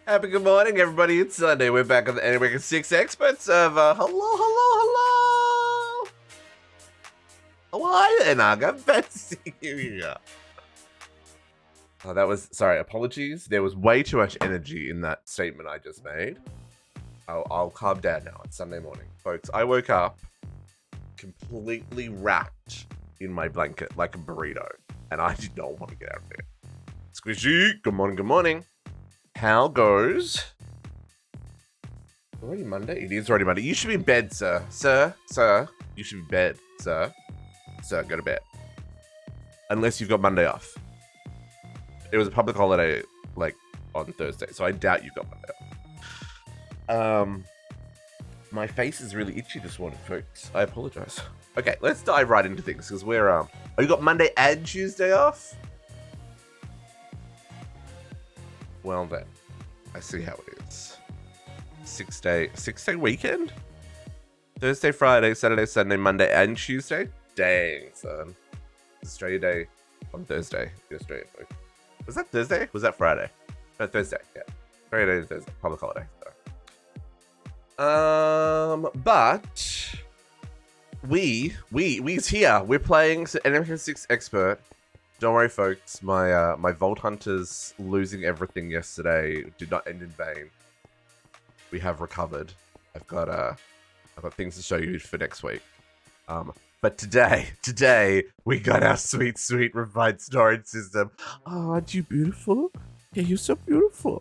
Happy good morning, everybody. It's Sunday. We're back on the Enigmatica 6 Expert server. Hello. Oh, hi there, Naga. Bad to see you here. Oh, sorry, apologies. There was way too much energy in that statement I just made. I'll calm down now. It's Sunday morning. Folks, I woke up completely wrapped in my blanket like a burrito, and I did not want to get out of there. Squishy, good morning. How goes? Already Monday? It is already Monday. You should be in bed, sir. Sir. You should be in bed, sir. Sir, go to bed. Unless you've got Monday off. It was a public holiday, like, on Thursday, so I doubt you've got Monday off. My face is really itchy this morning, folks. I apologize. Okay, let's dive right into things, because we're, oh, you got Monday and Tuesday off? Well then, I see how it is. Six day weekend? Thursday, Friday, Saturday, Sunday, Monday, and Tuesday? Dang, son. Australia Day on Thursday. The Australia Day. Was that Thursday? Was that Friday? No, Thursday, yeah. Australia Day, Thursday. Public holiday. So. But we's here. We're playing Enigmatica 6 Expert. Don't worry, folks. My Vault Hunters losing everything yesterday did not end in vain. We have recovered. I've got things to show you for next week. But today we got our sweet refined storage system. Oh, aren't you beautiful? Yeah, you're so beautiful.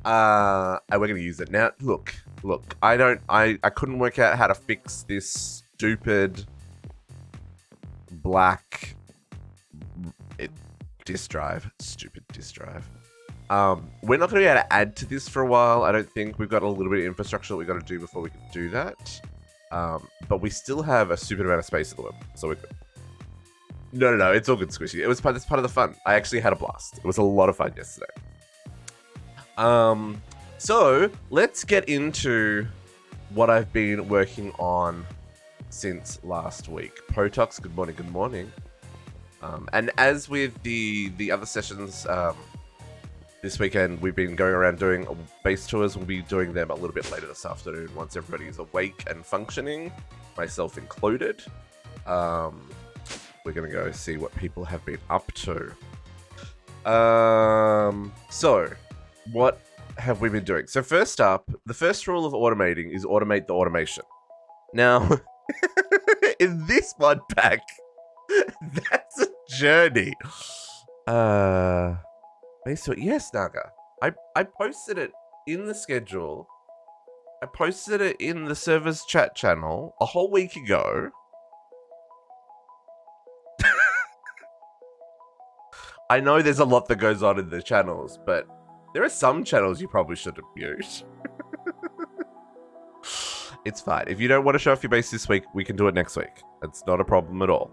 And we're gonna use it now. Look. I couldn't work out how to fix this stupid black disk drive. Stupid disk drive. We're not going to be able to add to this for a while. I don't think. We've got a little bit of infrastructure that we've got to do before we can do that. But we still have a stupid amount of space at the moment, so we're good. No, it's all good, Squishy. That's part of the fun. I actually had a blast. It was a lot of fun yesterday. So let's get into what I've been working on since last week. Protox, good morning. And as with the other sessions this weekend, we've been going around doing base tours. We'll be doing them a little bit later this afternoon once everybody is awake and functioning, myself included. We're going to go see what people have been up to. So, what have we been doing? So first up, the first rule of automating is automate the automation. Now, in this mod pack, that's a journey. Yes, Naga. I posted it in the schedule. I posted it in the server's chat channel a whole week ago. I know there's a lot that goes on in the channels, but there are some channels you probably shouldn't mute. It's fine. If you don't want to show off your base this week, we can do it next week. It's not a problem at all.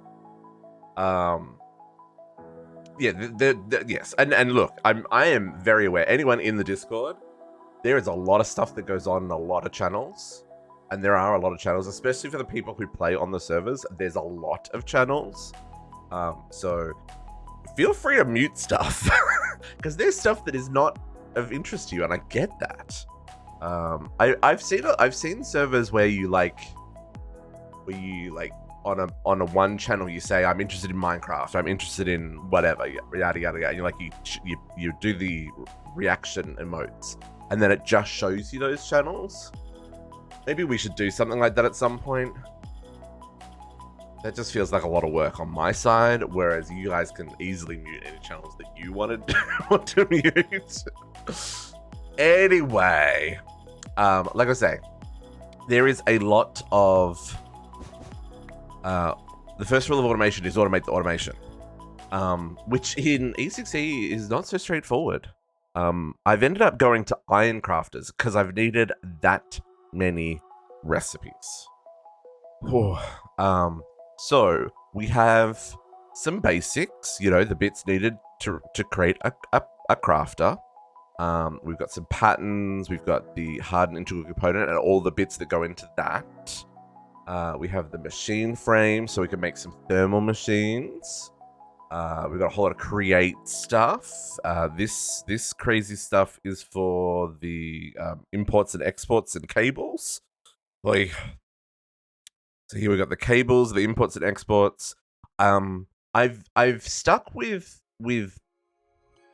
Yes, and look, I am very aware. Anyone in the Discord, there is a lot of stuff that goes on in a lot of channels, and there are a lot of channels, especially for the people who play on the servers. There's a lot of channels, so feel free to mute stuff because there's stuff that is not of interest to you, and I get that. I've seen servers where you like on a one channel you say I'm interested in Minecraft, I'm interested in whatever, yada yada yada. And you do the reaction emotes, and then it just shows you those channels. Maybe we should do something like that at some point. That just feels like a lot of work on my side, whereas you guys can easily mute any channels that you want to mute. Anyway, like I say, there is a lot of the first rule of automation is automate the automation, which in E6E is not so straightforward. I've ended up going to iron crafters because I've needed that many recipes. So we have some basics, the bits needed to create a crafter. We've got some patterns, we've got the hardened integral component and all the bits that go into that. We have the machine frame, so we can make some thermal machines. We've got a whole lot of create stuff. This crazy stuff is for the imports and exports and cables. Like, so here we got the cables, the imports and exports. I've stuck with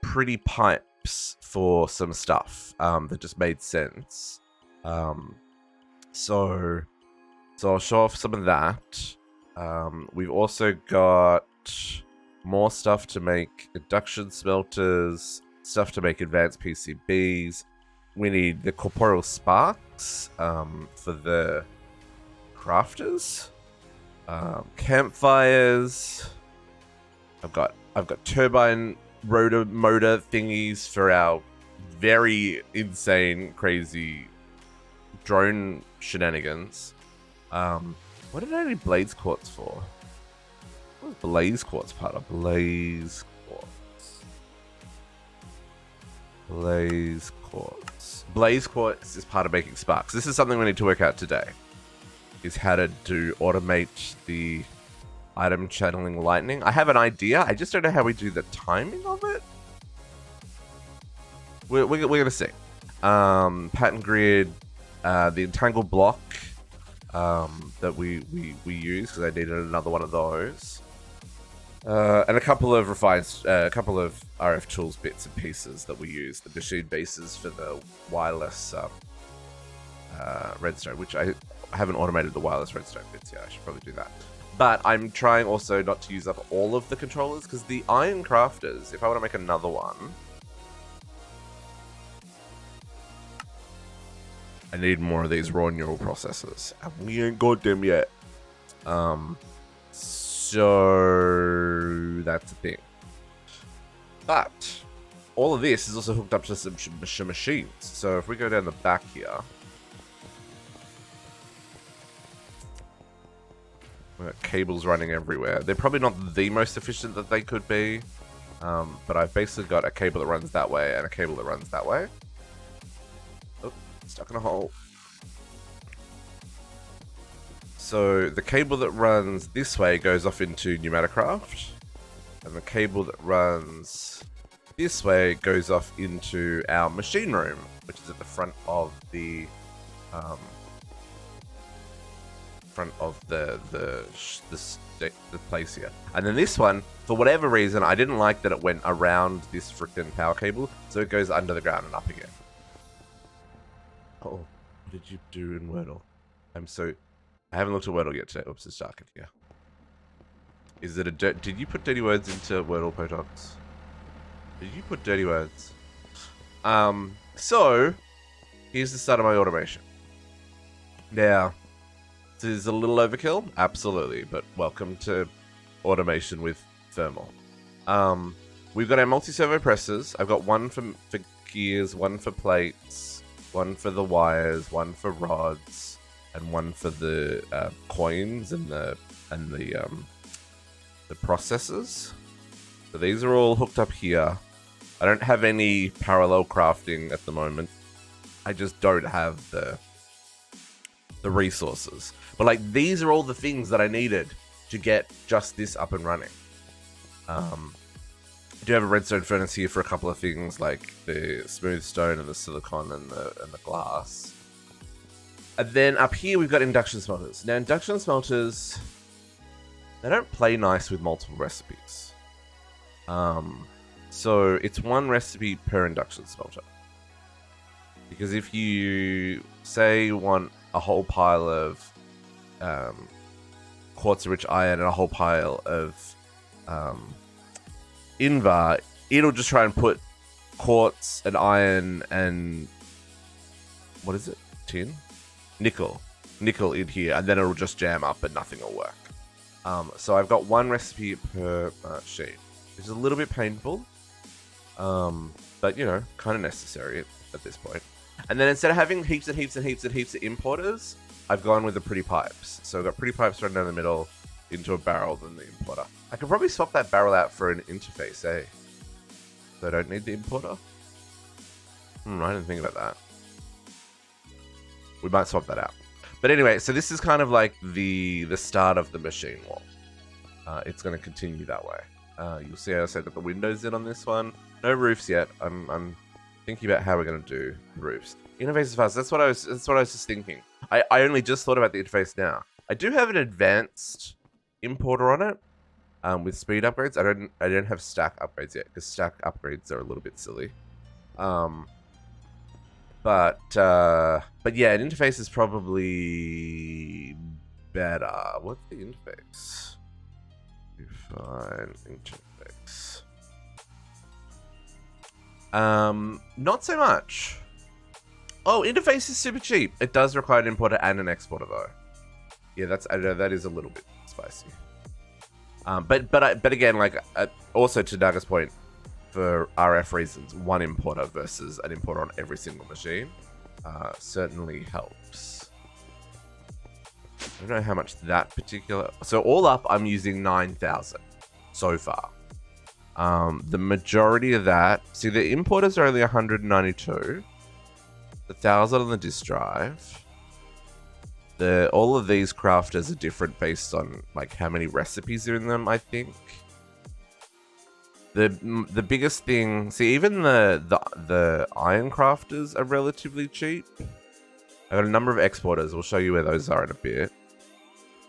pretty pipes for some stuff that just made sense. So I'll show off some of that. We've also got more stuff to make induction smelters, stuff to make advanced PCBs. We need the corporeal sparks for the crafters. Campfires. I've got turbine rotor motor thingies for our very insane, crazy drone shenanigans. What did I need blaze quartz for? What was blaze quartz part of? Blaze quartz. Blaze quartz. Blaze quartz is part of making sparks. This is something we need to work out today. Is how to automate the item channeling lightning. I have an idea. I just don't know how we do the timing of it. We're gonna see. Pattern grid, the entangled block that we use because I needed another one of those, and a couple of refined, a couple of RF tools bits and pieces that we use. The machine bases for the wireless redstone, which I haven't automated the wireless redstone bits yet. I should probably do that. But I'm trying also not to use up all of the controllers, because the iron crafters, if I want to make another one, I need more of these raw neural processors. And we ain't got them yet. So that's the thing. But all of this is also hooked up to some machines. So if we go down the back here, we've got cables running everywhere. They're probably not the most efficient that they could be, but I've basically got a cable that runs that way and a cable that runs that way. Oh, stuck in a hole. So the cable that runs this way goes off into Enigmatica, and the cable that runs this way goes off into our machine room, which is at the front of the the place here. And then this one, for whatever reason, I didn't like that it went around this frickin' power cable, so it goes under the ground and up again. Oh, what did you do in Wordle? I haven't looked at Wordle yet today. Oops, it's dark in here. Is it did you put dirty words into Wordle, Potox? Did you put dirty words? So here's the start of my automation. Now, this is a little overkill, absolutely, but welcome to automation with thermal. We've got our multi-servo presses. I've got one for gears, one for plates, one for the wires, one for rods, and one for the coins and the processors. So these are all hooked up here. I don't have any parallel crafting at the moment. I just don't have the resources. But like, these are all the things that I needed to get just this up and running. I do have a redstone furnace here for a couple of things, like the smooth stone and the silicon and the glass. And then up here we've got induction smelters. Now induction smelters, they don't play nice with multiple recipes. So it's one recipe per induction smelter. Because if you say you want a whole pile of quartz-rich iron and a whole pile of invar, it'll just try and put quartz and iron and what is it? Tin? Nickel in here, and then it'll just jam up and nothing will work. So I've got one recipe per sheet, which is a little bit painful, but you know, kind of necessary at this point. And then instead of having heaps and heaps and heaps and heaps of importers, I've gone with the pretty pipes. So I've got pretty pipes running down the middle into a barrel than the importer. I could probably swap that barrel out for an interface, eh? So I don't need the importer. I didn't think about that. We might swap that out. But anyway, so this is kind of like the start of the machine wall. It's going to continue that way. You'll see I set up the windows in on this one. No roofs yet. I'm thinking about how we're going to do roofs. Interface is fast. That's what I was just thinking. I only just thought about the interface now. I do have an advanced importer on it with speed upgrades. I don't have stack upgrades yet because stack upgrades are a little bit silly. But yeah, an interface is probably better. What's the interface? Define interface. Not so much. Oh, interface is super cheap. It does require an importer and an exporter though. Yeah, I know that is a little bit spicy. But again, like also to Naga's point, for RF reasons, one importer versus an importer on every single machine certainly helps. I don't know how much that particular... So all up, I'm using 9,000 so far. The majority of that... See, the importers are only 192. 1,000 on the disk drive. All of these crafters are different based on like how many recipes are in them, I think. The biggest thing... See, even the iron crafters are relatively cheap. I got a number of exporters. We'll show you where those are in a bit.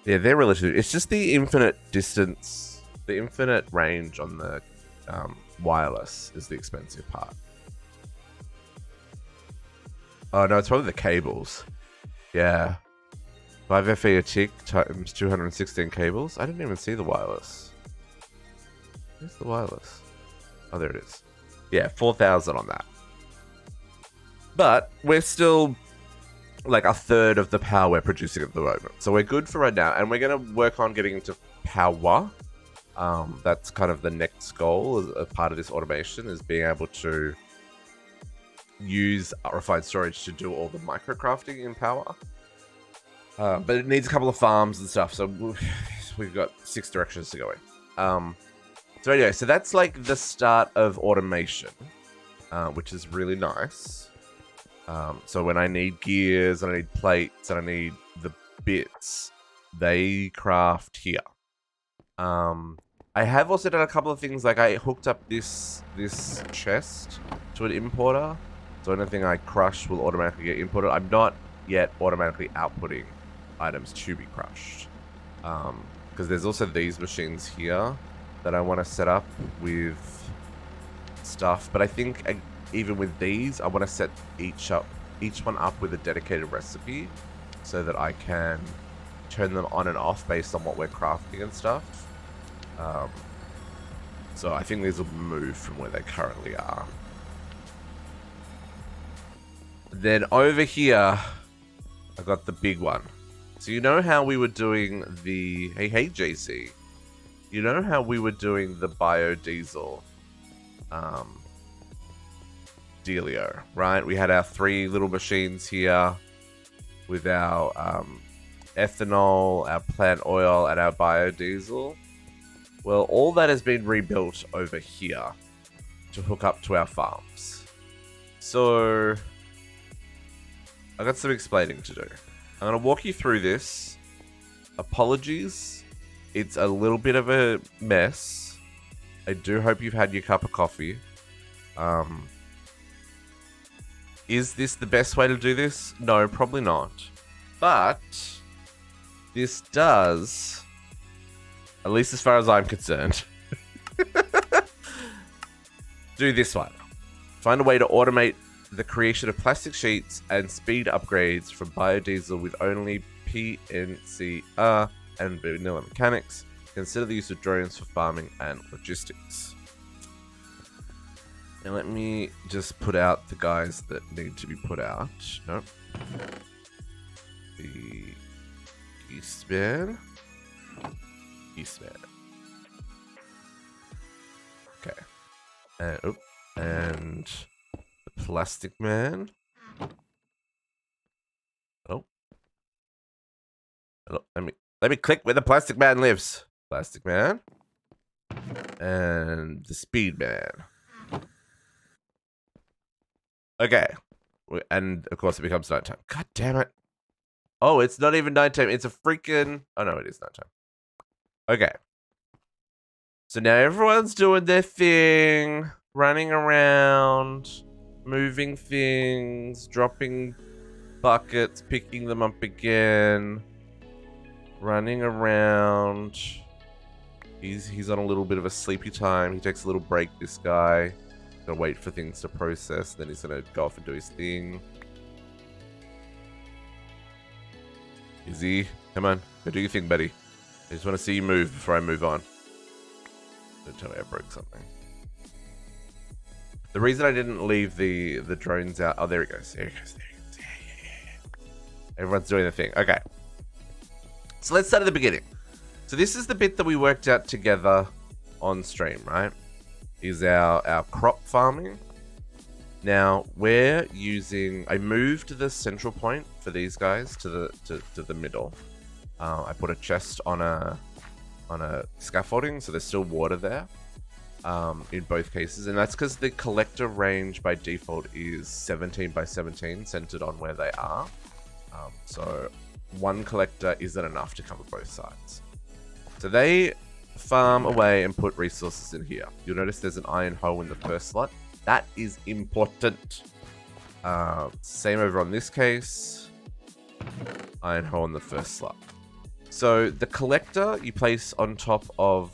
Yeah, they're relatively... It's just the infinite distance, the infinite range on the wireless is the expensive part. Oh, no, it's probably the cables. Yeah. 5 FE a tick times 216 cables. I didn't even see the wireless. Where's the wireless? Oh, there it is. Yeah, 4,000 on that. But we're still like a third of the power we're producing at the moment. So we're good for right now. And we're going to work on getting into power. That's kind of the next goal as a part of this automation, is being able to use refined storage to do all the microcrafting in power. But it needs a couple of farms and stuff. So we've got 6 directions to go in. So anyway, so that's like the start of automation, which is really nice. So when I need gears and I need plates and I need the bits, they craft here. I have also done a couple of things, like I hooked up this chest to an importer, so anything I crush will automatically get imported. I'm not yet automatically outputting items to be crushed, because there's also these machines here that I want to set up with stuff. But I think even with these, I want to set each one up with a dedicated recipe so that I can turn them on and off based on what we're crafting and stuff. So I think these will move from where they currently are. Then over here, I got the big one. So you know how we were doing the... Hey, JC. You know how we were doing the biodiesel dealio, right? We had our 3 little machines here with our ethanol, our plant oil, and our biodiesel. Well, all that has been rebuilt over here to hook up to our farms. So I got some explaining to do. I'm going to walk you through this. Apologies. It's a little bit of a mess. I do hope you've had your cup of coffee. Is this the best way to do this? No, probably not. But this does, at least as far as I'm concerned, do this one. Find a way to automate the creation of plastic sheets and speed upgrades from biodiesel with only PNCR and vanilla mechanics. Consider the use of drones for farming and logistics. And let me just put out the guys that need to be put out. Nope. The Eastman. Okay. And the Plastic Man. Hello. Let me click where the Plastic Man lives. Plastic Man. And the Speed Man. Okay. And of course it becomes nighttime. God damn it. Oh, it's not even nighttime. It's a freaking... Oh no, it is nighttime. Okay. So now everyone's doing their thing, running around, moving things, dropping buckets, picking them up again, running around. He's on a little bit of a sleepy time. He takes a little break, this guy. Gonna wait for things to process, then he's gonna go off and do his thing. Izzy, come on, go do your thing, buddy. I just want to see you move before I move on. Don't tell me I broke something. The reason I didn't leave the drones out... Oh, there it goes. There it goes. There it goes. Yeah. Everyone's doing their thing. Okay. So let's start at the beginning. So this is the bit that we worked out together on stream, right? Is our crop farming. Now, we're using... I moved the central point for these guys to the middle. I put a chest on a scaffolding, so there's still water there in both cases, and that's because the collector range by default is 17 by 17, centered on where they are. So one collector isn't enough to cover both sides. So they farm away and put resources in here. You'll notice there's an iron hoe in the first slot. That is important. Same over on this case. Iron hoe in the first slot. So the collector you place on top of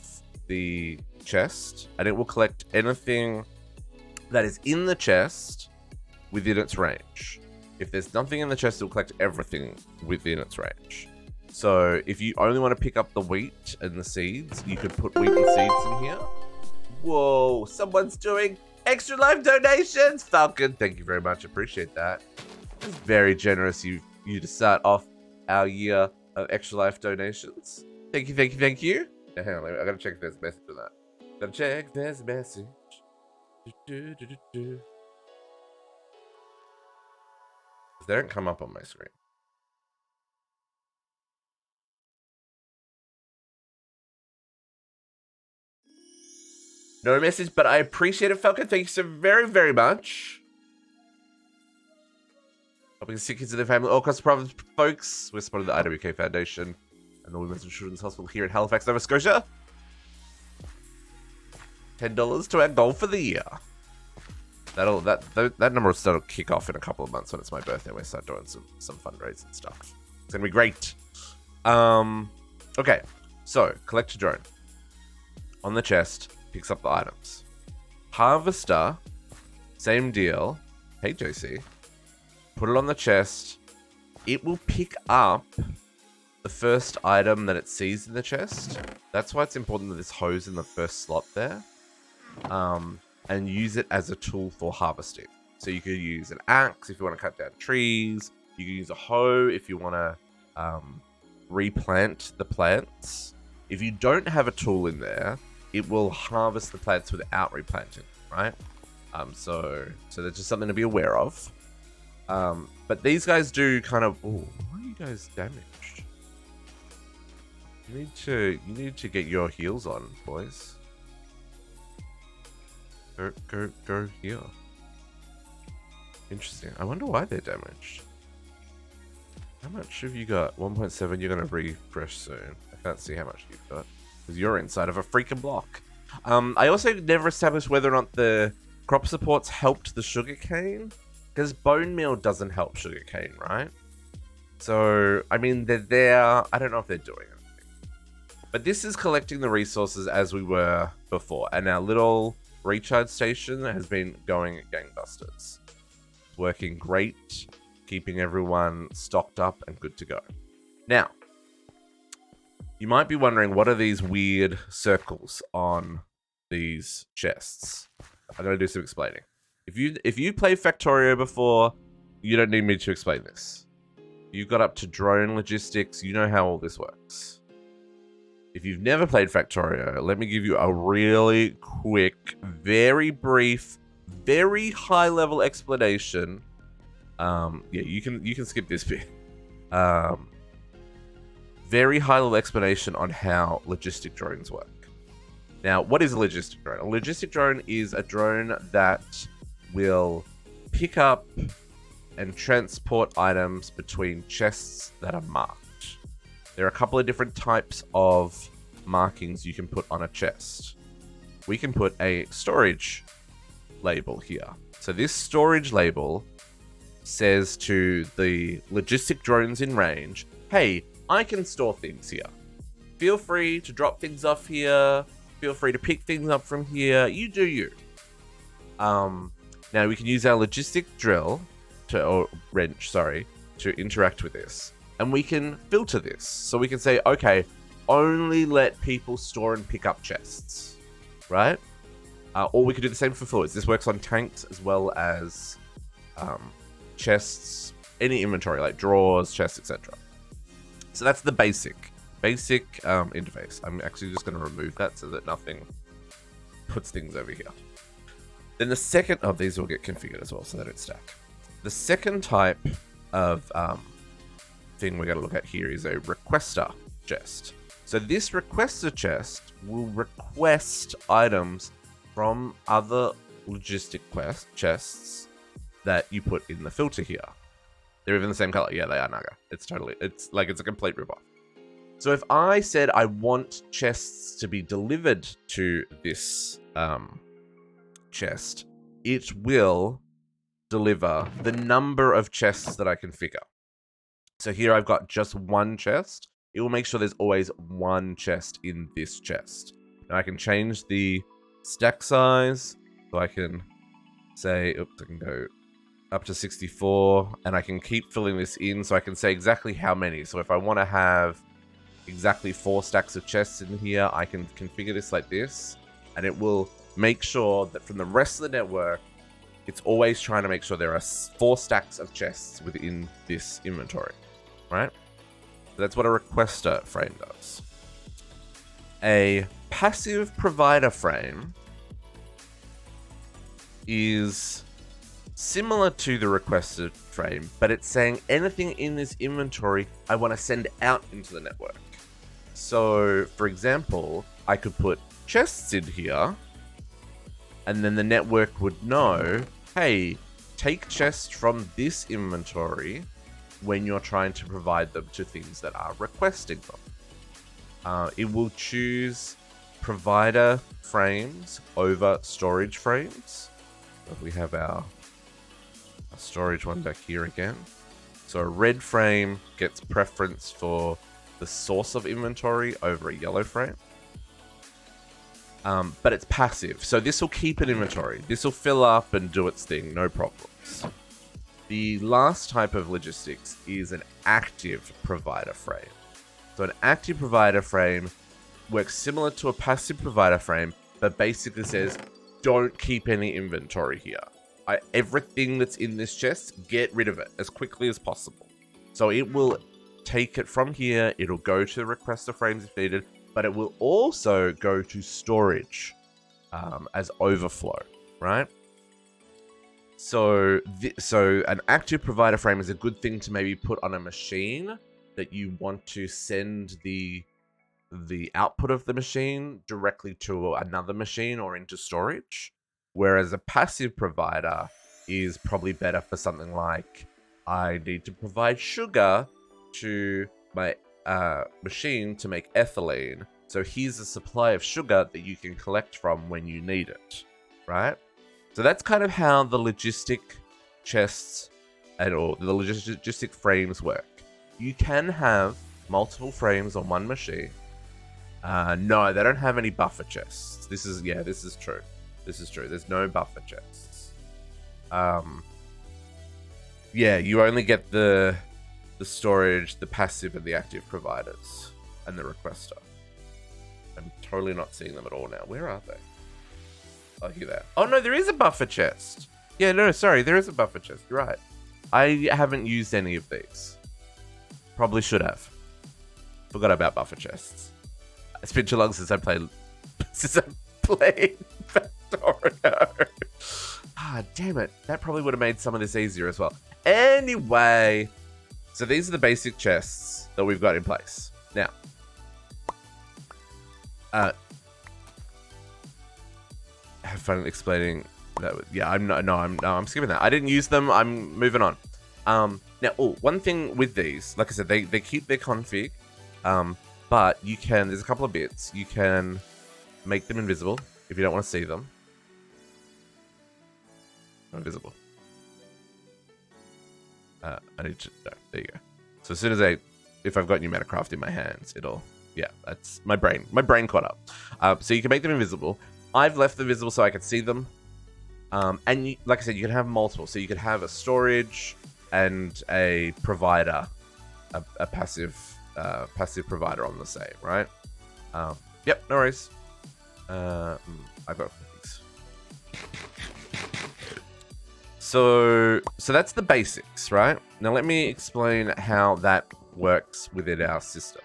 the chest, and it will collect anything that is in the chest within its range. If there's nothing in the chest, it will collect everything within its range. So if you only want to pick up the wheat and the seeds, you could put wheat and seeds in here. Whoa, someone's doing extra life donations. Falcon, thank you very much. Appreciate that. It's very generous you to start off our year of extra life donations. Thank you, thank you, thank you. Now, hang on, I gotta check if there's a message on that. Gotta check if there's a message. They don't come up on my screen. No message, but I appreciate it, Falcon. Thank you so very, very much. Helping sick kids in their family all across the province, folks. We're supporting the IWK Foundation and the Women's and Children's Hospital here in Halifax, Nova Scotia. $10 to our goal for the year. That number will start to kick off in a couple of months when it's my birthday. We start doing some fundraising stuff. It's gonna be great. Okay, so collect a drone. On the chest, picks up the items. Harvester, same deal. Hey JC, put it on the chest. It will pick up the first item that it sees in the chest. That's why it's important that this hose in the first slot there. And use it as a tool for harvesting. So you could use an axe if you want to cut down trees. You can use a hoe if you want to replant the plants. If you don't have a tool in there, it will harvest the plants without replanting, right? So that's just something to be aware of. But these guys do kind of... Oh, why are you guys damaged? You need to get your heals on, boys. Go here. Interesting. I wonder why they're damaged. How much have you got? 1.7. You're going to refresh soon. I can't see how much you've got. Because you're inside of a freaking block. I also never established whether or not the crop supports helped the sugarcane. Because bone meal doesn't help sugarcane, right? So, I mean, they're there. I don't know if they're doing anything. But this is collecting the resources as we were before. And our little recharge station has been going gangbusters. Working great, keeping everyone stocked up and good to go. Now, you might be wondering, what are these weird circles on these chests? I'm going to do some explaining. If you played Factorio before, you don't need me to explain this. You got up to drone logistics, you know how all this works. If you've never played Factorio, let me give you a really quick, very brief, very high-level explanation. Yeah, you can skip this bit. Very high-level explanation on how logistic drones work. Now, what is a logistic drone? A logistic drone is a drone that will pick up and transport items between chests that are marked. There are a couple of different types of markings you can put on a chest. we can put a storage label here. So this storage label says to the logistic drones in range, hey, I can store things here. Feel free to drop things off here. Feel free to pick things up from here. You do you. Now we can use our logistic wrench, to interact with this. And we can filter this. So we can say, okay, only let people store and pick up chests, right? Or we could do the same for fluids. This works on tanks as well as chests, any inventory like drawers, chests, etc. So that's the basic interface. I'm actually just going to remove that so that nothing puts things over here. Then the second of these will get configured as well so they don't stack. The second type of thing we're going to look at here is a requester chest. So this requester chest will request items from other logistic chests that you put in the filter here. They're even the same color. Yeah, they are Naga. It's a complete ripoff. So if I said I want chests to be delivered to this chest, it will deliver the number of chests that I configure. So here I've got just one chest. It will make sure there's always one chest in this chest. Now I can change the stack size. So I can say, I can go up to 64, and I can keep filling this in so I can say exactly how many. So if I want to have exactly 4 stacks of chests in here, I can configure this like this, and it will make sure that from the rest of the network, it's always trying to make sure there are 4 stacks of chests within this inventory, right? So that's what a requester frame does. A passive provider frame is similar to the requested frame, but it's saying anything in this inventory I want to send out into the network. So, for example, I could put chests in here, and then the network would know, hey, take chests from this inventory when you're trying to provide them to things that are requesting them. It will choose provider frames over storage frames. So we have our storage one back here again. So a red frame gets preference for the source of inventory over a yellow frame. But it's passive, so this will keep an inventory. This will fill up and do its thing, no problems. The last type of logistics is an active provider frame. So an active provider frame works similar to a passive provider frame, but basically says, don't keep any inventory here. Everything that's in this chest, get rid of it as quickly as possible. So it will take it from here, it'll go to the requester frames if needed, but it will also go to storage as overflow, right? So an active provider frame is a good thing to maybe put on a machine that you want to send the output of the machine directly to another machine or into storage. Whereas a passive provider is probably better for something like, I need to provide sugar to my machine to make ethylene. So here's a supply of sugar that you can collect from when you need it, right? So that's kind of how the logistic chests or the logistic frames work. You can have multiple frames on one machine. No, they don't have any buffer chests. This is true. This is true. There's no buffer chests. Yeah, you only get the storage, the passive, and the active providers, and the requester. I'm totally not seeing them at all now. Where are they? Oh, here they are. Oh, no, there is a buffer chest. Yeah, no, sorry, there is a buffer chest. You're right. I haven't used any of these. Probably should have. Forgot about buffer chests. It's been too long since I played Factorio. Ah, damn it. That probably would have made some of this easier as well. Anyway, so these are the basic chests that we've got in place. Now, have fun explaining that. Yeah, I'm skipping that. I didn't use them. I'm moving on. Now, one thing with these, like I said, they keep their config, but you can, there's a couple of bits. You can make them invisible if you don't want to see them. Invisible. I need to... No, there you go. So as soon as if I've got Enigmatica in my hands, it'll... Yeah, that's my brain. My brain caught up. So you can make them invisible. I've left them visible so I can see them. And you, like I said, you can have multiple. So you could have a storage and a provider, a passive provider on the same, right? Yep, no worries. I've got these. So that's the basics, right? Now let me explain how that works within our system.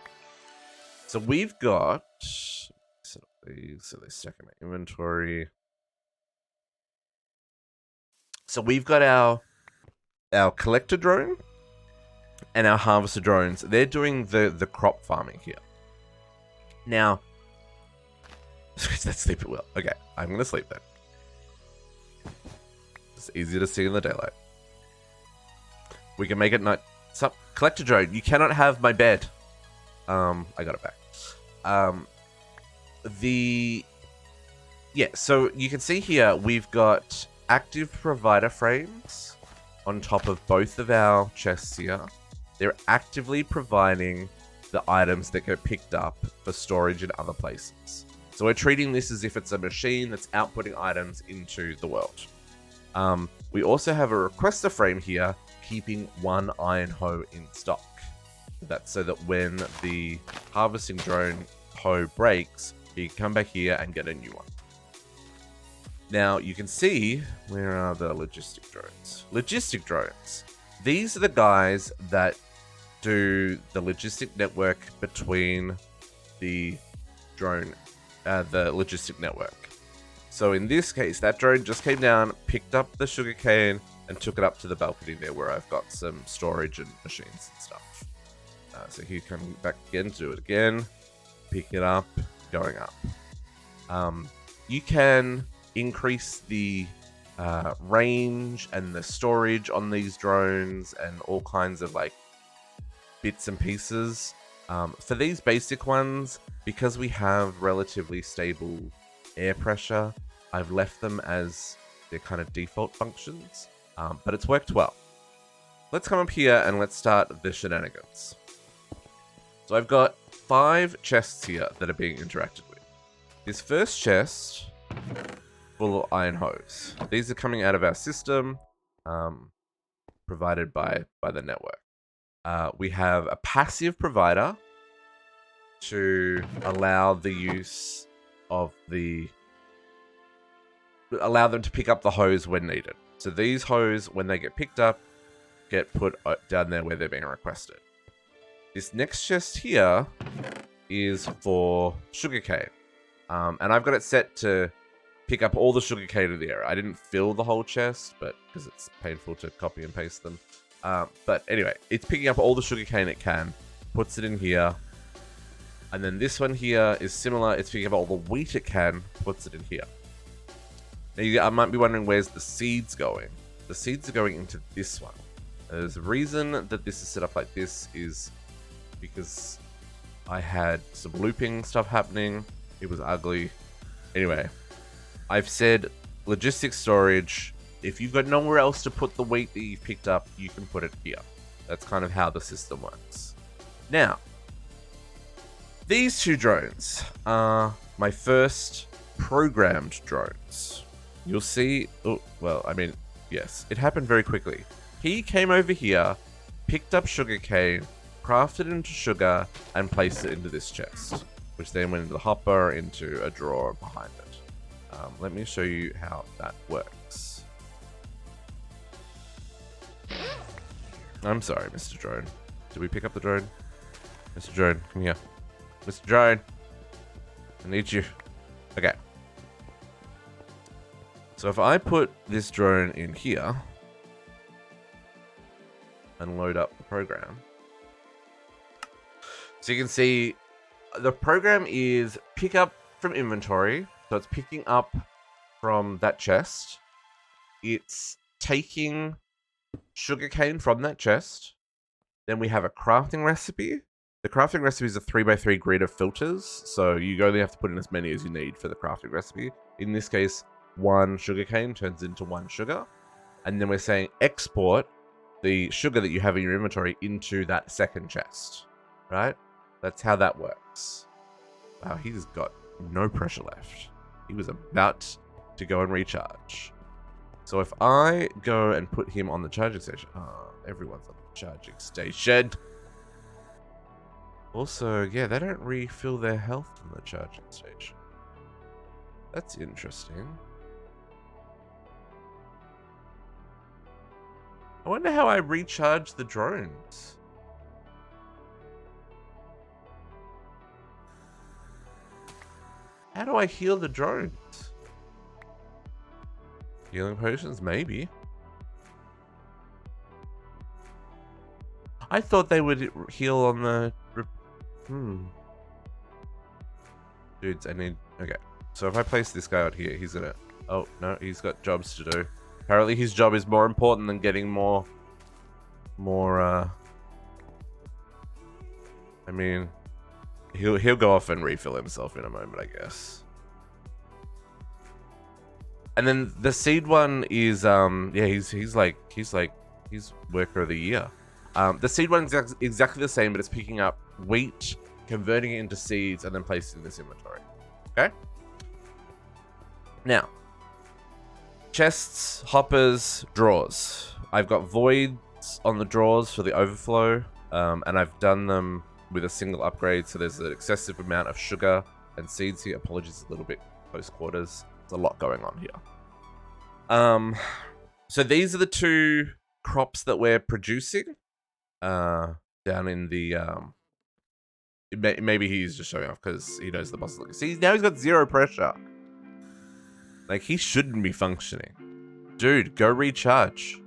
So we've got... So they stack in my inventory. So we've got our collector drone and our harvester drones. They're doing the crop farming here. Now, let's sleep it well. Okay, I'm going to sleep then. It's easier to see in the daylight. We can make it night. Sup, collector drone, you cannot have my bed. I got it back. Yeah, so you can see here we've got active provider frames on top of both of our chests here. They're actively providing the items that get picked up for storage in other places. So we're treating this as if it's a machine that's outputting items into the world. We also have a requester frame here, keeping one iron hoe in stock. That's so that when the harvesting drone hoe breaks, you can come back here and get a new one. Now, you can see, where are the logistic drones? Logistic drones. These are the guys that do the logistic network between the drone, the logistic network. So in this case, that drone just came down, picked up the sugarcane, and took it up to the balcony there where I've got some storage and machines and stuff. So here, coming back again, do it again, pick it up, going up. You can increase the range and the storage on these drones and all kinds of like bits and pieces. For these basic ones, because we have relatively stable air pressure, I've left them as their kind of default functions, but it's worked well. Let's come up here and let's start the shenanigans. So I've got 5 chests here that are being interacted with. This first chest, full of iron hoes. These are coming out of our system, provided by the network. We have a passive provider to allow the use of allow them to pick up the hose when needed. So these hose, when they get picked up, get put down there where they're being requested. This next chest here is for sugarcane. And I've got it set to pick up all the sugarcane in the area. I didn't fill the whole chest, but because it's painful to copy and paste them. But anyway, it's picking up all the sugarcane it can, puts it in here. And then this one here is similar. It's picking up all the wheat it can, puts it in here. Now, I might be wondering, where's the seeds going? The seeds are going into this one. There's a reason that this is set up like this is because I had some looping stuff happening. It was ugly. Anyway, I've said logistics storage. If you've got nowhere else to put the wheat that you've picked up, you can put it here. That's kind of how the system works. Now, these 2 drones are my first programmed drones. You'll see, oh, well, I mean, yes, it happened very quickly. He came over here, picked up sugarcane, crafted it into sugar, and placed it into this chest, which then went into the hopper, into a drawer behind it. Let me show you how that works. I'm sorry, Mr. Drone. Did we pick up the drone? Mr. Drone, come here. Mr. Drone, I need you. Okay. So if I put this drone in here and load up the program, so you can see the program is pick up from inventory. So it's picking up from that chest. It's taking sugarcane from that chest. Then we have a crafting recipe. The crafting recipe is a 3x3 grid of filters, so you only have to put in as many as you need for the crafting recipe. In this case, 1 sugarcane turns into 1 sugar. And then we're saying export the sugar that you have in your inventory into that second chest, right? That's how that works. Wow, he's got no pressure left. He was about to go and recharge. So if I go and put him on the charging station... Oh, everyone's on the charging station. Also, yeah, they don't refill their health on the charging station. That's interesting. I wonder how I recharge the drones. How do I heal the drones? Healing potions? Maybe. I thought they would heal on the... Dudes, I need... Okay. So if I place this guy out here, he's gonna... Oh, no, he's got jobs to do. Apparently his job is more important than getting more... I mean... He'll go off and refill himself in a moment, I guess. And then the seed one is... Yeah, he's worker of the year. The seed one is exactly the same, but it's picking up wheat, converting it into seeds, and then placing it in this inventory. Okay? Now, chests, hoppers, drawers. I've got voids on the drawers for the overflow, and I've done them with a single upgrade, so there's an excessive amount of sugar and seeds here. Apologies, a little bit close quarters. There's a lot going on here. So these are the 2 crops that we're producing. Down in the maybe he's just showing off because he knows the boss is looking. See, now he's got 0 pressure. Like, he shouldn't be functioning. Dude, go recharge.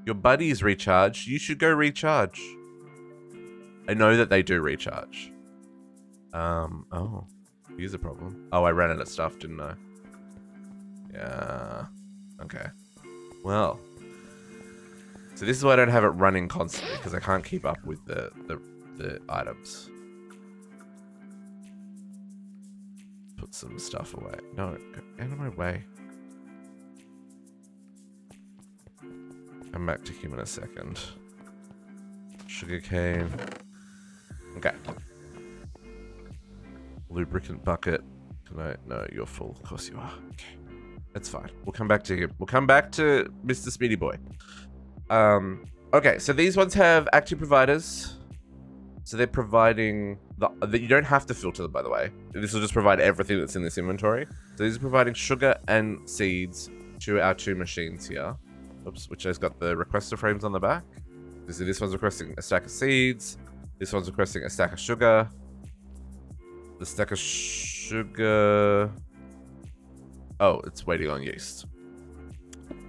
Your buddy's recharged. You should go recharge. I know that they do recharge. Oh, here's a problem. Oh, I ran out of stuff, didn't I? Yeah. Okay. Well. So this is why I don't have it running constantly, because I can't keep up with the items. Put some stuff away. No, get out of my way. Come back to him in a second. Sugarcane. Okay. Lubricant bucket. Can I? No, you're full. Of course you are. Okay. That's fine. We'll come back to him. We'll come back to Mr. Speedy Boy. Okay, so these ones have active providers. So they're providing you don't have to filter them, by the way. This will just provide everything that's in this inventory. So these are providing sugar and seeds to our 2 machines here. Oops, which has got the requester frames on the back. So this one's requesting a stack of seeds. This one's requesting a stack of sugar. The stack of sugar... Oh, it's waiting on yeast.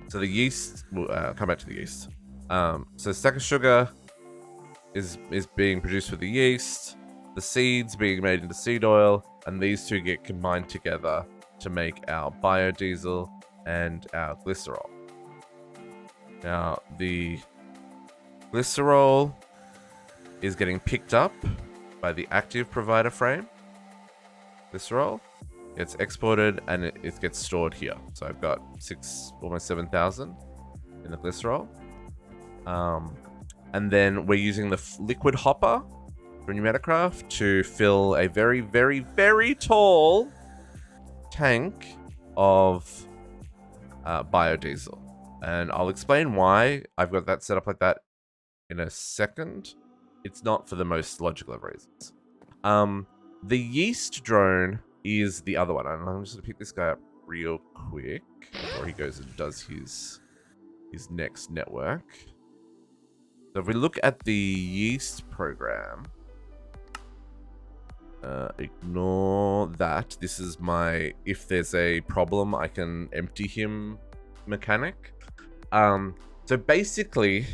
So the yeast... We'll come back to the yeast. So stack of sugar is being produced with the yeast. The seeds being made into seed oil. And these 2 get combined together to make our biodiesel and our glycerol. Now, the glycerol is getting picked up by the active provider frame. Glycerol gets exported and it gets stored here. So I've got almost 7,000 in the glycerol. And then we're using the liquid hopper from Enigmatica to fill a very, very, very tall tank of biodiesel. And I'll explain why I've got that set up like that in a second. It's not for the most logical of reasons. The yeast drone is the other one. And I'm just going to pick this guy up real quick before he goes and does his next network. So if we look at the yeast program, ignore that. This is my, if there's a problem, I can empty him mechanic. So basically,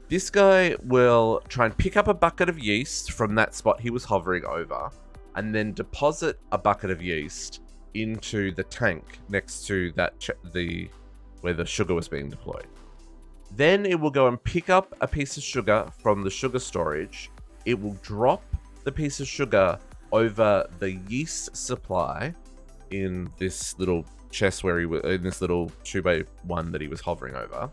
this guy will try and pick up a bucket of yeast from that spot he was hovering over, and then deposit a bucket of yeast into the tank next to that where the sugar was being deployed. Then it will go and pick up a piece of sugar from the sugar storage it will drop the piece of sugar over the yeast supply in this little chest where he was in this little 2x1 that he was hovering over.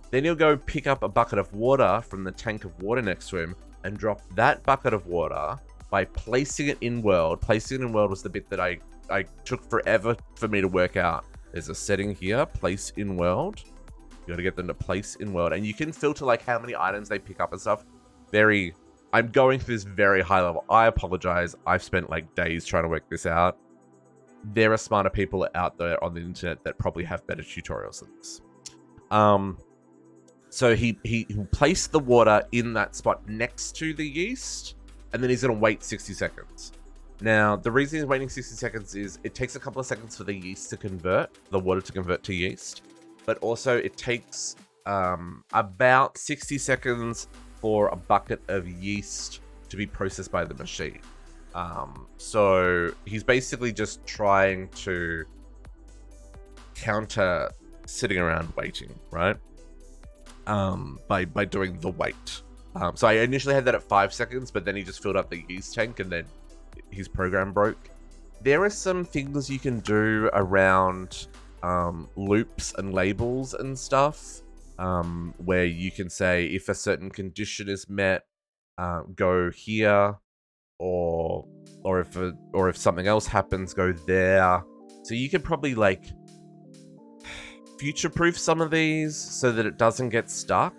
Then he'll go pick up a bucket of water from the tank of water next to him and drop that bucket of water by placing it in world. Placing it in world was the bit that I took forever for me to work out. There's a setting here, place in world. You got to get them to place in world, and you can filter like how many items they pick up and stuff. I'm going through this very high level. I apologize. I've spent like days trying to work this out. There are smarter people out there on the internet that probably have better tutorials than this. So he'll place the water in that spot next to the yeast, and then he's going to wait 60 seconds. Now, the reason he's waiting 60 seconds is it takes a couple of seconds for the yeast to convert, the water to convert to yeast, but also it takes about 60 seconds for a bucket of yeast to be processed by the machine. So he's basically just trying to counter sitting around waiting, right? By doing the wait. So I initially had that at 5 seconds, but then he just filled up the yeast tank and then his program broke. There are some things you can do around loops and labels and stuff, where you can say if a certain condition is met, go here, or if something else happens, go there. So you could probably like future-proof some of these so that it doesn't get stuck.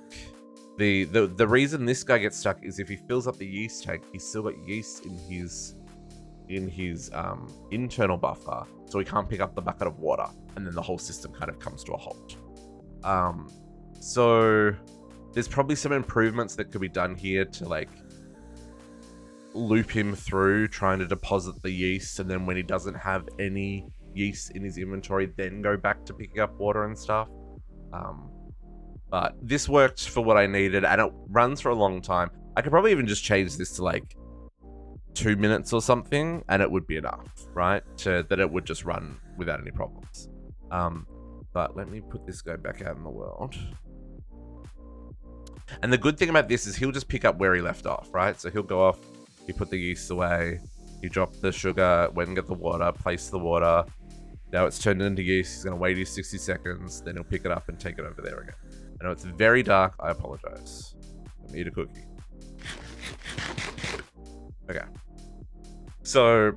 The reason this guy gets stuck is if he fills up the yeast tank, he's still got yeast in his internal buffer, so he can't pick up the bucket of water, and then the whole system kind of comes to a halt. So there's probably some improvements that could be done here to like loop him through trying to deposit the yeast, and then when he doesn't have any yeast in his inventory, then go back to picking up water and stuff. But this worked for what I needed, and it runs for a long time. I could probably even just change this to like 2 minutes or something, and it would be enough, right? That it would just run without any problems. But let me put this guy back out in the world. And the good thing about this is he'll just pick up where he left off, right? So he'll go off, he put the yeast away, he dropped the sugar, went and get the water, placed the water. Now it's turned into yeast. He's going to wait his 60 seconds, then he'll pick it up and take it over there again. I know it's very dark. I apologize. Let me eat a cookie. Okay. So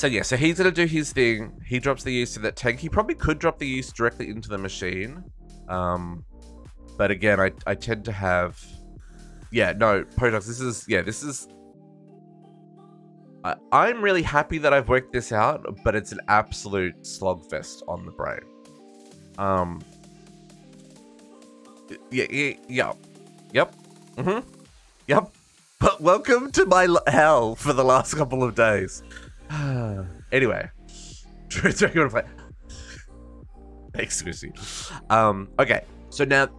yeah, so he's going to do his thing. He drops the yeast in that tank. He probably could drop the yeast directly into the machine. But again, I tend to have... Yeah, no, Potox, this is... I'm really happy that I've worked this out, but it's an absolute slogfest on the brain. Yep. Yep. But welcome to my hell for the last couple of days. Anyway. Thanks, Chrissy. Okay. So now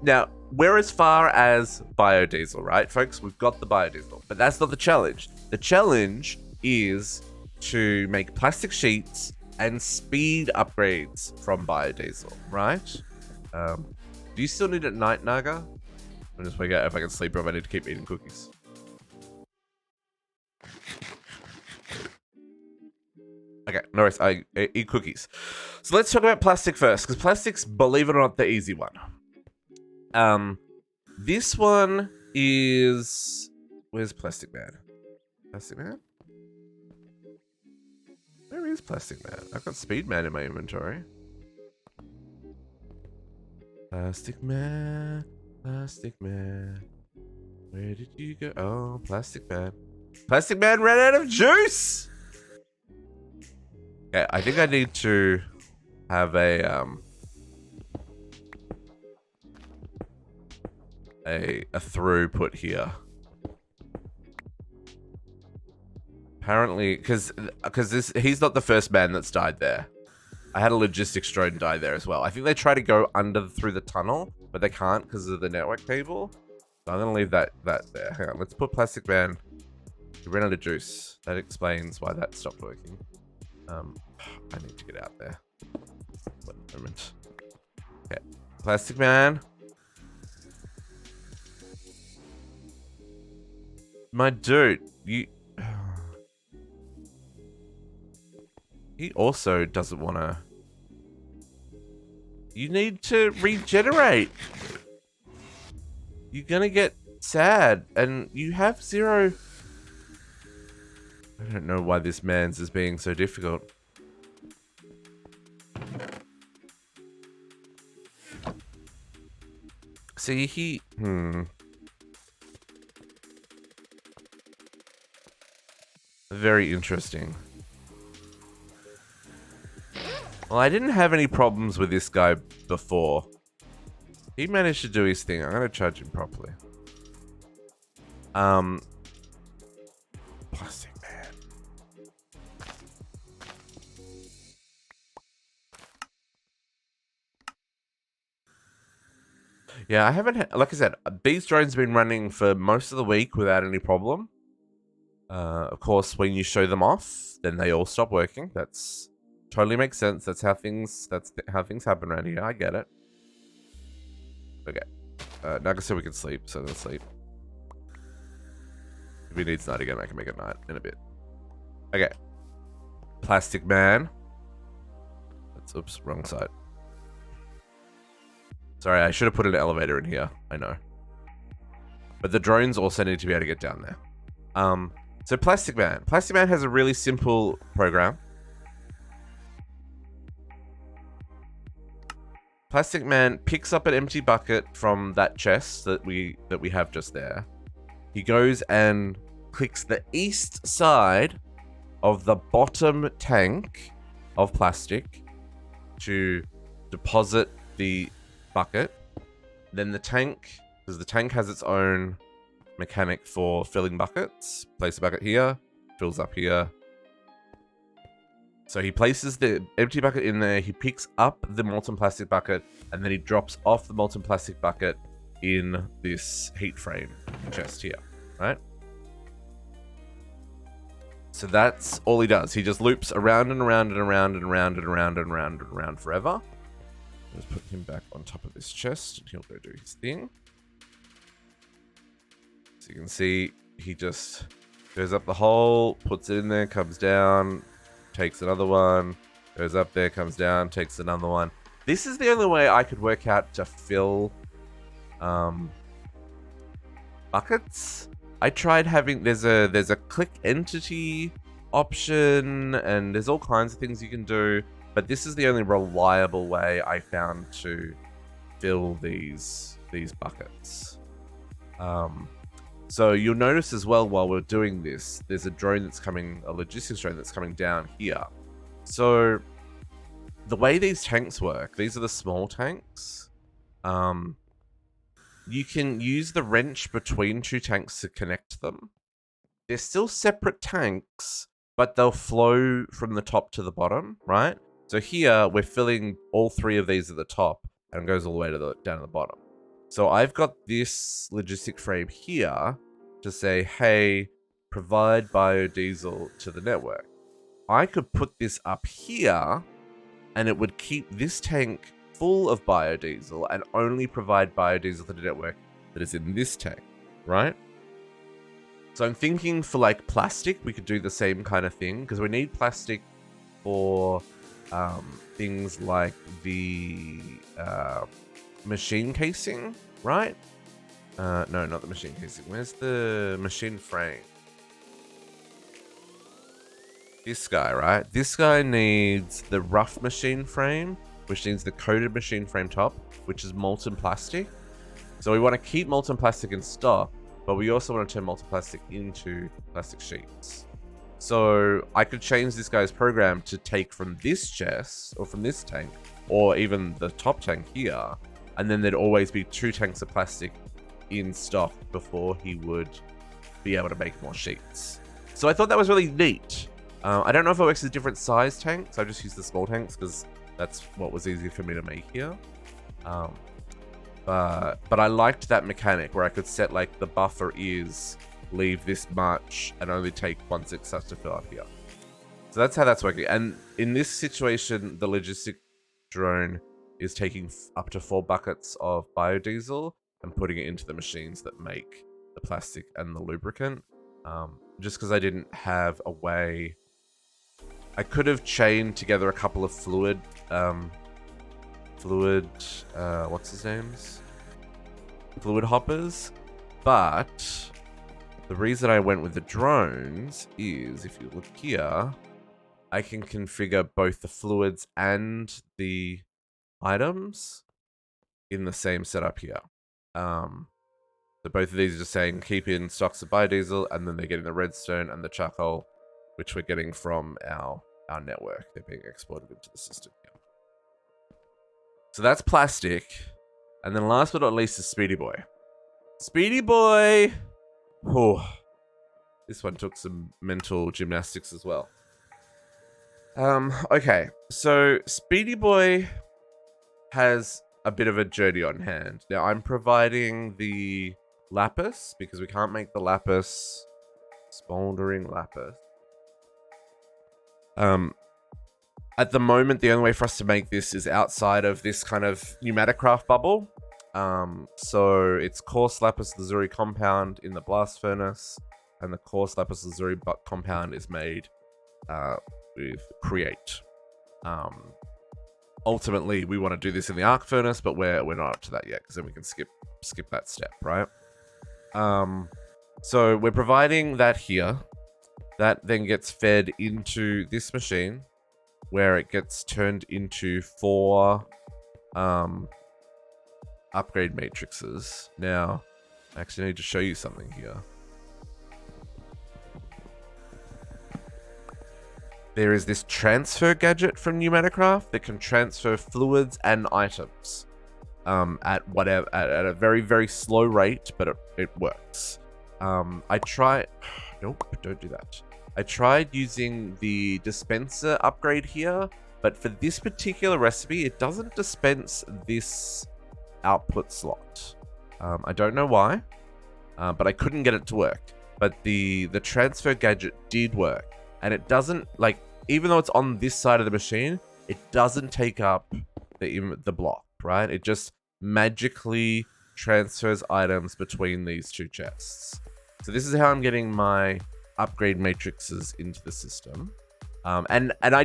we're as far as biodiesel, right, folks? We've got the biodiesel, but that's not the challenge. The challenge is to make plastic sheets and speed upgrades from biodiesel, right? Do you still need it at night, Naga? I'm just figuring out if I can sleep or if I need to keep eating cookies. Okay, no worries, I eat cookies. So let's talk about plastic first, because plastic's, believe it or not, the easy one. This one is... Where's Plastic Man? Plastic Man? Where is Plastic Man? I've got Speed Man in my inventory. Plastic Man, Plastic Man. Where did you go? Oh, Plastic Man. Plastic Man ran out of juice! Okay, I think I need to have a throughput here. Apparently, because he's not the first man that's died there. I had a logistics drone die there as well. I think they try to go through the tunnel, but they can't because of the network cable. So I'm gonna leave that there. Hang on, let's put Plastic Man. He ran out of juice. That explains why that stopped working. I need to get out there. One moment. Okay, Plastic Man. My dude, you... He also doesn't want to... You need to regenerate. You're gonna get sad, and you have 0... I don't know why this man's is being so difficult. See, he... Very interesting. Well, I didn't have any problems with this guy before. He managed to do his thing. I'm gonna charge him properly. Plastic man. Yeah, I haven't had, like I said, these drones have been running for most of the week without any problem. Of course, when you show them off, then they all stop working. That's totally makes sense. That's how things happen around here. I get it. Okay. Naga said we can sleep, so let's sleep. If he needs night again, I can make it night in a bit. Okay. Plastic man. That's, oops, wrong side. Sorry, I should have put an elevator in here. I know. But the drones also need to be able to get down there. So Plastic Man. Plastic Man has a really simple program. Plastic Man picks up an empty bucket from that chest that we have just there. He goes and clicks the east side of the bottom tank of plastic to deposit the bucket. Then the tank, because the tank has its own mechanic for filling buckets. Place a bucket here, fills up here. So he places the empty bucket in there, he picks up the molten plastic bucket, and then he drops off the molten plastic bucket in this heat frame chest here, right? So that's all he does. He just loops around and around and around and around and around and around and around forever. Let's put him back on top of this chest and he'll go do his thing. So you can see he just goes up the hole, puts it in there, comes down, takes another one, goes up there, comes down, takes another one. This is the only way I could work out to fill buckets. I tried having, there's a click entity option and there's all kinds of things you can do, but this is the only reliable way I found to fill these buckets. So you'll notice as well while we're doing this, there's a drone that's coming, a logistics drone that's coming down here. So the way these tanks work, these are the small tanks. You can use the wrench between two tanks to connect them. They're still separate tanks, but they'll flow from the top to the bottom, right? So here we're filling all three of these at the top and it goes all the way to down to the bottom. So I've got this logistic frame here to say, hey, provide biodiesel to the network. I could put this up here and it would keep this tank full of biodiesel and only provide biodiesel to the network that is in this tank, right? So I'm thinking for like plastic, we could do the same kind of thing because we need plastic for things like the machine casing, right? No, not the machine casing. Where's the machine frame? This guy, right? This guy needs the rough machine frame, which needs the coated machine frame top, which is molten plastic. So we want to keep molten plastic in stock, but we also want to turn molten plastic into plastic sheets. So I could change this guy's program to take from this chest, or from this tank, or even the top tank here, and then there'd always be 2 tanks of plastic in stock before he would be able to make more sheets. So I thought that was really neat. I don't know if it works with different size tanks. I just used the small tanks because that's what was easy for me to make here. But I liked that mechanic where I could set like the buffer is leave this much and only take once it starts to fill up here. So that's how that's working. And in this situation, the logistic drone is taking up to 4 buckets of biodiesel and putting it into the machines that make the plastic and the lubricant. just because I didn't have a way. I could have chained together a couple of fluid, what's his names? Fluid hoppers, but the reason I went with the drones is, if you look here, I can configure both the fluids and the items in the same setup here. So both of these are just saying keep in stocks of biodiesel, and then they're getting the redstone and the charcoal, which we're getting from our network. They're being exported into the system here. So that's plastic. And then last but not least is Speedy Boy. Speedy Boy! Oh, this one took some mental gymnastics as well. Okay, so Speedy Boy has a bit of a journey on hand. Now, I'm providing the lapis, because we can't make the lapis, smoldering lapis. At the moment, the only way for us to make this is outside of this kind of Enigmatica bubble. So it's coarse lapis lazuli compound in the blast furnace, and the coarse lapis lazuli compound is made with create. Ultimately, we want to do this in the arc furnace, but we're not up to that yet, because then we can skip that step, right? So we're providing that here. That then gets fed into this machine, where it gets turned into 4 upgrade matrices. Now, I actually need to show you something here. There is this transfer gadget from Enigmatica that can transfer fluids and items at a very, very slow rate, but it works. Nope, don't do that. I tried using the dispenser upgrade here, but for this particular recipe, it doesn't dispense this output slot. I don't know why, but I couldn't get it to work. But the transfer gadget did work, and it doesn't, like, even though it's on this side of the machine, it doesn't take up the block, right? It just magically transfers items between these 2 chests. So this is how I'm getting my upgrade matrices into the system. And I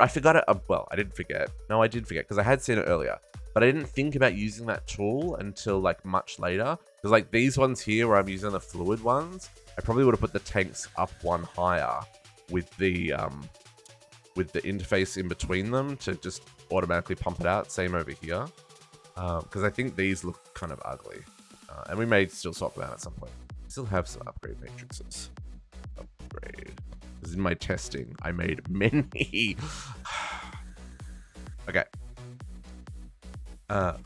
forgot it. Well, I didn't forget. No, I did forget, because I had seen it earlier. But I didn't think about using that tool until like much later. Because like these ones here where I'm using the fluid ones, I probably would have put the tanks up one higher with the interface in between them to just automatically pump it out. Same over here. Because I think these look kind of ugly. And we may still swap them out at some point. Still have some upgrade matrices. Upgrade. Because in my testing, I made many. Okay.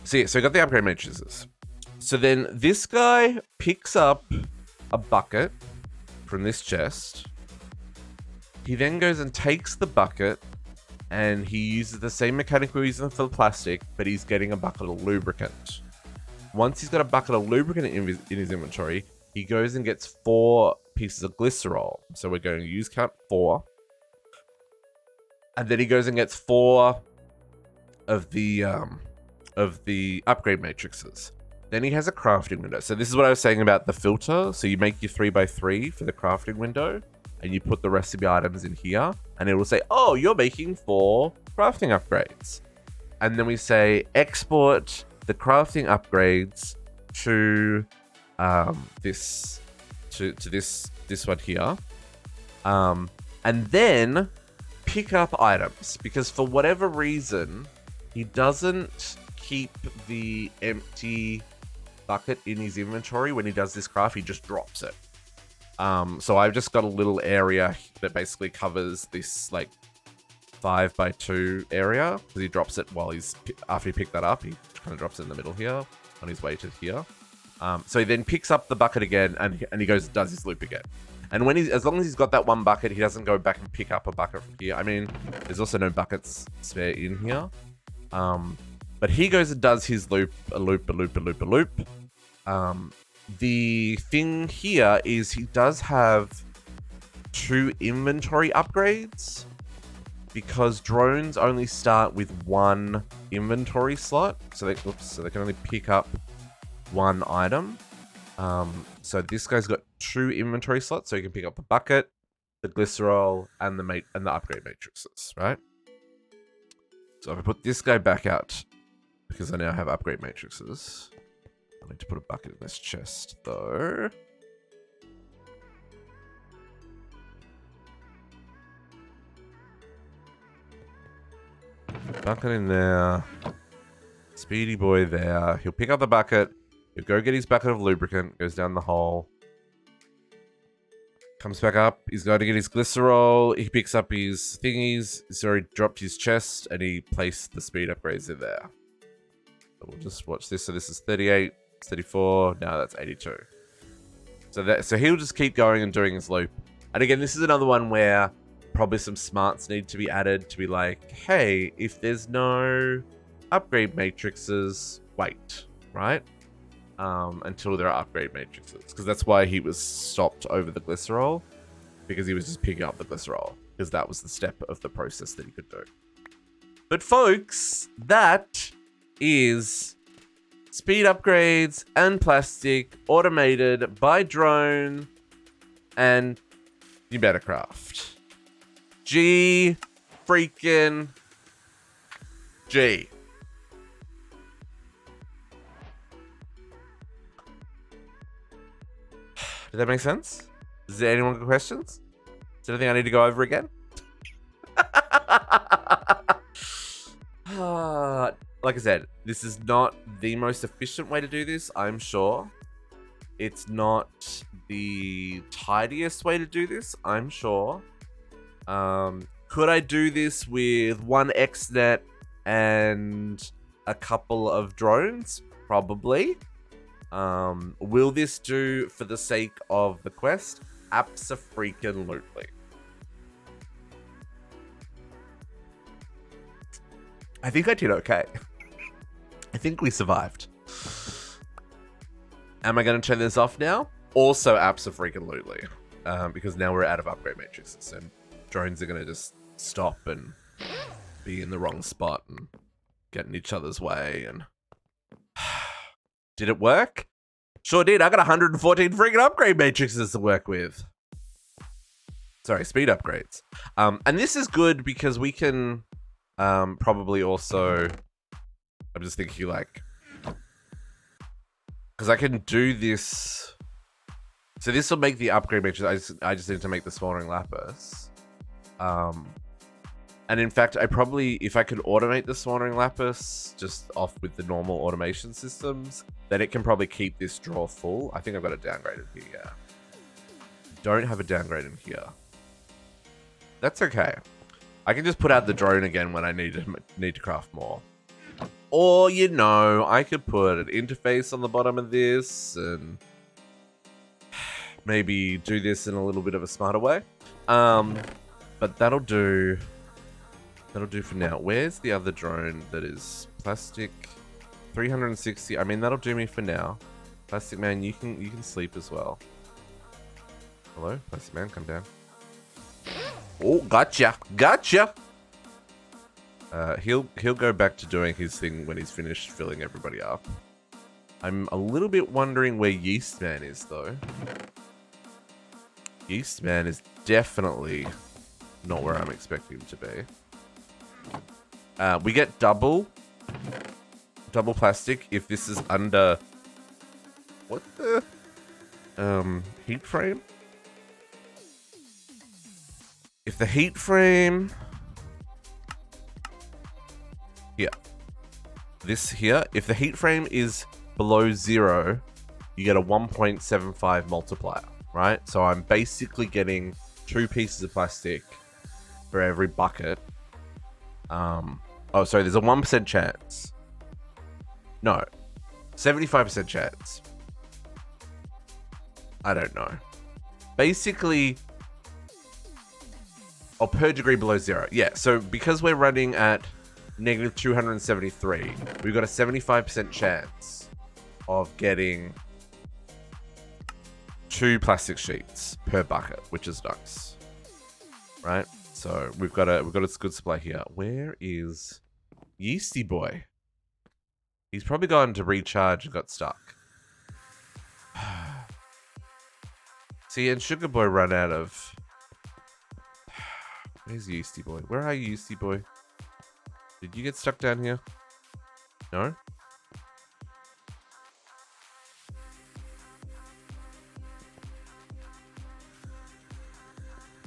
So I got the upgrade matrices. So then this guy picks up a bucket from this chest. He then goes and takes the bucket, and he uses the same mechanic we're using for the plastic, but he's getting a bucket of lubricant. Once he's got a bucket of lubricant in his inventory, he goes and gets 4 pieces of glycerol. So we're going to use count 4. And then he goes and gets 4 of the upgrade matrices. Then he has a crafting window. So this is what I was saying about the filter. So you make your 3x3 for the crafting window, and you put the recipe items in here, and it will say, oh, you're making 4 crafting upgrades. And then we say export the crafting upgrades to this one here, and then pick up items, because for whatever reason he doesn't keep the empty bucket in his inventory. When he does this craft, he just drops it. So I've just got a little area that basically covers this like 5x2 area, because he drops it while after he picked that up, he kind of drops it in the middle here on his way to here. So he then picks up the bucket again, and he goes and does his loop again. And as long as he's got that one bucket, he doesn't go back and pick up a bucket from here. I mean, there's also no buckets spare in here. But he goes and does his loop. The thing here is he does have 2 inventory upgrades, because drones only start with 1 inventory slot. So they can only pick up 1 item. So this guy's got 2 inventory slots, so you can pick up the bucket, the glycerol, and the upgrade matrices, right? So if I put this guy back out, because I now have upgrade matrices, I need to put a bucket in this chest, though. Bucket in there. Speedy boy there. He'll pick up the bucket. He'll go get his bucket of lubricant. Goes down the hole. Comes back up. He's going to get his glycerol. He picks up his thingies. He's already dropped his chest. And he placed the speed upgrades in there. So we'll just watch this. So this is 38, 34. Now that's 82. So he'll just keep going and doing his loop. And again, this is another one where probably some smarts need to be added to be like, hey, if there's no upgrade matrices, wait, right? Until there are upgrade matrices. Because that's why he was stopped over the glycerol. Because he was just picking up the glycerol. Because that was the step of the process that he could do. But folks, that is speed upgrades and plastic automated by drone and Enigmatica. G freaking G. Did that make sense? Is there anyone got questions? Is there anything I need to go over again? Like I said, this is not the most efficient way to do this, I'm sure. It's not the tidiest way to do this, I'm sure. Could I do this with 1 XNet and a couple of drones? Probably. Will this do for the sake of the quest? Abso-freaking-lutely. I think I did okay. I think we survived. Am I going to turn this off now? Also abso-freaking-lutely. Because now we're out of upgrade matrices and drones are going to just stop and be in the wrong spot and get in each other's way. And did it work? Sure did. I got 114 freaking upgrade matrices to work with. Sorry, speed upgrades. And this is good because we can probably also... I'm just thinking like... Because I can do this... So this will make the upgrade matrix. I just need to make the smoldering lapis. And in fact, I probably, if I could automate the smoldering lapis just off with the normal automation systems, then it can probably keep this drawer full. I think I've got it downgraded here. Yeah. Don't have a downgrade in here. That's okay. I can just put out the drone again when I need to craft more. Or, you know, I could put an interface on the bottom of this and maybe do this in a little bit of a smarter way. But that'll do. That'll do for now. Where's the other drone that is plastic? 360. I mean, that'll do me for now. Plastic Man, you can sleep as well. Hello, Plastic Man, come down. Oh, gotcha, gotcha. He'll go back to doing his thing when he's finished filling everybody up. I'm a little bit wondering where Yeast Man is though. Yeast Man is definitely not where I'm expecting him to be. We get double plastic if this is under what the heat frame. If the heat frame here, this here, if the heat frame is below 0, you get a 1.75 multiplier, right? So I'm basically getting 2 pieces of plastic for every bucket. Oh, sorry, there's a 1% chance. No, 75% chance. I don't know. Basically, or per degree below 0. Yeah, so because we're running at negative 273, we've got a 75% chance of getting 2 plastic sheets per bucket, which is nice, right? So we've got a good supply here. Where is Yeasty Boy? He's probably gone to recharge and got stuck. See, and Sugar Boy ran out of... Where's Yeasty Boy? Where are you, Yeasty Boy? Did you get stuck down here? No?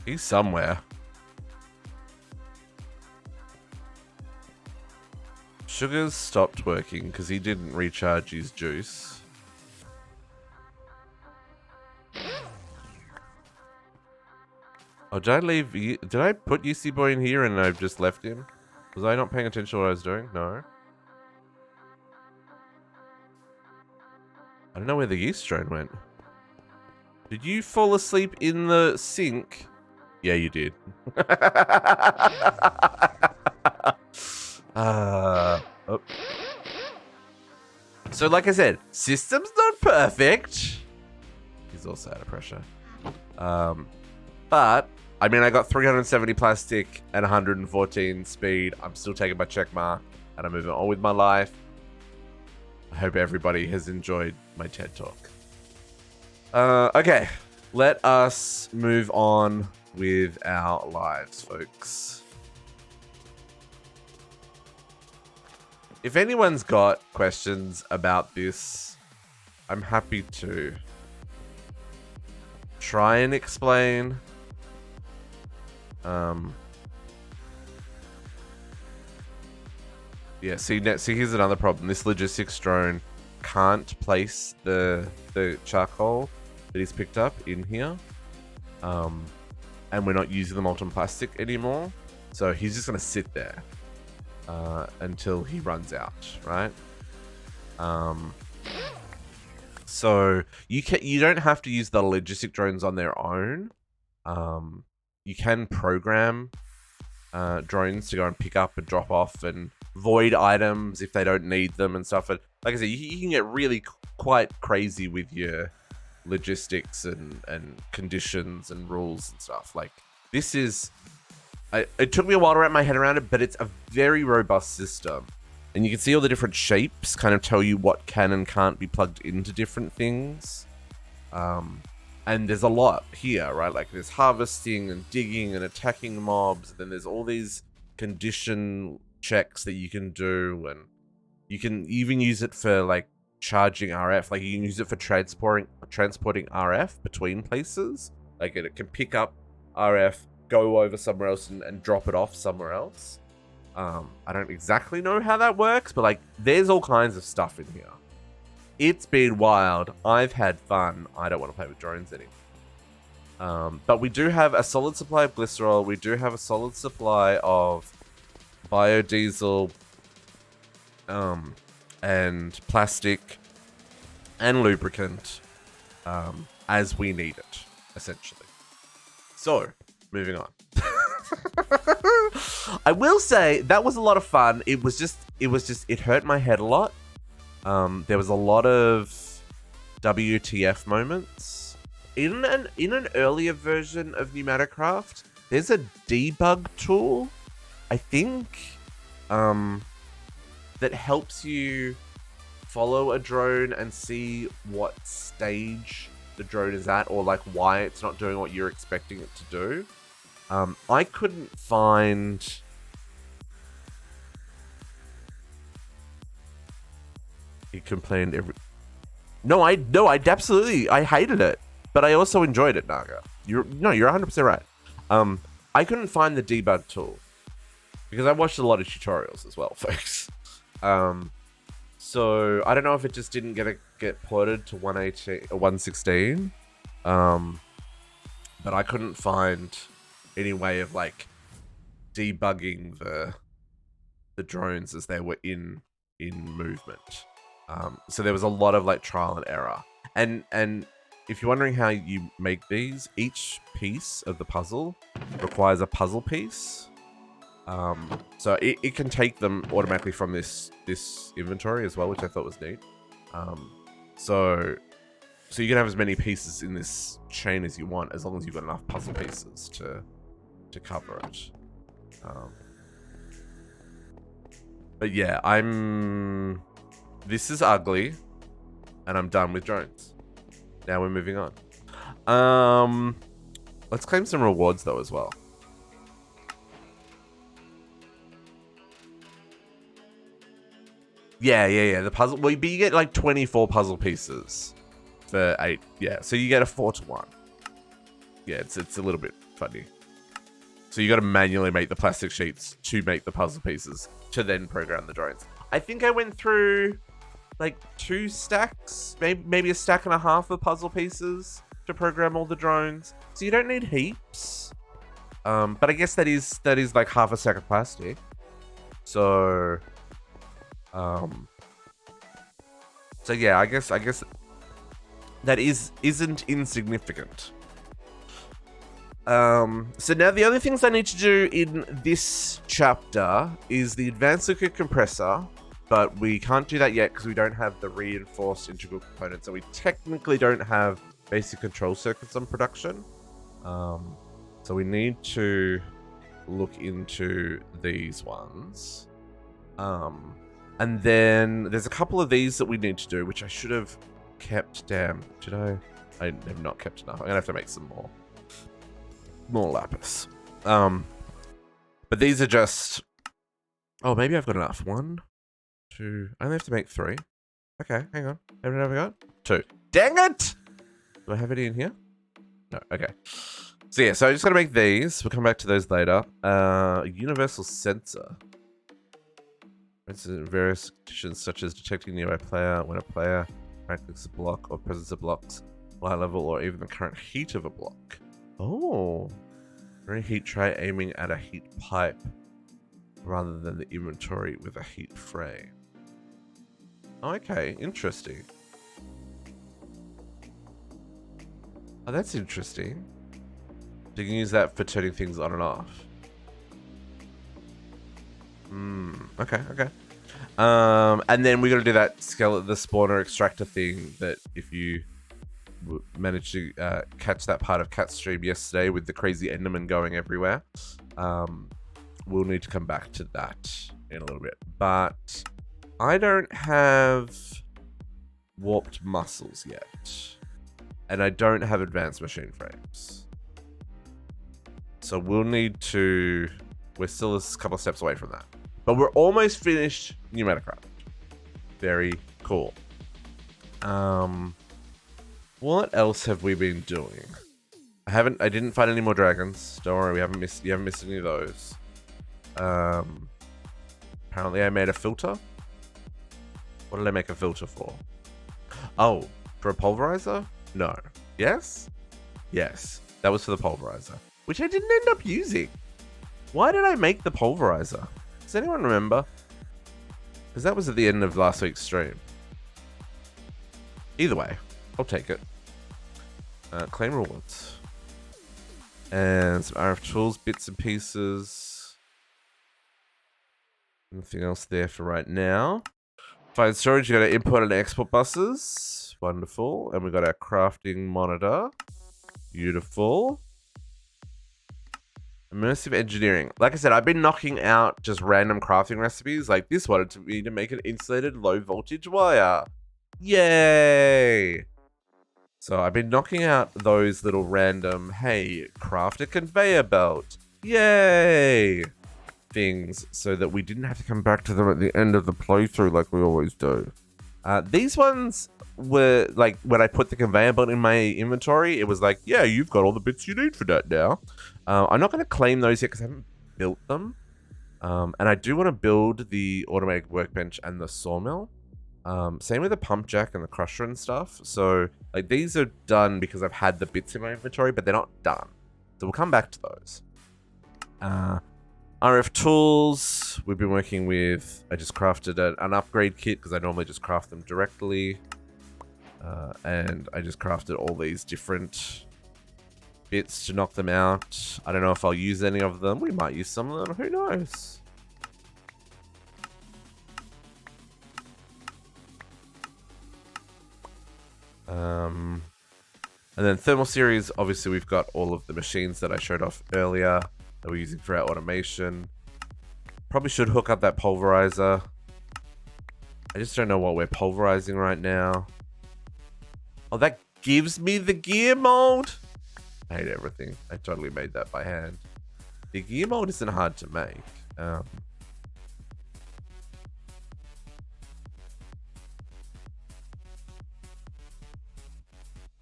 He's somewhere. Sugar's stopped working because he didn't recharge his juice. Oh, did I leave? Did I put Yeasty Boy in here and I've just left him? Was I not paying attention to what I was doing? No. I don't know where the yeast drone went. Did you fall asleep in the sink? Yeah, you did. Oh. So, like I said, system's not perfect. He's also out of pressure. But, I mean, I got 370 plastic and 114 speed. I'm still taking my check mark, and I'm moving on with my life. I hope everybody has enjoyed my TED Talk. Okay, let us move on with our lives, folks. If anyone's got questions about this, I'm happy to try and explain. Yeah, see, here's another problem. This logistics drone can't place the charcoal that he's picked up in here. And we're not using the molten plastic anymore. So he's just going to sit there until he runs out, right? So you don't have to use the logistic drones on their own. You can program drones to go and pick up and drop off and void items if they don't need them and stuff. But like I said, you can get really quite crazy with your logistics and conditions and rules and stuff. Like, this is... it took me a while to wrap my head around it, but it's a very robust system. And you can see all the different shapes kind of tell you what can and can't be plugged into different things. And there's a lot here, right? Like, there's harvesting and digging and attacking mobs. And then there's all these condition checks that you can do. And you can even use it for, like, charging RF. Like, you can use it for transporting RF between places. Like, it can pick up RF, go over somewhere else and drop it off somewhere else. I don't exactly know how that works, but, like, there's all kinds of stuff in here. It's been wild. I've had fun. I don't want to play with drones anymore. But we do have a solid supply of glycerol. We do have a solid supply of biodiesel, and plastic and lubricant, as we need it, essentially. So, moving on. I will say that was a lot of fun. It hurt my head a lot. There was a lot of WTF moments. In an earlier version of Enigmatica, there's a debug tool, I think, that helps you follow a drone and see what stage the drone is at, or like why it's not doing what you're expecting it to do. I couldn't find... He complained every... No, I absolutely, I hated it, but I also enjoyed it, Naga. You're 100% right. I couldn't find the debug tool because I watched a lot of tutorials as well, folks. So I don't know if it just didn't get ported to 118 or 116. But I couldn't find any way of like debugging the drones as they were in movement. So there was a lot of like trial and error. And if you're wondering how you make these, each piece of the puzzle requires a puzzle piece. So it can take them automatically from this inventory as well, which I thought was neat. So you can have as many pieces in this chain as you want, as long as you've got enough puzzle pieces to cover it. But yeah, this is ugly, and I'm done with drones. Now we're moving on. Let's claim some rewards though as well. Yeah. The puzzle. Well, you get like 24 puzzle pieces for 8. Yeah, so you get a 4-to-1. Yeah, it's a little bit funny. So you got to manually make the plastic sheets to make the puzzle pieces to then program the drones. I think I went through like 2 stacks, maybe a stack and a half of puzzle pieces to program all the drones. So you don't need heaps. But I guess that is like half a stack of plastic. So so yeah, I guess that isn't insignificant. So now the only things I need to do in this chapter is the advanced liquid compressor, but we can't do that yet because we don't have the reinforced integral component. So we technically don't have basic control circuits on production. So we need to look into these ones. And then there's a couple of these that we need to do, which I should have kept. Damn, did I? I have not kept enough. I'm gonna have to make some more lapis. But these are just. Oh, maybe I've got enough. 1, 2. I only have to make 3. Okay, hang on. How many have I got? 2. Dang it! Do I have any in here? No. Okay. So yeah, so I just gotta make these. We'll come back to those later. Universal sensor. It's in various conditions such as detecting nearby player when a player clicks a block or presence of blocks, light level, or even the current heat of a block. Oh. During heat, try aiming at a heat pipe rather than the inventory with a heat fray. Okay, interesting. Oh, that's interesting. So you can use that for turning things on and off. Okay. And then we're gonna do that the spawner extractor thing that if you managed to catch that part of Cat's stream yesterday with the crazy Enderman going everywhere, we'll need to come back to that in a little bit. But I don't have warped muscles yet, and I don't have advanced machine frames, so we'll need to. We're still a couple of steps away from that. But we're almost finished Enigmatica. Very cool. What else have we been doing? I didn't find any more dragons. Don't worry, you haven't missed any of those. Apparently I made a filter. What did I make a filter for? Oh, for a pulverizer? No. Yes? Yes. That was for the pulverizer, which I didn't end up using. Why did I make the pulverizer? Does anyone remember? Because that was at the end of last week's stream. Either way, I'll take it. Claim rewards. And some RF tools, bits and pieces. Nothing else there for right now. Find storage, you got to import and export buses. Wonderful. And we got our crafting monitor. Beautiful. Immersive engineering. Like I said, I've been knocking out just random crafting recipes. Like this wanted to be to make an insulated low voltage wire. Yay! So I've been knocking out those little random, hey, craft a conveyor belt. Yay! Things so that we didn't have to come back to them at the end of the playthrough like we always do. These ones were like when I put the conveyor belt in my inventory, it was like, yeah, you've got all the bits you need for that now. I'm not going to claim those yet because I haven't built them. And I do want to build the automatic workbench and the sawmill. Same with the pump jack and the crusher and stuff. So like these are done because I've had the bits in my inventory, but they're not done. So we'll come back to those. RF tools, we've been working with, I just crafted an upgrade kit because I normally just craft them directly. And I just crafted all these different bits to knock them out. I don't know if I'll use any of them. We might use some of them, who knows? And then thermal series, obviously we've got all of the machines that I showed off earlier that we're using for our automation. Probably should hook up that pulverizer. I just don't know what we're pulverizing right now. Oh, that gives me the gear mold. I hate everything. I totally made that by hand. The gear mold isn't hard to make.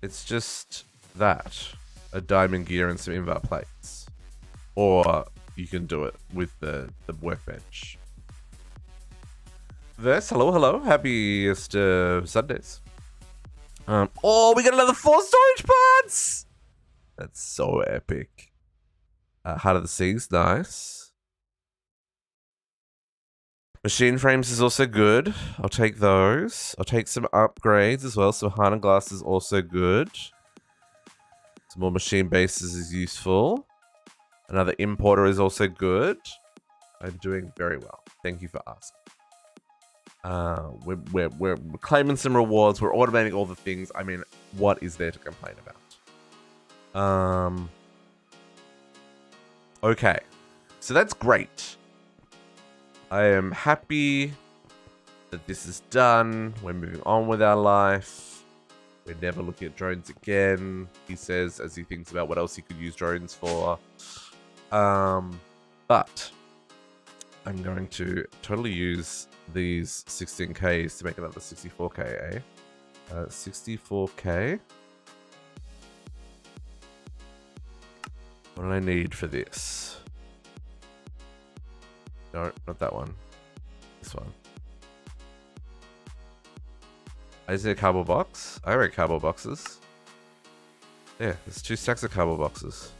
It's just that. A diamond gear and some invert plates. Or you can do it with the workbench. This, hello. Happiest Sundays. Oh, we got another 4 storage pods! That's so epic. Heart of the Seas, nice. Machine frames is also good. I'll take those. I'll take some upgrades as well. So Hana glass is also good. Some more machine bases is useful. Another importer is also good. I'm doing very well. Thank you for asking. We're claiming some rewards. We're automating all the things. I mean, what is there to complain about? Okay. So that's great. I am happy that this is done. We're moving on with our life. We're never looking at drones again, he says, as he thinks about what else he could use drones for. But I'm going to totally use these 16Ks to make another 64K, eh? 64K. What do I need for this? No, not that one. This one. I just need a cardboard box. I read cardboard boxes. Yeah, there's 2 stacks of cardboard boxes.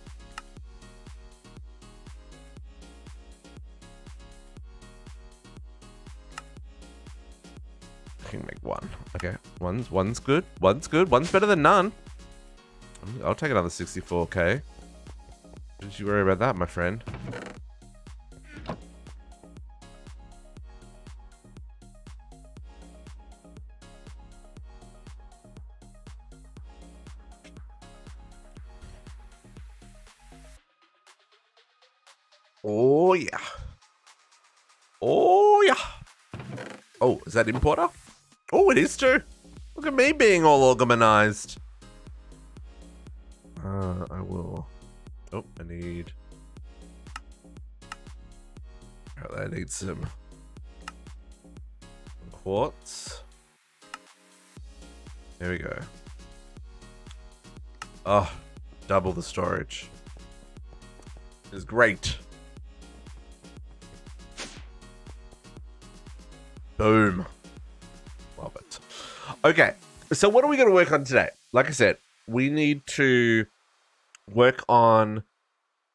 I can make 1. Okay, one's good. One's good. One's better than none. I'll take another 64K. Don't you worry about that, my friend. Oh, yeah. Oh, yeah. Oh, is that importer? Oh, it is too. Look at me being all organized. I will. Oh, I need. I need some quartz. There we go. Oh, double the storage. Is great. Boom. Love it. Okay, so what are we going to work on today? Like I said, we need to work on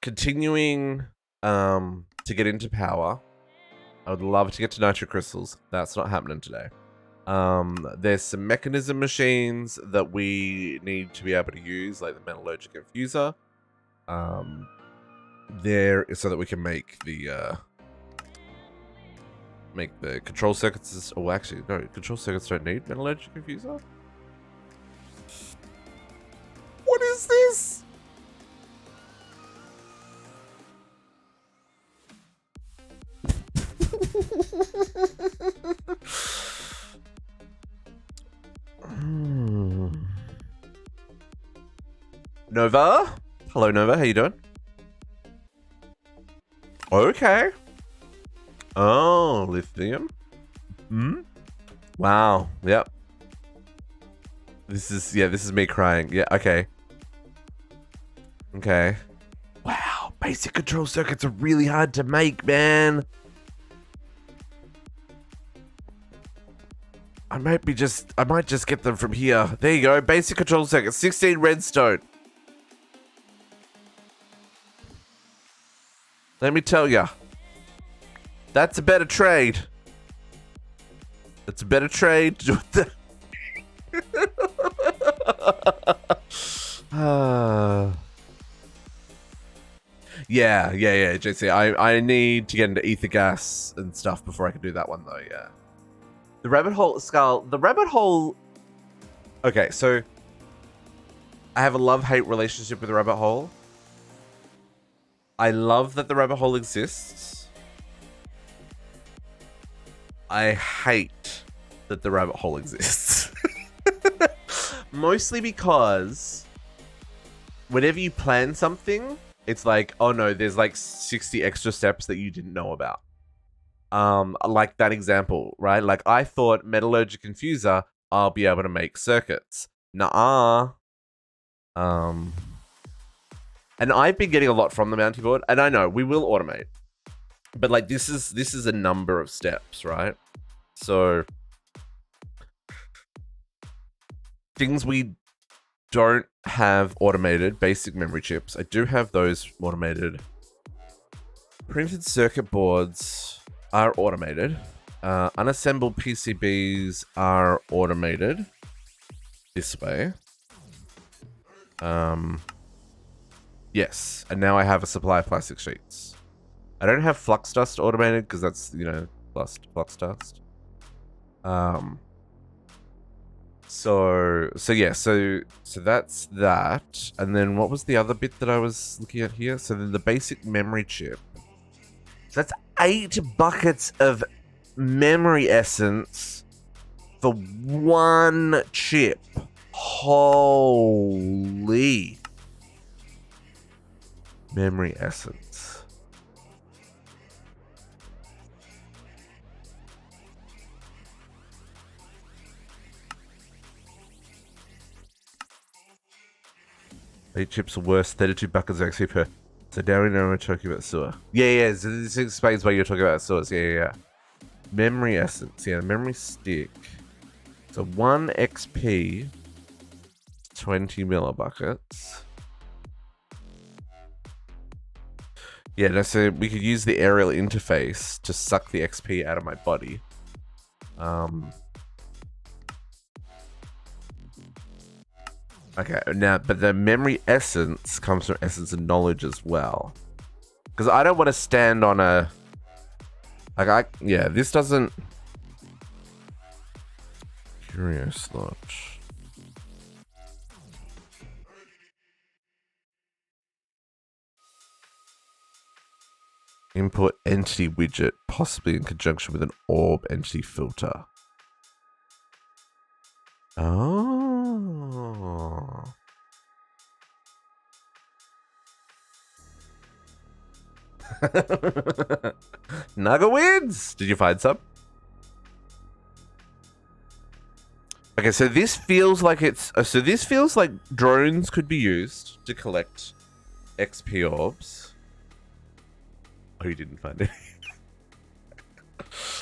continuing to get into power. I would love to get to nitro crystals. That's not happening today. There's some mechanism machines that we need to be able to use, like the metallurgic infuser. There, so that we can make the control circuits. Oh, actually, no, control circuits don't need metallurgic infuser. What is this? Nova? Hello, Nova. How you doing? Okay. Oh, lithium. Hmm? Wow. Yep. This is me crying. Yeah, okay. Okay. Wow, basic control circuits are really hard to make, man. I might just get them from here. There you go. Basic control circuit. 16 redstone. Let me tell ya. That's a better trade. That's a better trade. Yeah, JC. I need to get into ether gas and stuff before I can do that one, though, yeah. The rabbit hole, Skull. The rabbit hole... Okay, so... I have a love-hate relationship with the rabbit hole. I love that the rabbit hole exists. I hate that the rabbit hole exists. Mostly because whenever you plan something, it's like, oh no, there's like 60 extra steps that you didn't know about. Like that example, right? Like I thought metallurgic confuser, I'll be able to make circuits. Nuh-uh. And I've been getting a lot from the Mountie board, and I know we will automate. But like this is a number of steps, right? So things we don't have automated, basic memory chips. I do have those automated. Printed circuit boards are automated. Unassembled PCBs are automated this way. Yes, and now I have a supply of plastic sheets. I don't have flux dust automated because that's, you know, flux dust. So that's that. And then what was the other bit that I was looking at here? So then the basic memory chip. So that's 8 buckets of memory essence for 1 chip. Holy memory essence. Eight chips are worse, 32 buckets of XP per. So now we know we're talking about sewer. Yeah, so this explains why you're talking about sewers. Yeah. Memory essence, yeah, memory stick. So 1 XP, 20 millibuckets. Yeah, no, so we could use the aerial interface to suck the XP out of my body. Okay, now, but the memory essence comes from essence and knowledge as well. Because I don't want to stand on a... this doesn't... Curio slot. Import entity widget, possibly in conjunction with an orb entity filter. Oh. Naga wins! Did you find some? Okay, so this feels like it's... So this feels like drones could be used to collect XP orbs. Oh, you didn't find any.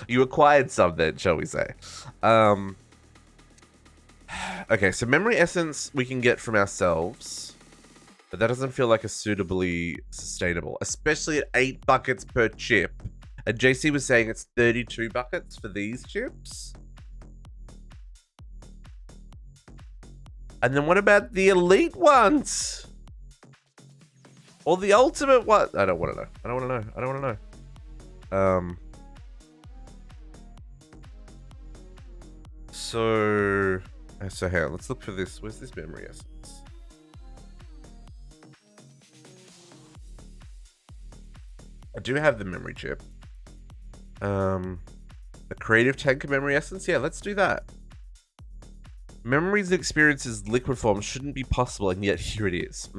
You acquired some then, shall we say. Okay, so memory essence we can get from ourselves. But that doesn't feel like a suitably sustainable. Especially at 8 buckets per chip. And JC was saying it's 32 buckets for these chips. And then what about the elite ones? Or the ultimate one? I don't want to know. I don't want to know. So hang on, let's look for this. Where's this memory essence? I do have the memory chip. The creative tank memory essence? Yeah, let's do that. Memories and experiences liquid form shouldn't be possible, and yet here it is.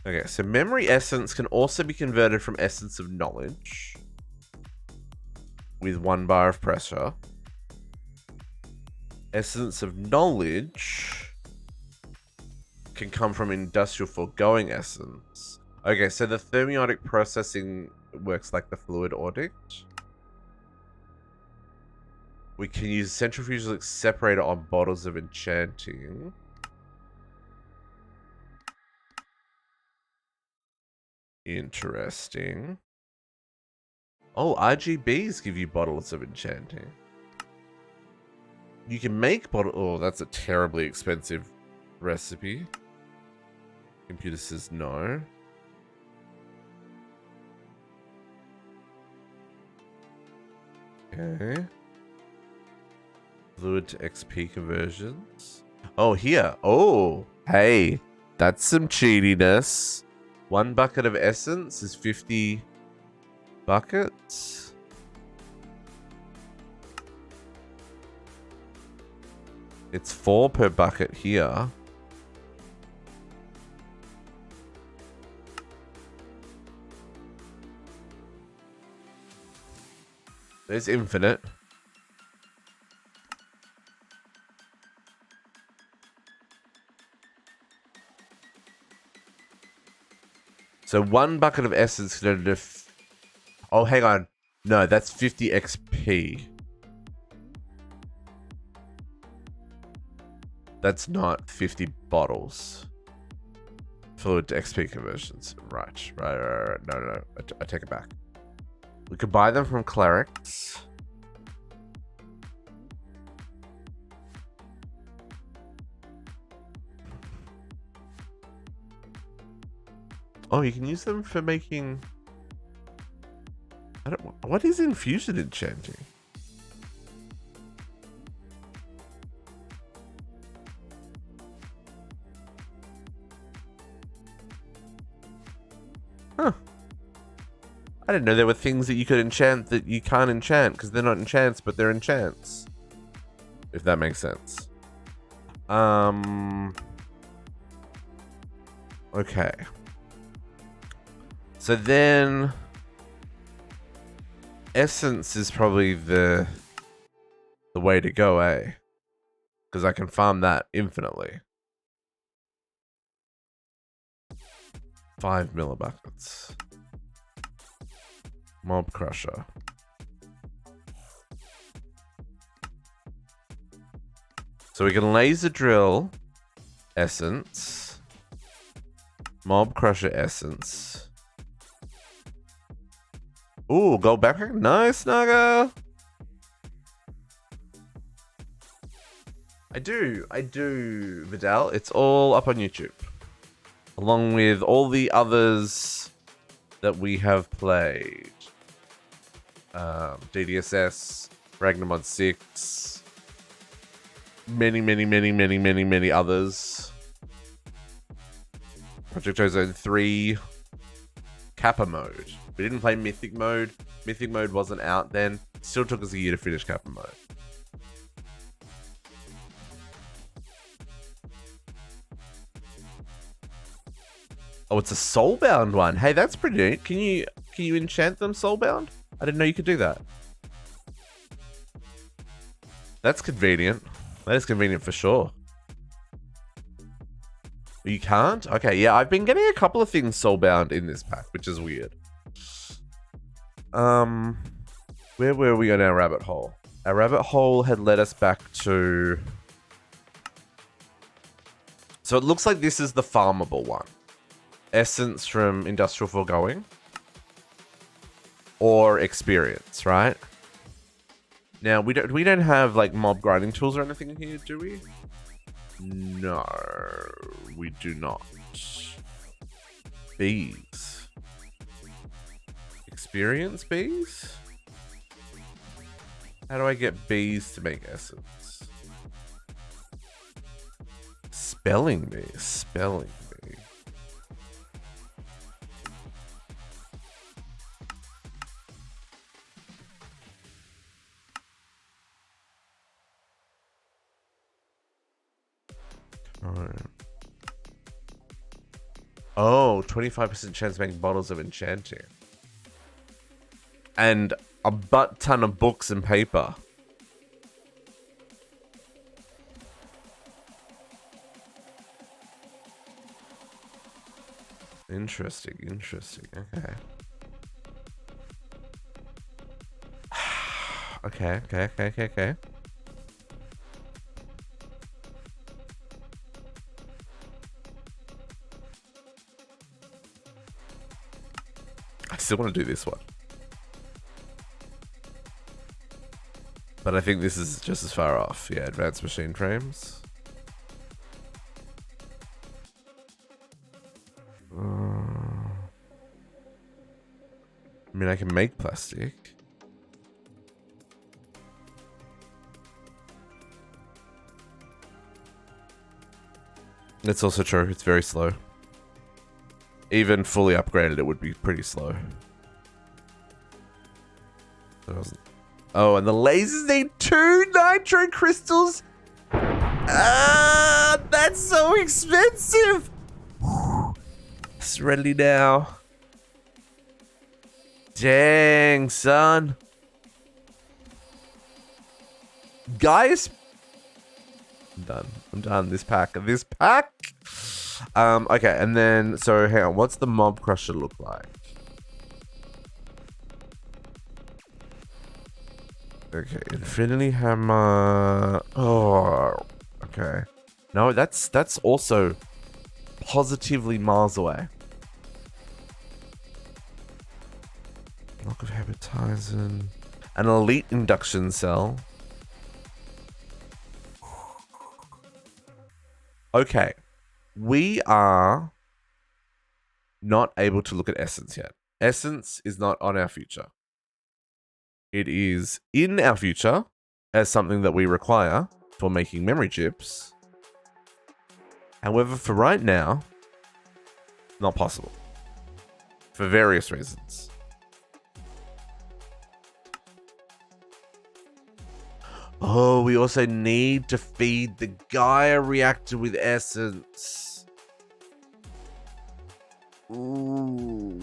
Okay, so memory essence can also be converted from essence of knowledge with 1 bar of pressure. Essence of knowledge can come from industrial foregoing essence. Okay, so the thermiotic processing works like the fluid audit. We can use centrifugal separator on bottles of enchanting. Interesting. Oh, RGBs give you bottles of enchanting. You can make bottle... Oh, that's a terribly expensive recipe. Computer says no. Okay. Fluid to XP conversions. Oh, here. Oh, hey. That's some cheatiness. 1 bucket of essence is 50 buckets. It's 4 per bucket here. There's infinite. So 1 bucket of essence can do. Oh, hang on. No, that's 50 XP. That's not 50 bottles. Fluid to XP conversions. Right. No. I take it back. We could buy them from clerics. Oh, you can use them for making... I don't... What is infusion enchanting? Huh. I didn't know there were things that you could enchant that you can't enchant because they're not enchants, but they're enchants. If that makes sense. Okay. So then... Essence is probably the way to go, eh? Because I can farm that infinitely. 5 millibuckets. Mob crusher. So we can laser drill essence. Mob crusher essence. Ooh, gold backpack. Nice, Naga. I do, Vidal. It's all up on YouTube. Along with all the others that we have played. DDSS, Ragnamod 6. Many others. Project Ozone 3. Kappa mode. We didn't play Mythic mode. Mythic mode wasn't out then. Still took us a year to finish Kappa mode. Oh, it's a soulbound one. Hey, that's pretty neat. Can you enchant them soulbound? I didn't know you could do that. That's convenient. That is convenient for sure. You can't? Okay, yeah, I've been getting a couple of things soulbound in this pack, which is weird. Where were we on our rabbit hole? Our rabbit hole had led us back to... So it looks like this is the farmable one. Essence from Industrial Foregoing. Or experience, right? Now, we don't have, like, mob grinding tools or anything in here, do we? No, we do not. Bees. Experience bees? How do I get bees to make essence? Spelling bee. Spelling bee. Oh, 25% chance of making bottles of enchanting. And a butt ton of books and paper. Interesting, interesting. Okay. Okay. I still want to do this one. But I think this is just as far off. Yeah, advanced machine frames. I mean, I can make plastic. It's also true. It's very slow. Even fully upgraded, it would be pretty slow. Oh, and the lasers need 2 nitro crystals? Ah, that's so expensive. It's ready now. Dang, son. Guys, I'm done. I'm done. This pack. Okay, and then so hang on. What's the mob crusher look like? Okay, infinity hammer. Oh, okay. No, that's also positively miles away. Block of Habitizing. An elite induction cell. Okay. We are not able to look at Essence yet. Essence is not on our future. It is in our future as something that we require for making memory chips. However, for right now, not possible. For various reasons. Oh, we also need to feed the Gaia reactor with Essence. Ooh.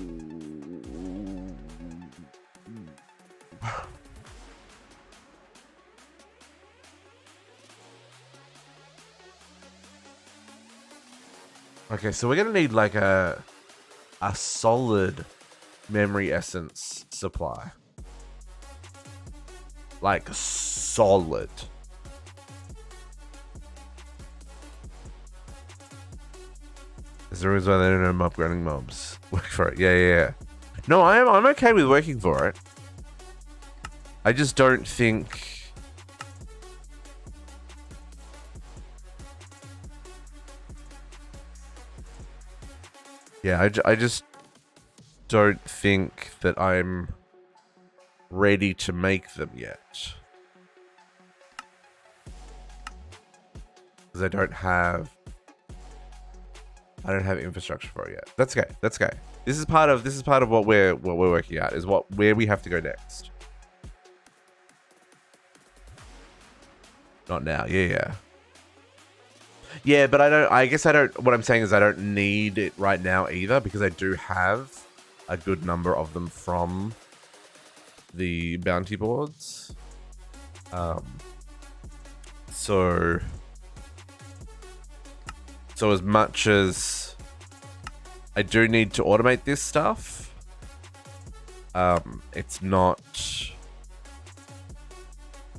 Okay, so we're gonna need like a solid memory essence supply. Like solid. Is there a reason why they don't know mob grinding mobs? Work for it. Yeah. No, I'm okay with working for it. I just don't think. Yeah, I just don't think that I'm ready to make them yet. Because I don't have infrastructure for it yet. That's okay. That's okay. This is part of what we're working at, is where we have to go next. Not now. Yeah. Yeah, but what I'm saying is I don't need it right now either, because I do have a good number of them from the bounty boards. So as much as I do need to automate this stuff, it's not.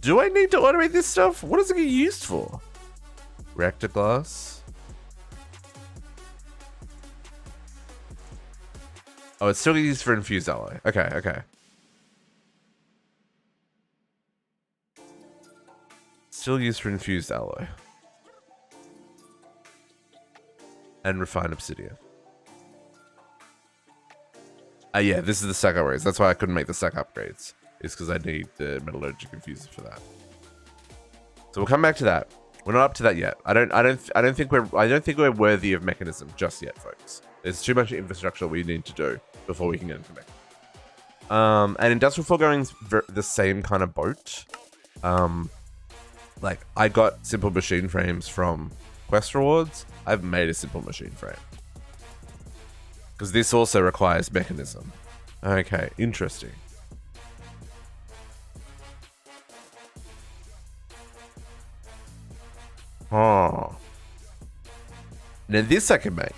Do I need to automate this stuff? What does it get used for? Reactor glass. Oh, it's still used for infused alloy. Okay. Still used for infused alloy. And refined obsidian. Yeah, this is the stack upgrades. That's why I couldn't make the stack upgrades. It's because I need the metallurgic infusers for that. So we'll come back to that. We're not up to that yet. I don't think we're worthy of mechanism just yet, folks. There's too much infrastructure we need to do before we can get into mechanism. And industrial foregoing's the same kind of boat. Like I got simple machine frames from quest rewards. I've made a simple machine frame because this also requires mechanism. Okay, interesting. Oh. Now this I can make.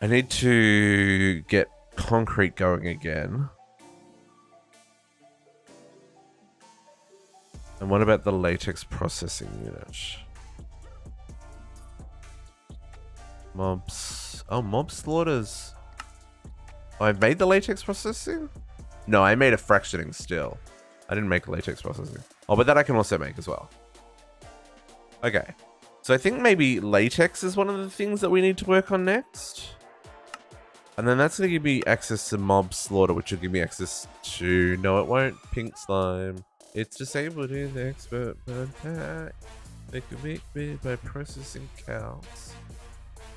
I need to get concrete going again. And what about the latex processing unit? Mobs. Oh, mob slaughters. Oh, I've made the latex processing? No, I made a fractioning still. I didn't make latex processing. Oh, but that I can also make as well. Okay. So I think maybe latex is one of the things that we need to work on next. And then that's going to give me access to mob slaughter, which will give me access to... No, it won't. Pink slime. It's disabled in the expert burn pack. They can make beer by processing cows.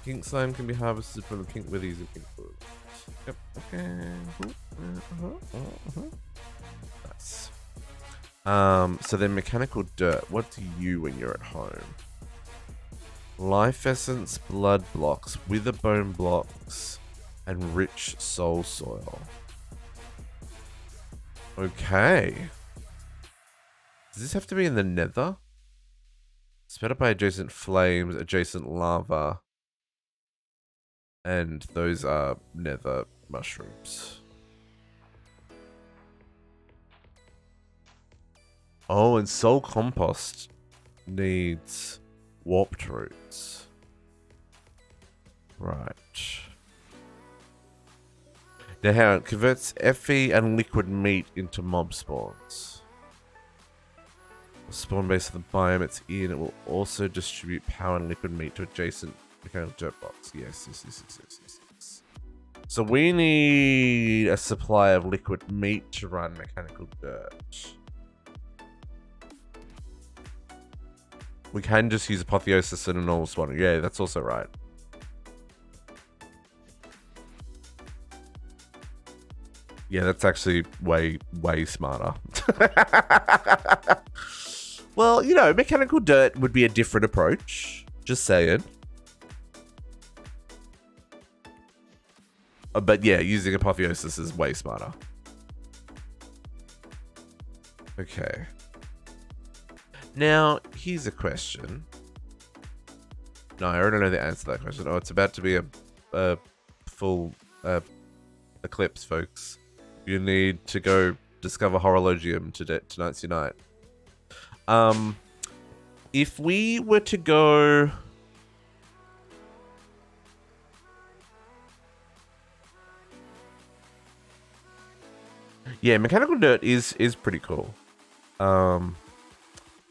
Pink slime can be harvested from the pink willies of pink food. Yep. Okay. Nice. So then mechanical dirt. What do you when you're at home? Life essence, blood blocks, wither bone blocks, and rich soul soil. Okay. Does this have to be in the nether? Sped up by adjacent flames, adjacent lava. And those are nether mushrooms. Oh, and soul compost needs warped roots. Right. Now how it converts Fe and liquid meat into mob spawns. The spawn base of the biome it's in, it will also distribute power and liquid meat to adjacent mechanical dirt blocks. Yes. So we need a supply of liquid meat to run mechanical dirt. We can just use apotheosis and a normal spawner. Yeah, that's also right. Yeah, that's actually way smarter. Well, you know, mechanical dirt would be a different approach. Just saying. But yeah, using apotheosis is way smarter. Okay. Now, here's a question. No, I already know the answer to that question. Oh, it's about to be a full eclipse, folks. You need to go discover Horologium tonight's your night. If we were to go... Yeah, mechanical dirt is pretty cool.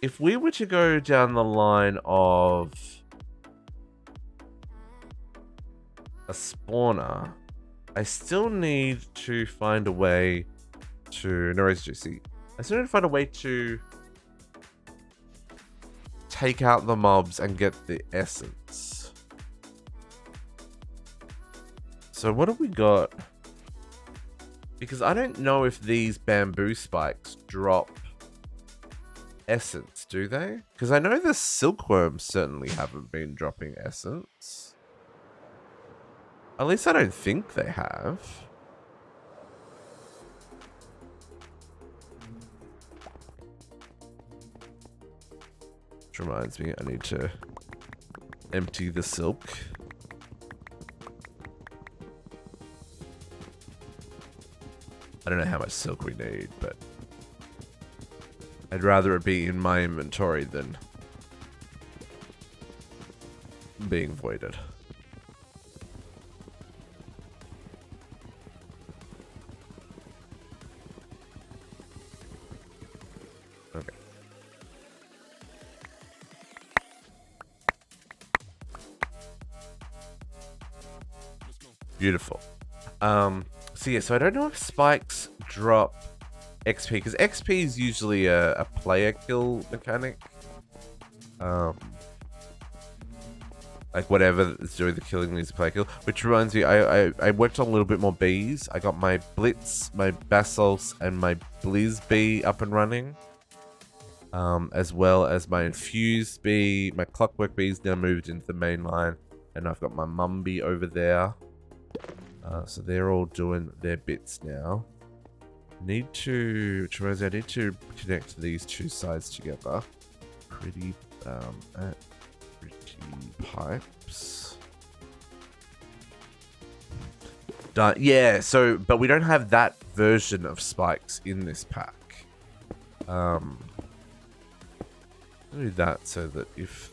If we were to go down the line of a spawner, I still need to find a way to... No worries, Juicy. I still need to find a way to take out the mobs and get the essence. So what have we got? Because I don't know if these bamboo spikes drop essence, do they? Because I know the silkworms certainly haven't been dropping essence. At least I don't think they have. Which reminds me, I need to empty the silk. I don't know how much silk we need, but I'd rather it be in my inventory than being voided. Okay. Beautiful. So yeah, so I don't know if spikes drop XP, because XP is usually a player kill mechanic. Like whatever is doing the killing needs a player kill. Which reminds me, I worked on a little bit more bees. I got my Blitz, my Basalt, and my Blizz bee up and running. As well as my Infused bee. My Clockwork bee's now moved into the main line. And I've got my Mum bee over there. So they're all doing their bits now. I need to connect these two sides together. Pretty pipes. Done. Yeah, so, but we don't have that version of spikes in this pack. I'll do that so that if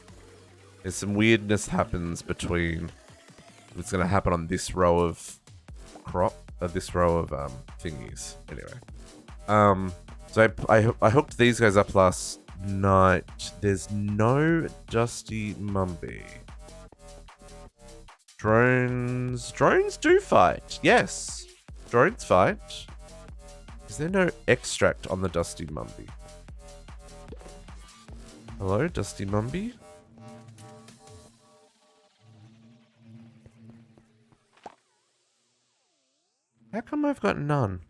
there's some weirdness happens between... It's going to happen on this row of this row of thingies. Anyway, so I hooked these guys up last night. There's no Dusty Mumby. Drones do fight. Yes, drones fight. Is there no extract on the Dusty Mumby? Hello, Dusty Mumby. How come I've got none?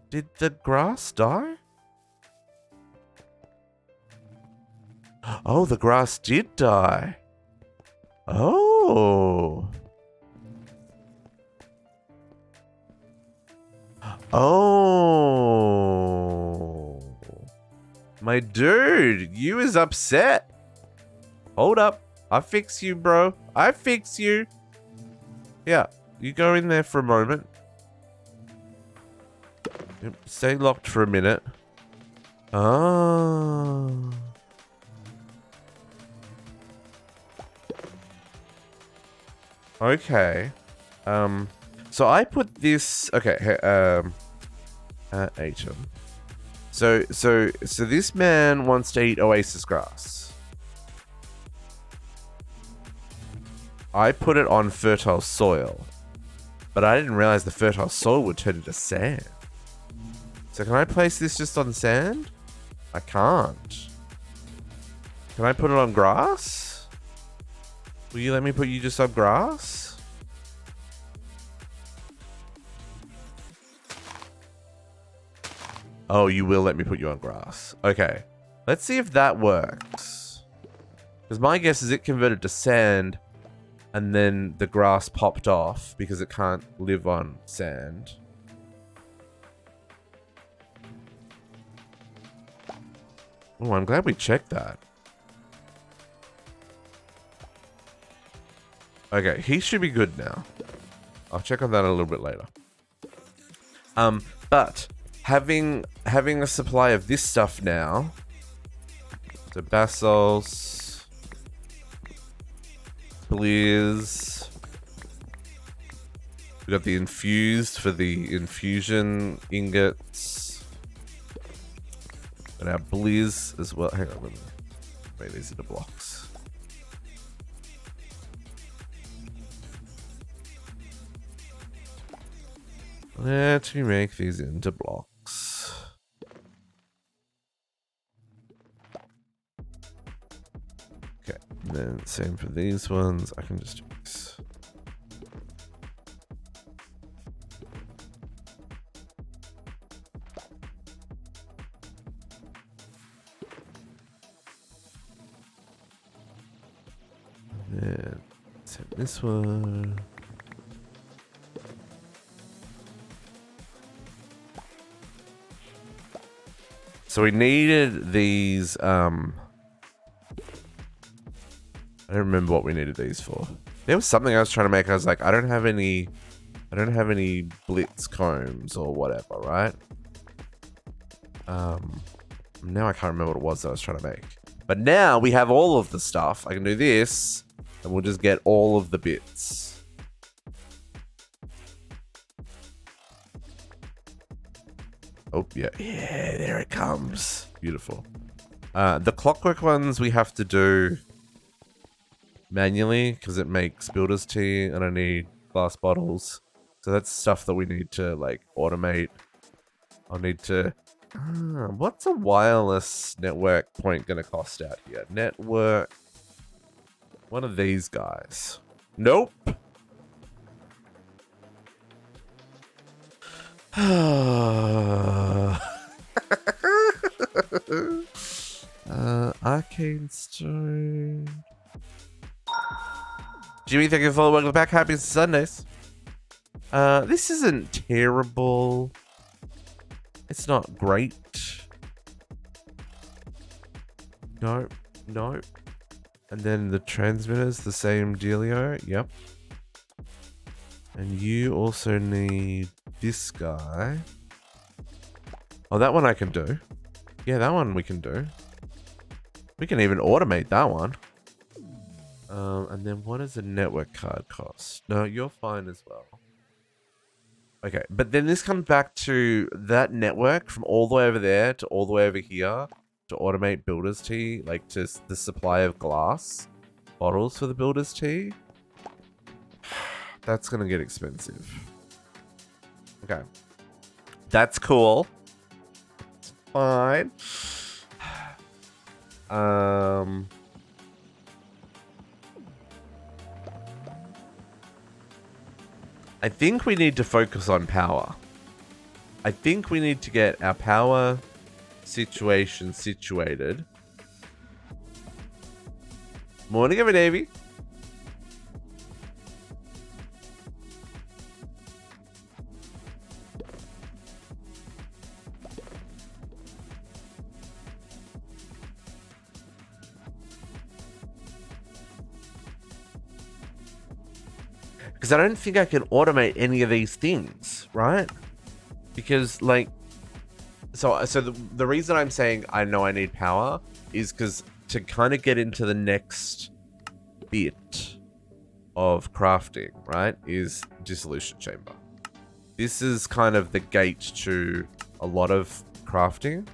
Did the grass die? Oh, the grass did die. Oh. Oh. My dude, you is upset. Hold up. I fix you, bro. I fix you. Yeah, you go in there for a moment. Yep, stay locked for a minute. Oh. Okay. So I put this. Okay. Atom. So this man wants to eat oasis grass. I put it on fertile soil, but I didn't realize the fertile soil would turn into sand. So can I place this just on sand? I can't. Can I put it on grass? Will you let me put you just on grass? Oh, you will let me put you on grass. Okay. Let's see if that works. Because my guess is it converted to sand and then the grass popped off because it can't live on sand. Oh, I'm glad we checked that. Okay, he should be good now. I'll check on that a little bit later. But having a supply of this stuff now. So basalts, blizz. We got the infused for the infusion ingots. And our blizz as well. Hang on, let me make these into blocks. Let me make these into blocks. Okay, and then same for these ones. I can just do this. And then set this one. So we needed these, I don't remember what we needed these for. There was something I was trying to make. I was like, I don't have any blitz combs or whatever, right? Now I can't remember what it was that I was trying to make. But now we have all of the stuff. I can do this, and we'll just get all of the bits. Oh, yeah. Yeah, there it comes. Beautiful. The clockwork ones we have to do manually because it makes builder's tea and I need glass bottles. So that's stuff that we need to, like, automate. I'll need to... what's a wireless network point going to cost out here? Network... One of these guys. Nope. Arcane Stone. Jimmy, thank you for the welcome back. Happy Sundays. This isn't terrible. It's not great. Nope. Nope. And then the transmitter's the same dealio. Yep. And you also need this guy. Oh, that one I can do. Yeah, that one we can do. We can even automate that one. And then what does a network card cost? No, you're fine as well. Okay, but then this comes back to that network from all the way over there to all the way over here to automate builder's tea, like to the supply of glass bottles for the builder's tea. That's gonna get expensive. Okay. That's cool. It's fine. I think we need to focus on power. I think we need to get our power situation situated. Morning of it, Davey. Because I don't think I can automate any of these things, right? Because, like, so the reason I'm saying I know I need power is because to kind of get into the next bit of crafting, right, is dissolution chamber. This is kind of the gate to a lot of crafting.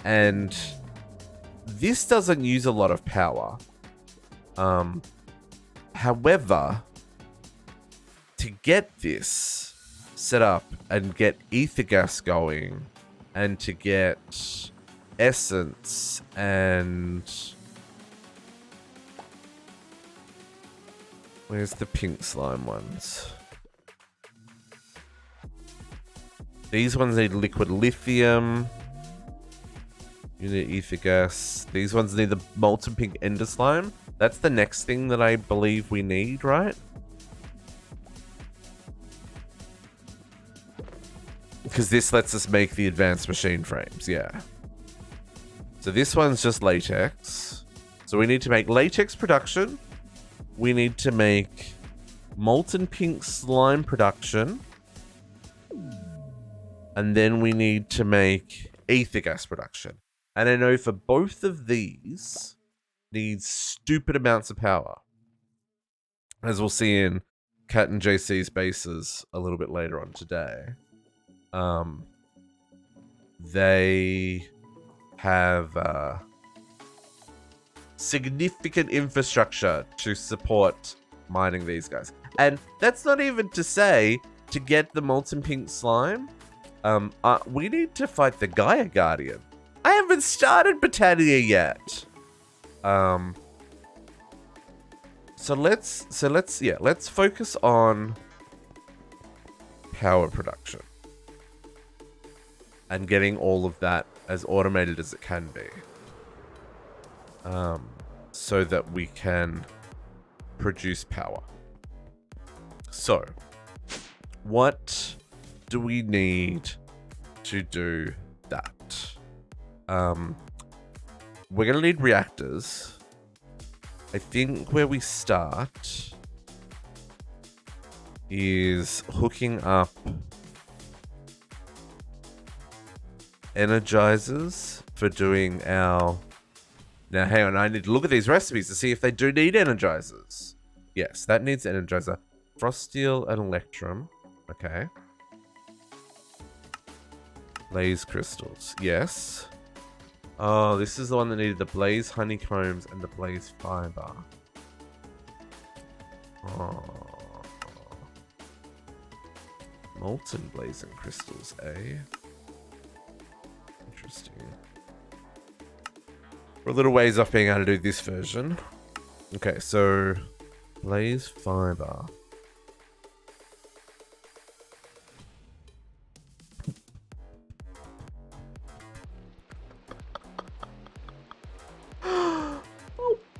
And this doesn't use a lot of power. However, to get this set up and get ether gas going and to get essence and where's the pink slime ones? These ones need liquid lithium. You need ether gas. These ones need the molten pink ender slime. That's the next thing that I believe we need, right? Because this lets us make the advanced machine frames, yeah. So this one's just latex. So we need to make latex production. We need to make molten pink slime production. And then we need to make ether gas production. And I know for both of these needs stupid amounts of power. As we'll see in Cat and JC's bases a little bit later on today. They have significant infrastructure to support mining these guys. And that's not even to say to get the molten pink slime, we need to fight the Gaia Guardian. I haven't started Britannia yet. So let's focus on power production and getting all of that as automated as it can be, so that we can produce power. So, what do we need to do that? We're gonna need reactors. I think where we start is hooking up energizers for doing our... Now, hang on, I need to look at these recipes to see if they do need energizers. Yes, that needs energizer. Frost steel and electrum. Okay. Blaze crystals. Yes. Oh, this is the one that needed the blaze honeycombs and the blaze fiber. Oh. Molten blazing crystals, eh? Interesting. We're a little ways off being able to do this version. Okay, so blaze fiber.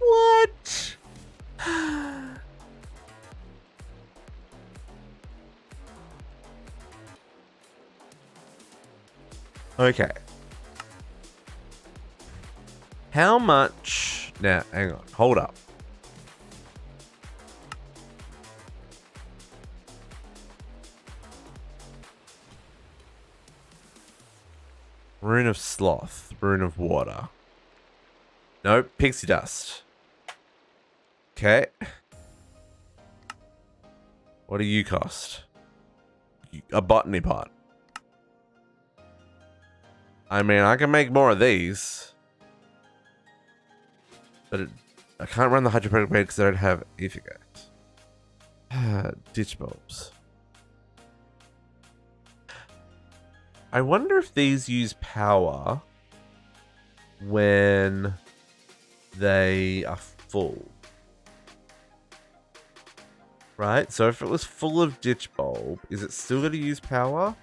What? Okay. How much? Now, hang on. Hold up. Rune of sloth. Rune of water. Nope. Pixie dust. Okay. What do you cost? A botany pot. I mean, I can make more of these. But I can't run the hydroponic blade because I don't have ether gas. Ditch bulbs. I wonder if these use power when they are full. Right? So if it was full of ditch bulb, is it still going to use power?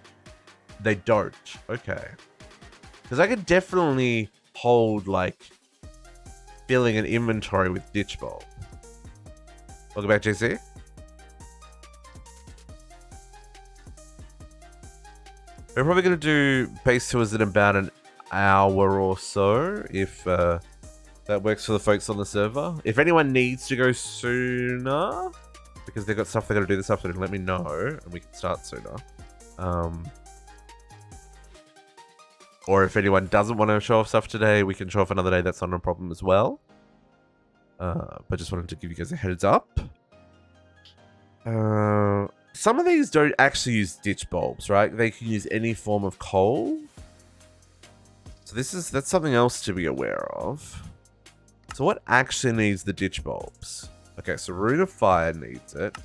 They don't. Okay. Because I could definitely hold, like, filling an inventory with ditch bulb. Welcome back, JC. We're probably going to do base tours in about an hour or so, if that works for the folks on the server. If anyone needs to go sooner, because they've got stuff they've got to do this afternoon, let me know, and we can start sooner. Or if anyone doesn't want to show off stuff today, we can show off another day. That's not a problem as well. But just wanted to give you guys a heads up. Some of these don't actually use ditch bulbs, right? They can use any form of coal. So that's something else to be aware of. So what actually needs the ditch bulbs? Okay, so Rune of Fire needs it.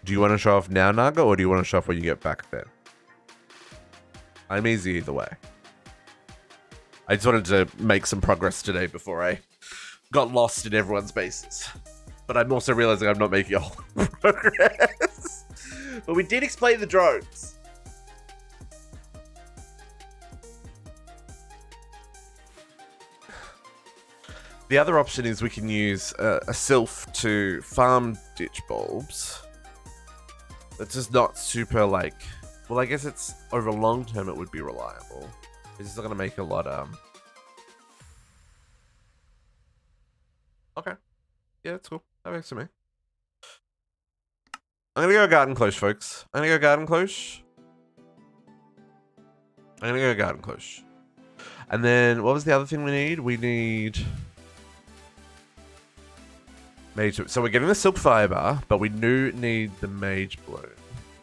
Do you want to show off now, Naga, or do you want to show off when you get back then? I'm easy either way. I just wanted to make some progress today before I got lost in everyone's bases. But I'm also realizing I'm not making a whole lot of progress. But we did explain the drones. The other option is we can use a sylph to farm ditch bulbs. It's just not super, like... Well, I guess it's... Over long term, it would be reliable. It's just not going to make a lot, Okay. Yeah, that's cool. That makes sense to me. I'm going to go garden close, folks. I'm going to go garden close. And then, what was the other thing we need? We need... Mage... So we're getting the silk fiber, but we do need the mage bloom.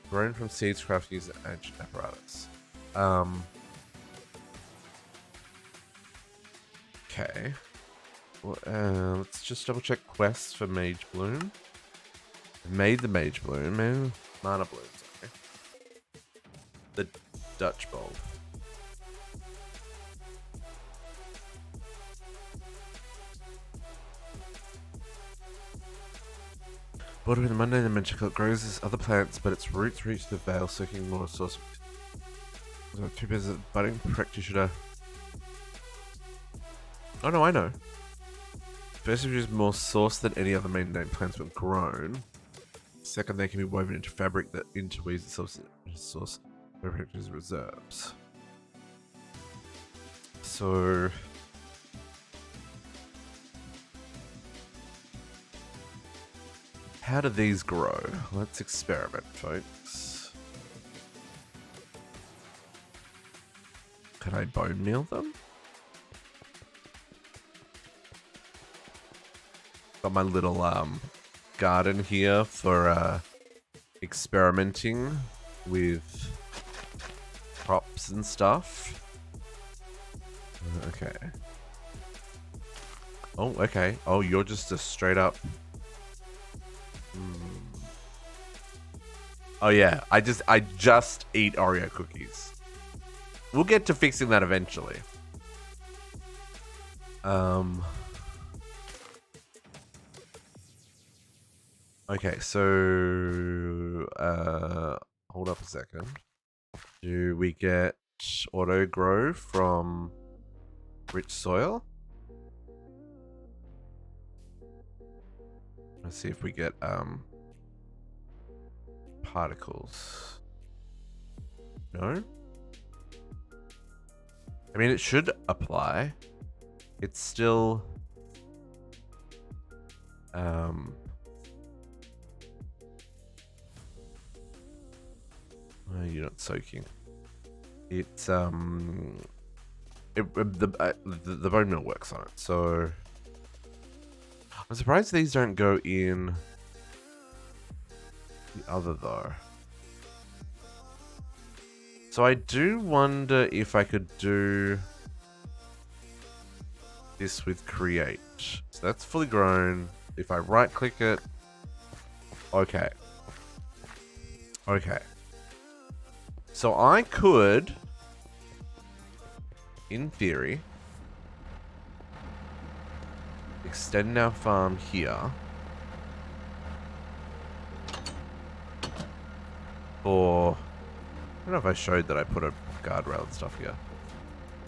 Grown from seeds, craft, use ancient apparatus. Okay. Well, let's just double check quests for Mage Bloom. Made the Mage Bloom, man. Mana Bloom, sorry. The Dutch Bulb. Water in the Monday dimension, it grows as other plants, but its roots reach the veil, soaking more source. Two pairs of budding practitioner. Oh no, I know. First, it is more source than any other main name plants when grown. Second, they can be woven into fabric that interweaves itself into source where practice reserves. So, how do these grow? Let's experiment, folks. Can I bone meal them? Got my little garden here for experimenting with crops and stuff. Okay. Oh, okay. Oh, you're just a straight up... Oh yeah, I just eat Oreo cookies. We'll get to fixing that eventually. Okay, so hold up a second. Do we get auto grow from rich soil? Let's see if we get particles. No? I mean, it should apply. It's still you're not soaking. It's the bone meal works on it. So I'm surprised these don't go in the other though. So I do wonder if I could do this with create. So that's fully grown. If I right click it, okay. Okay. So I could, in theory, extend our farm here. Or, I don't know if I showed that I put a guardrail and stuff here.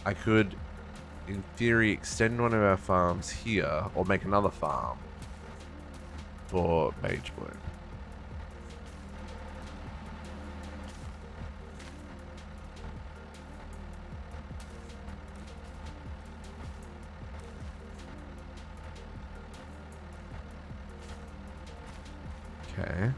I could, in theory, extend one of our farms here, or make another farm for Mage Bloom. Okay.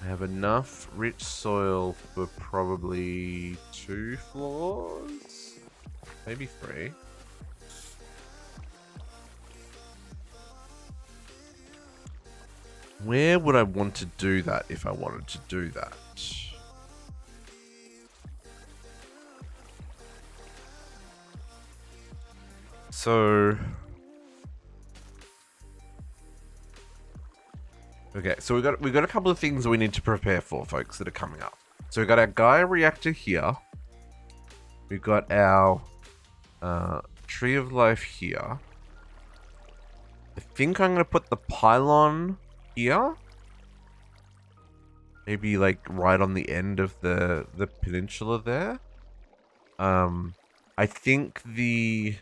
I have enough rich soil for probably 2 floors? Maybe 3. Where would I want to do that if I wanted to do that? So... Okay, so we've got a couple of things that we need to prepare for, folks, that are coming up. So we've got our Gaia reactor here. We've got our Tree of Life here. I think I'm going to put the pylon here. Maybe like right on the end of the peninsula there. I think the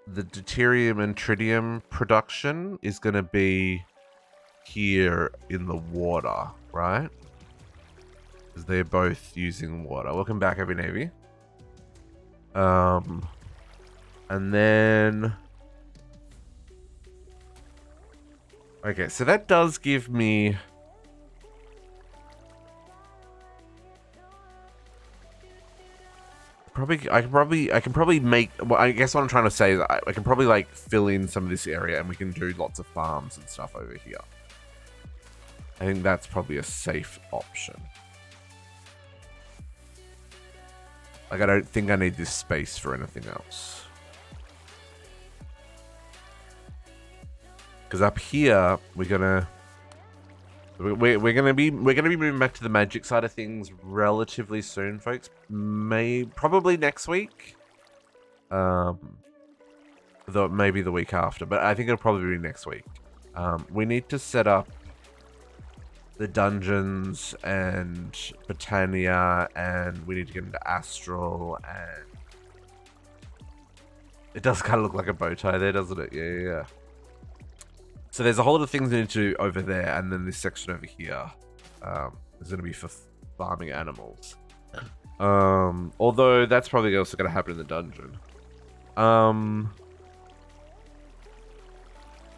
deuterium and tritium production is going to be here in the water, right? Because they're both using water. Welcome back, Heavy Navy. And then... Okay, so that does give me... I can probably make... Well, I guess what I'm trying to say is I can probably, like, fill in some of this area and we can do lots of farms and stuff over here. I think that's probably a safe option. Like, I don't think I need this space for anything else. Because up here, we're gonna be moving back to the magic side of things relatively soon, folks. Probably next week. Though maybe the week after, but I think it'll probably be next week. We need to set up the dungeons and Botania, and we need to get into Astral, and it does kind of look like a bow tie there, doesn't it? Yeah. So there's a whole lot of things we need to do over there, and then this section over here is going to be for farming animals. Although that's probably also going to happen in the dungeon.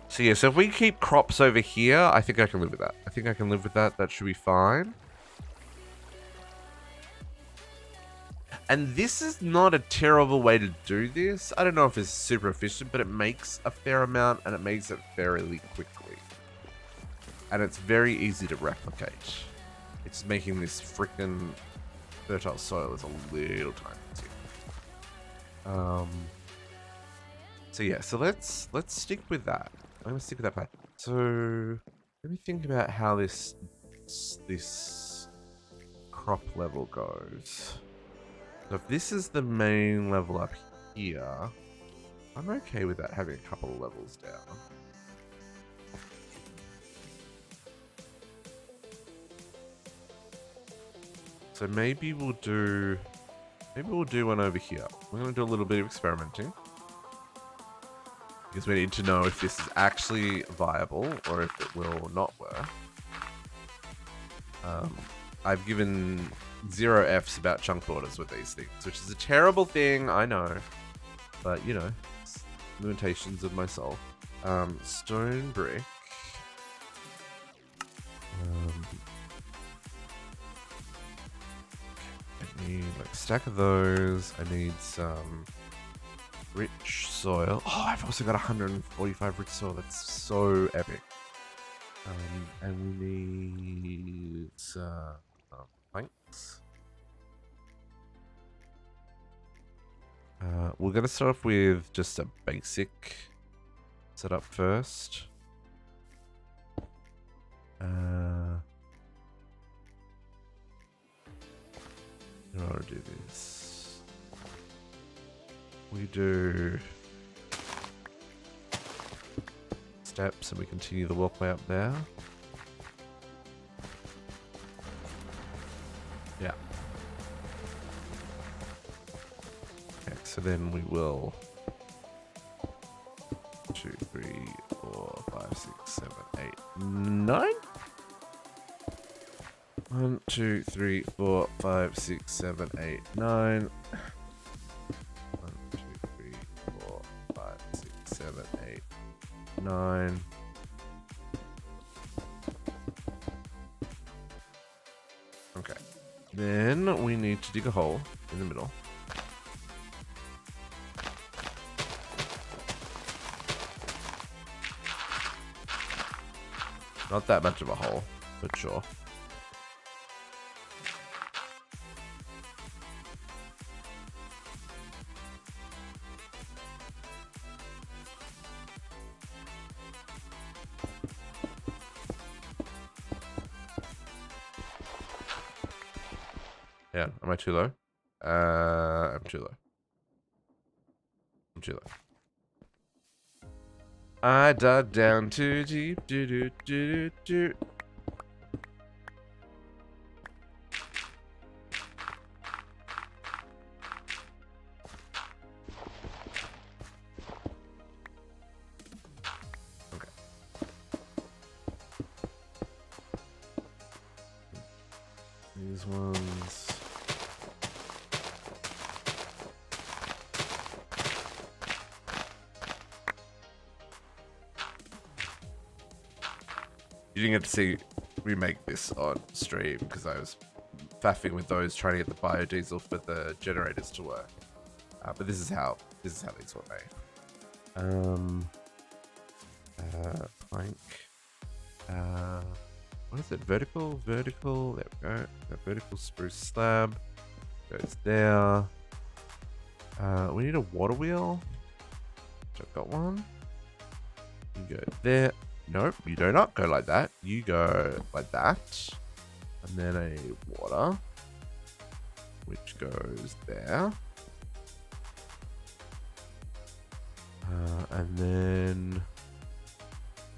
So yeah, so if we keep crops over here, I think I can live with that. I think I can live with that. That should be fine. And this is not a terrible way to do this. I don't know if it's super efficient, but it makes a fair amount, and it makes it fairly quickly. And it's very easy to replicate. It's making this freaking fertile soil is a little tiny. So yeah, so let's stick with that. I'm gonna stick with that part. So let me think about how this crop level goes. So if this is the main level up here, I'm okay with that having a couple of levels down. So maybe we'll do one over here. We're gonna do a little bit of experimenting. Because we need to know if this is actually viable or if it will not work. I've given 0 Fs about chunk borders with these things, which is a terrible thing, I know. But, you know, it's limitations of my soul. Stone brick. I need like a stack of those. I need some rich soil. Oh, I've also got 145 rich soil. That's so epic. And we need some planks. We're going to start off with just a basic setup first. In order to do this, we do steps and we continue the walkway up there. Yeah. Okay, so then we will 2, 3, 4, 5, 6, 7, 8, 9. 1, 2, 3, 4, 5, 6, 7, 8, 9. 1, 2, 3, 4, 5, 6, 7, 8, 9. Okay. Then we need to dig a hole in the middle. Not that much of a hole, but sure. Yeah, am I too low? I'm too low. I'm too low. I dug down too deep. Do do do do. Okay. These ones. You didn't get to see me make this on stream because I was faffing with those trying to get the biodiesel for the generators to work. But this is how these were made. Plank. What is it? Vertical. There we go. The vertical spruce slab goes there. We need a water wheel. Which I've got one. You go there. Nope, you do not go like that. You go like that. And then a water, which goes there. And then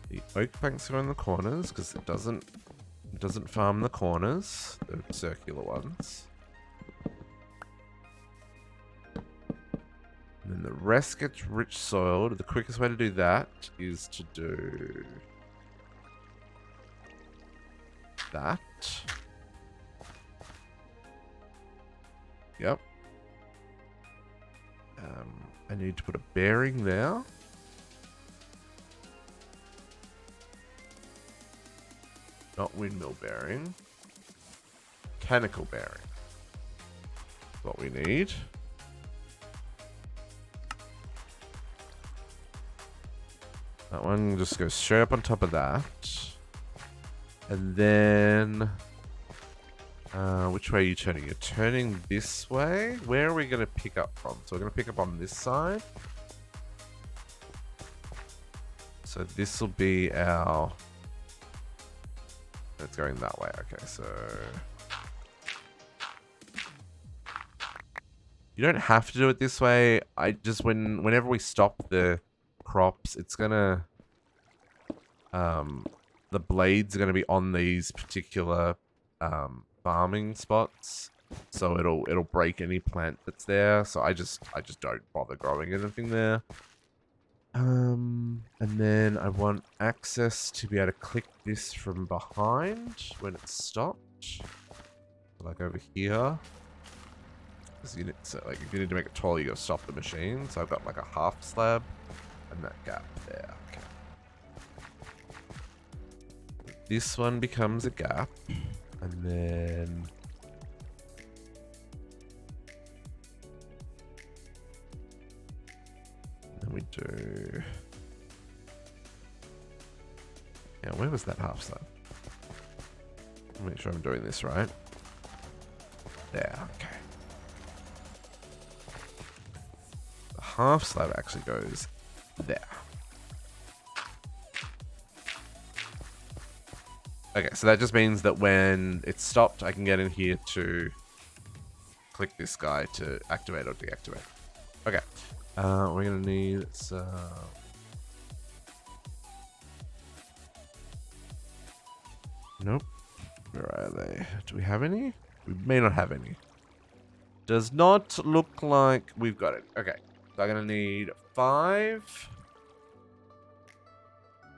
the oak planks go in the corners because it doesn't farm the corners, the circular ones. And then the rest gets rich soiled. The quickest way to do that is to do that. Yep. I need to put a bearing there. Not windmill bearing. Mechanical bearing. That's what we need. That one just goes straight up on top of that. And then... which way are you turning? You're turning this way? Where are we going to pick up from? So we're going to pick up on this side. So this will be our... It's going that way. Okay, so... You don't have to do it this way. I just... Whenever we stop the crops, it's gonna... the blades are gonna be on these particular farming spots, so it'll break any plant that's there. So I just don't bother growing anything there. And then I want access to be able to click this from behind when it's stopped, like over here. So like if you need to make it taller, you gotta stop the machine. So I've got like a half slab and that gap there. Okay. This one becomes a gap, and then we do. Yeah, where was that half slab? Make sure I'm doing this right. There. Okay. half slab actually goes there. Okay, so that just means that when it's stopped, I can get in here to click this guy to activate or deactivate. Okay, we're gonna need some. Nope. Where are they? Do we have any? We may not have any. Does not look like we've got it. Okay, so I'm gonna need five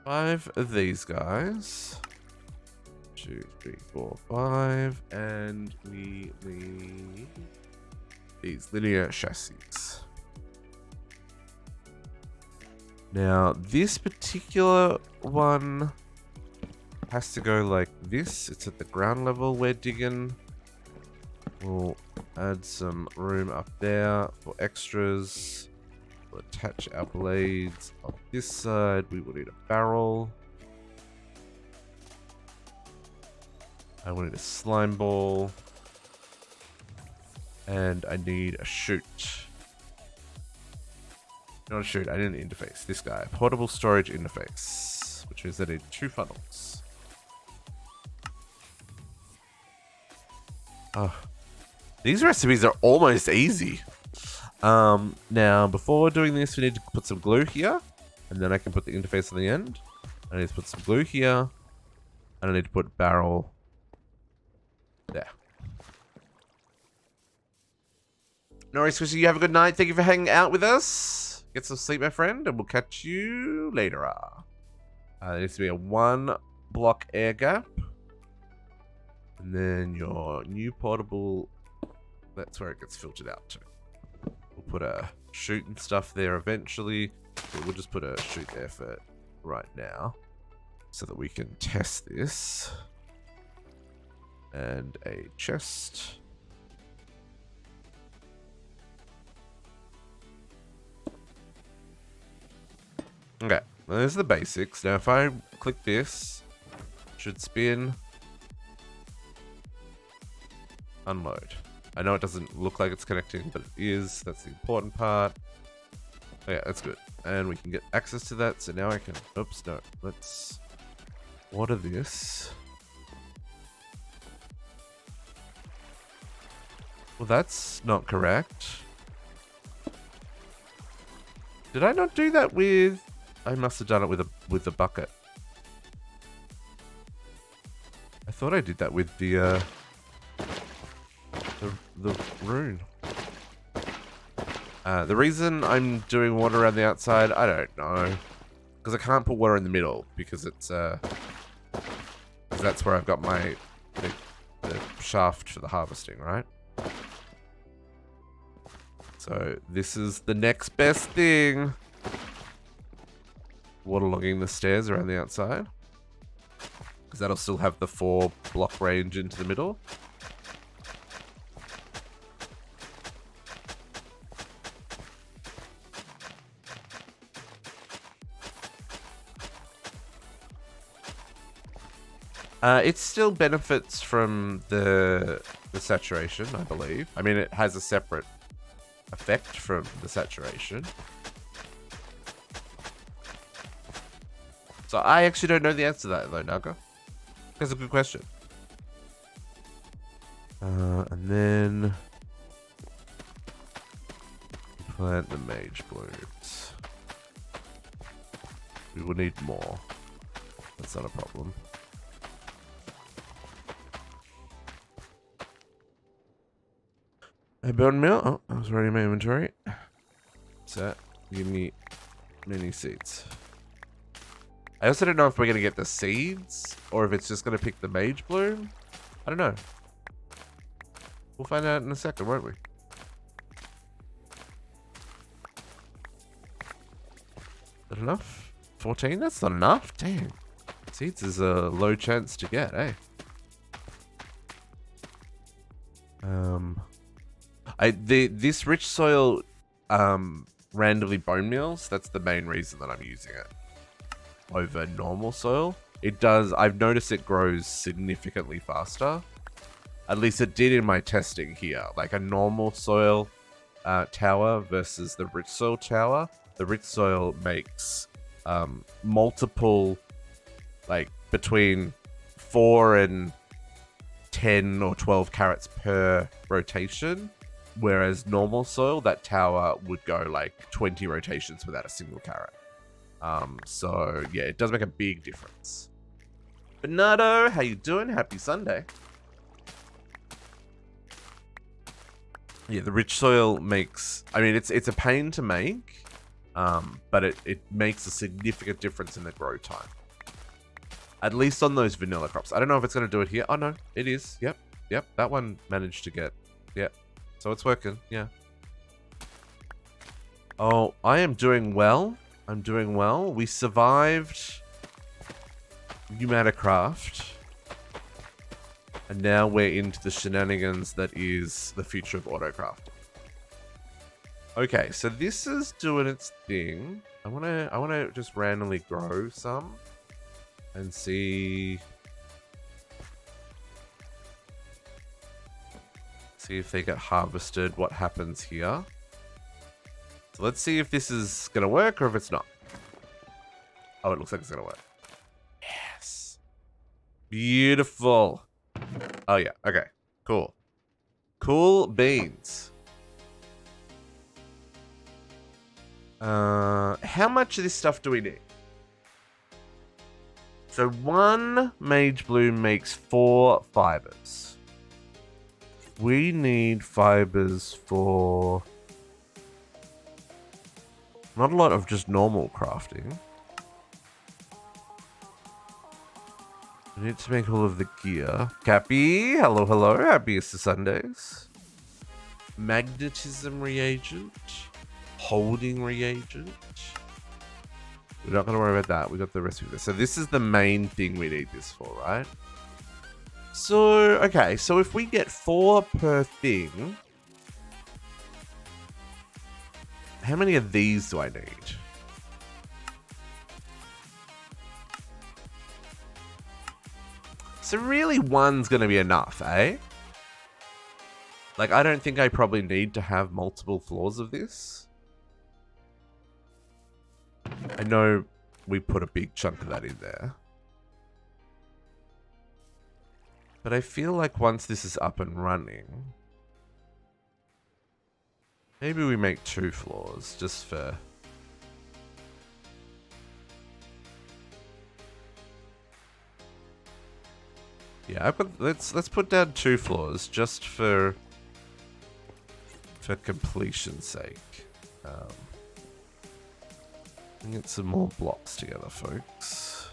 of these guys. 2, 3, 4, 5, and we need these linear chassis. Now, this particular one has to go like this. It's at the ground level we're digging. We'll add some room up there for extras. We'll attach our blades on this side. We will need a barrel. I will need a slime ball. And I need a chute. Not a chute, I need an interface. This guy. Portable storage interface. Which means I need 2 funnels. Oh. These recipes are almost easy. Now, before doing this, we need to put some glue here. And then I can put the interface on the end. I need to put some glue here. And I need to put barrel there. No worries, Squishy. You have a good night. Thank you for hanging out with us. Get some sleep, my friend, and we'll catch you later. There needs to be a 1 block air gap. And then your new portable, that's where it gets filtered out to. We'll put a chute and stuff there eventually. But we'll just put a chute there for right now so that we can test this. And a chest. Okay, well, there's the basics. Now, if I click this, it should spin. Unload. I know it doesn't look like it's connecting, but it is. That's the important part. Oh, yeah, that's good. And we can get access to that. So now I can... Oops, no. Let's water this. Well, that's not correct. Did I not do that with... I must have done it with the bucket. I thought I did that with the rune. The reason I'm doing water around the outside, I don't know. Because I can't put water in the middle because it's because that's where I've got my the shaft for the harvesting, right? So this is the next best thing. Waterlogging the stairs around the outside. Because that'll still have the 4 block range into the middle. It still benefits from the saturation, I believe. I mean, it has a separate effect from the saturation. So I actually don't know the answer to that, though, Naga. That's a good question. And then... plant the mage blooms. We will need more. That's not a problem. A bone meal. Oh, I was already in my inventory. So, give me many seeds. I also don't know if we're going to get the seeds or if it's just going to pick the mage bloom. I don't know. We'll find out in a second, won't we? Is that enough? 14? That's not enough. Damn. Seeds is a low chance to get, eh? This rich soil randomly bone meals. That's the main reason that I'm using it over normal soil. It does. I've noticed it grows significantly faster. At least it did in my testing here. Like a normal soil tower versus the rich soil tower. The rich soil makes multiple, like between 4 and 10 or 12 carats per rotation, whereas normal soil, that tower would go like 20 rotations without a single carat. So yeah, it does make a big difference. Bernardo, how you doing? Happy Sunday. Yeah, the rich soil makes, I mean, it's a pain to make, but it makes a significant difference in the grow time. At least on those vanilla crops. I don't know if it's going to do it here. Oh, no, it is. Yep. That one managed to get, yep. So it's working, yeah. Oh, I am doing well. I'm doing well. We survived Enigmatica, and now we're into the shenanigans that is the future of autocraft. Okay, so this is doing its thing. I wanna just randomly grow some and see if they get harvested, what happens here. So let's see if this is gonna work or if it's not. Oh, it looks like it's gonna work. Yes. Beautiful. Oh yeah, okay. Cool. Cool beans. How much of this stuff do we need? So 1 mage bloom makes 4 fibers. We need fibers for not a lot of just normal crafting. We need to make all of the gear. Cappy, hello, hello. Happy Easter Sundays. Magnetism reagent. Holding reagent. We're not going to worry about that. We got the rest of this. So this is the main thing we need this for, right? So, okay. So if we get 4 per thing, how many of these do I need? So really one's going to be enough, eh? Like, I don't think I probably need to have multiple floors of this. I know we put a big chunk of that in there. But I feel like once this is up and running, maybe we make 2 floors just for... Yeah, let's put down 2 floors just for completion's sake. Get some more blocks together, folks.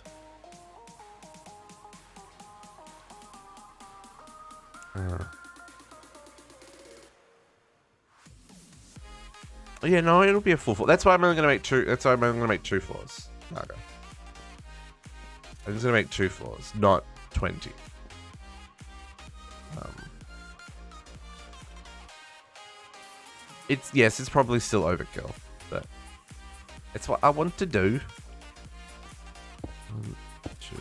Oh, yeah, no, it'll be a full floor. That's why I'm only gonna make 2. That's why I'm only gonna make 2 floors. Okay. I'm just gonna make 2 floors, not 20. Yes, it's probably still overkill, but it's what I want to do. 1, 2.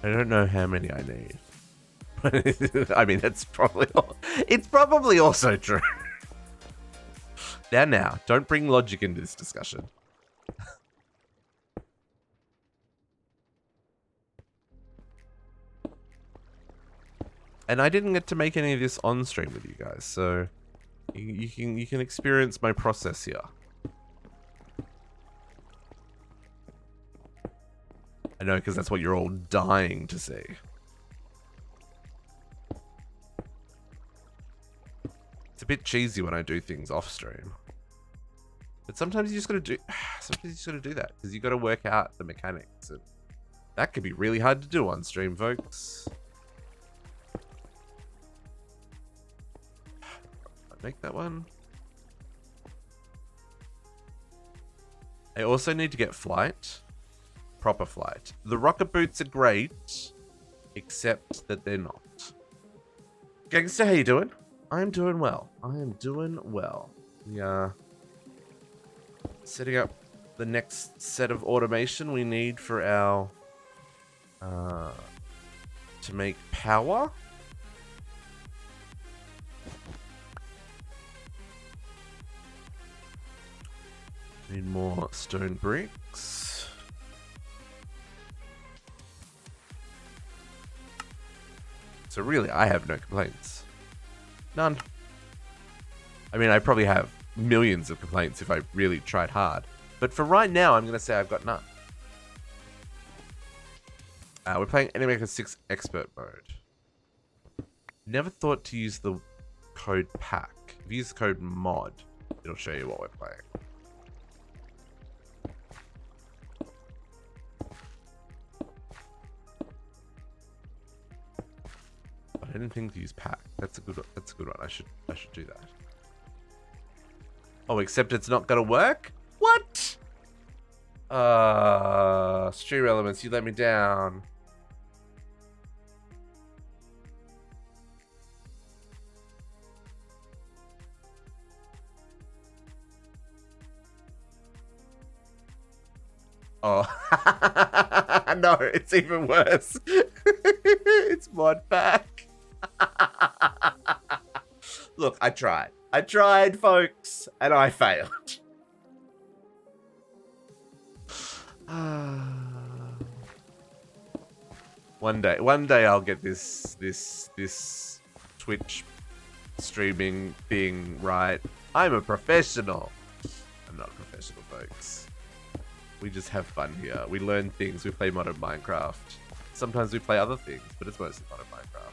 I don't know how many I need. I mean, it's probably also true. Now, don't bring logic into this discussion. And I didn't get to make any of this on stream with you guys, so you can experience my process here. I know, because that's what you're all dying to see. It's a bit cheesy when I do things off stream. But sometimes you just gotta do that, because you gotta work out the mechanics, and that can be really hard to do on stream, folks. Make that one. I also need to get flight. Proper flight. The rocket boots are great, except that they're not. Gangster, how you doing? I'm doing well. I am doing well. Yeah. Setting up the next set of automation we need for our to make power. Need more stone bricks. So really, I have no complaints. None. I mean, I probably have millions of complaints if I really tried hard. But for right now, I'm going to say I've got none. We're playing Enigmatica 6 Expert mode. Never thought to use the code pack. If you use the code mod, it'll show you what we're playing. I didn't think to use pack. That's a good one. I should do that. Oh, except it's not gonna work? What? Stream elements, you let me down. Oh. No, it's even worse. It's mod pack. Look, I tried. I tried, folks, and I failed. One day I'll get this Twitch streaming thing right. I'm a professional. I'm not a professional, folks. We just have fun here. We learn things. We play modern Minecraft. Sometimes we play other things, but it's mostly modern Minecraft.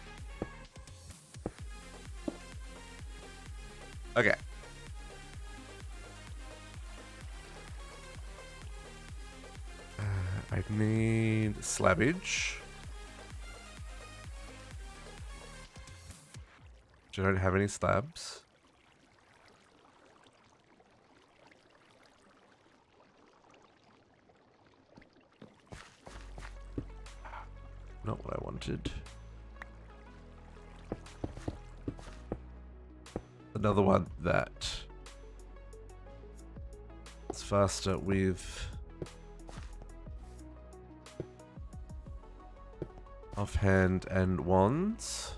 Okay. I need slabbage. I don't have any slabs. Not what I wanted. Another one that is faster with offhand and wands.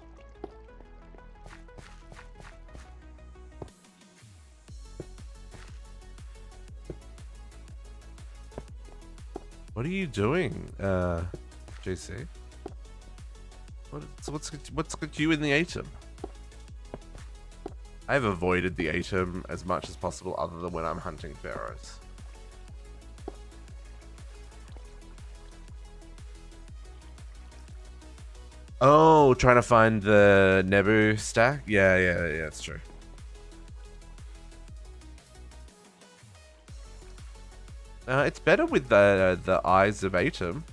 What are you doing, JC? What's got you in the atom? I've avoided the atom as much as possible other than when I'm hunting pharaohs. Oh, trying to find the Nebu stack? Yeah, that's true. It's better with the eyes of atom.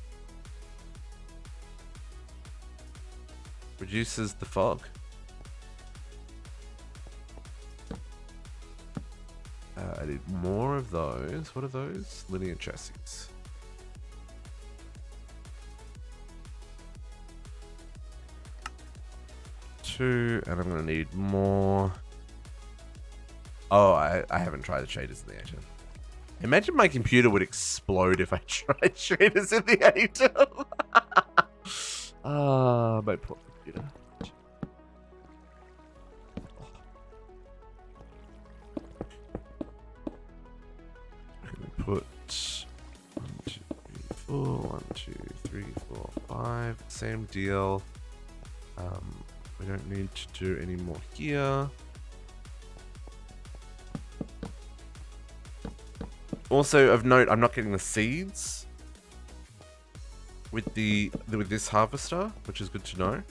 Reduces the fog. I need more of those. What are those? Linear chassis. 2, and I'm gonna need more. Oh, I haven't tried the shaders in the atom. Imagine my computer would explode if I tried shaders in the atom. My poor computer. Put 1, 2, 3, 4, 1, 2, 3, 4, 5. Same deal. We don't need to do any more here. Also of note, I'm not getting the seeds with with this harvester, which is good to know.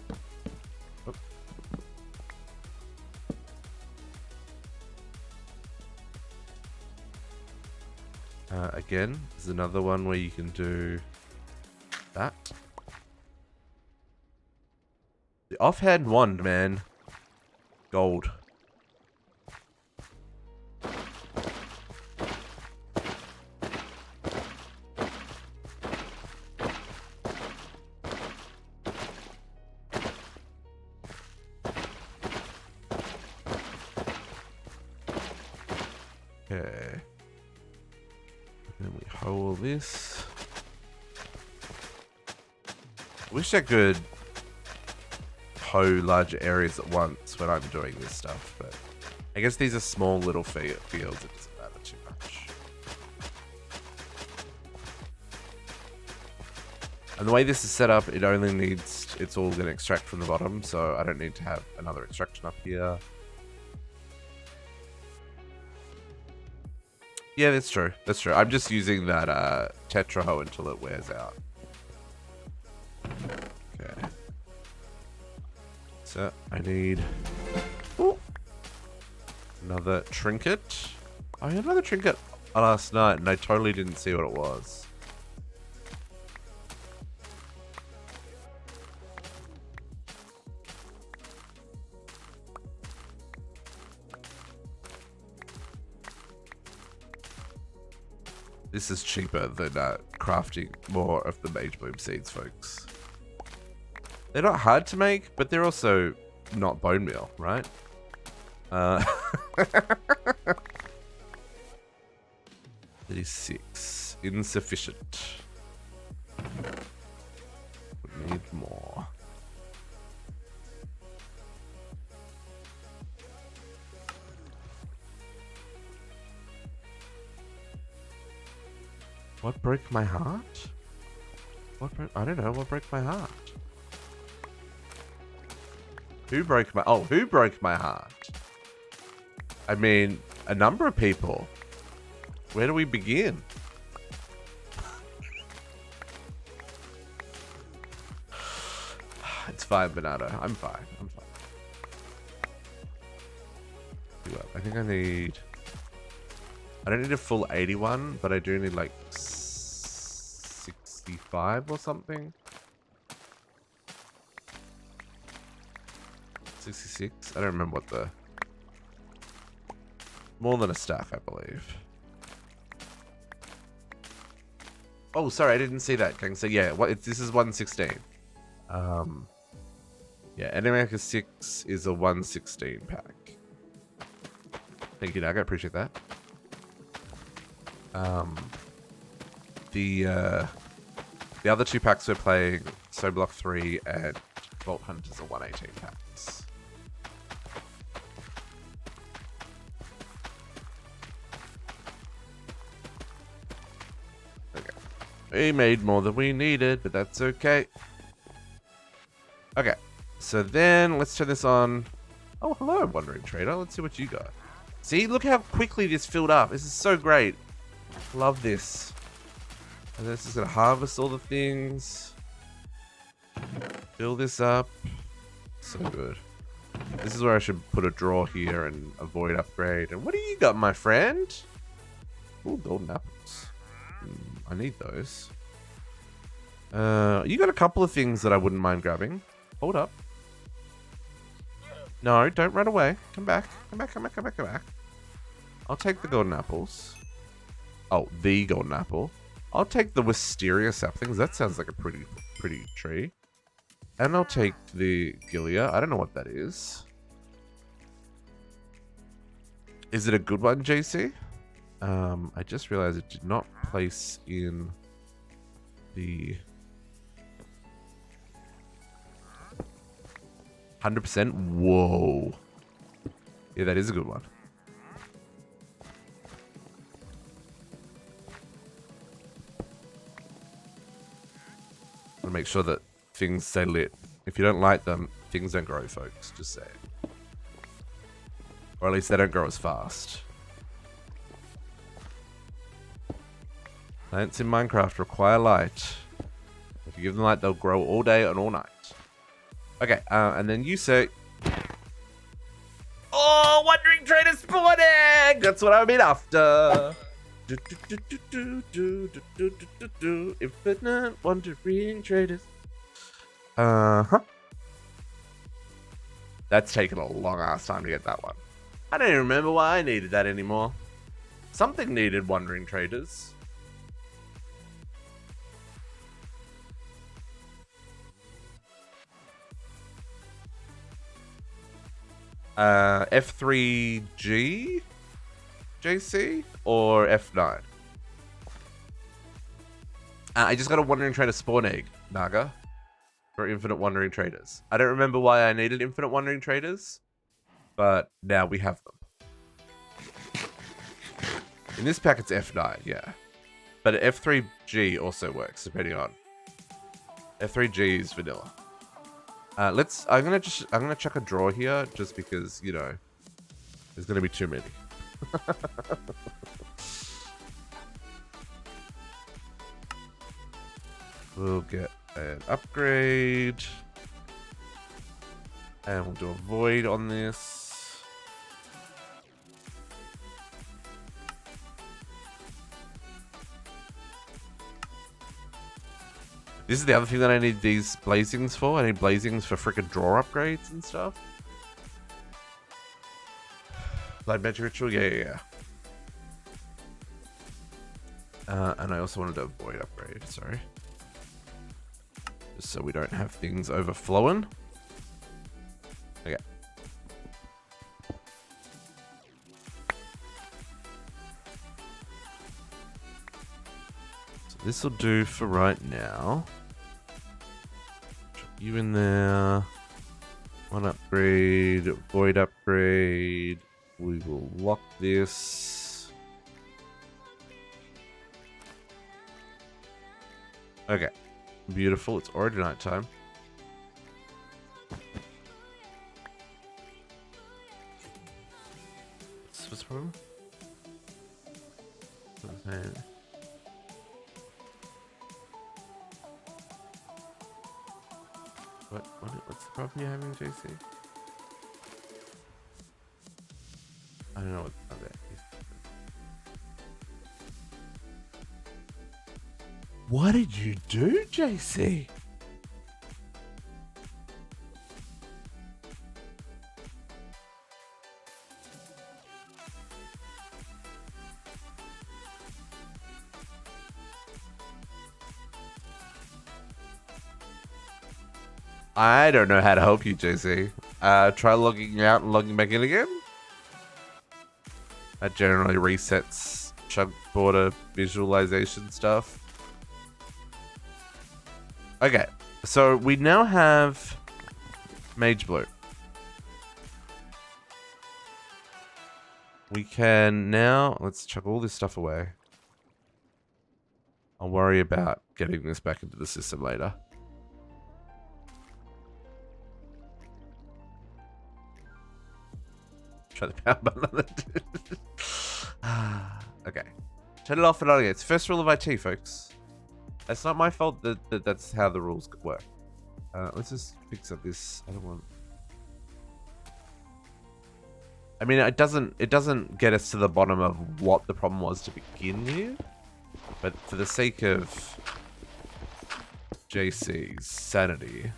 Again, there's another one where you can do that. The offhand wand, man. Gold. Okay. Then we hoe all this. Wish I could hoe larger areas at once when I'm doing this stuff, but I guess these are small little fields. It doesn't matter too much. And the way this is set up, it only needs, it's all going to extract from the bottom, so I don't need to have another extraction up here. Yeah, that's true. That's true. I'm just using that Tetra hoe until it wears out. Okay. So I need another trinket. I had another trinket last night and I totally didn't see what it was. This is cheaper than crafting more of the Mage Bloom seeds, folks. They're not hard to make, but they're also not bone meal, right? 36. Insufficient. We need more. What broke my heart? I don't know. What broke my heart? Who broke my... Oh, who broke my heart? I mean, a number of people. Where do we begin? It's fine, Bernardo. I'm fine. I'm fine. I think I need... I don't need a full 81, but I do need like 65 or something. 66? I don't remember what the... More than a stack, I believe. Oh, sorry, I didn't see that, gang. So yeah, this is 116. Yeah, Enigmatica 6 is a 116 pack. Thank you, Naga. Appreciate that. The other two packs we're playing, So Block 3 and Vault Hunters, are 118 packs. Okay. We made more than we needed, but that's okay. Okay. So then, let's turn this on. Oh, hello, Wandering Trader. Let's see what you got. See, look how quickly this filled up. This is so great. Love this. And this is going to harvest all the things. Fill this up. So good. This is where I should put a drawer here and avoid upgrade. And what do you got, my friend? Ooh, golden apples. I need those. You got a couple of things that I wouldn't mind grabbing. Hold up. No, don't run away. Come back. Come back, come back, come back, come back. I'll take the golden apples. Oh, the golden apple. I'll take the wisteria saplings. That sounds like a pretty tree. And I'll take the gilia. I don't know what that is. Is it a good one, JC? I just realized it did not place in the 100%. Whoa. Yeah, that is a good one. Make sure that things stay lit. If you don't light them, things don't grow, folks. Just say. Or at least they don't grow as fast. Plants in Minecraft require light. If you give them light, they'll grow all day and all night. Okay, and then you say... Oh, Wandering Trader spawning! That's what I've been after. Infinite Wandering Traders. That's taken a long ass time to get that one. I don't even remember why I needed that anymore. Something needed Wandering Traders. F3G? JC? Or F9? I just got a Wandering Trader spawn egg, Naga, for infinite Wandering Traders. I don't remember why I needed infinite Wandering Traders, but now we have them. In this pack, it's F9, yeah. But F3G also works, depending on. F3G is vanilla. I'm gonna chuck a draw here, just because, you know, there's gonna be too many. We'll get an upgrade. And we'll do a void on this. This is the other thing that I need these blazings for. I need blazings for freaking draw upgrades and stuff. Blood Magic Ritual, yeah. And I also wanted a void upgrade, sorry. Just so we don't have things overflowing. Okay. So this will do for right now. Chuck you in there. One upgrade, void upgrade. We will lock this. Okay. Beautiful. It's already nighttime. What's the problem? What's the problem you're having, JC? I don't know what that is. What did you do, JC? I don't know how to help you, JC. Try logging out and logging back in again. That generally resets chunk border visualization stuff. Okay, so we now have Mage Blue. We can now, let's chuck all this stuff away. I'll worry about getting this back into the system later. Try the power button on it. Okay. Turn it off and on again. It's first rule of IT, folks. It's not my fault that that's how the rules work. Let's just fix up this. I don't want. I mean, it doesn't get us to the bottom of what the problem was to begin with, but for the sake of JC's sanity.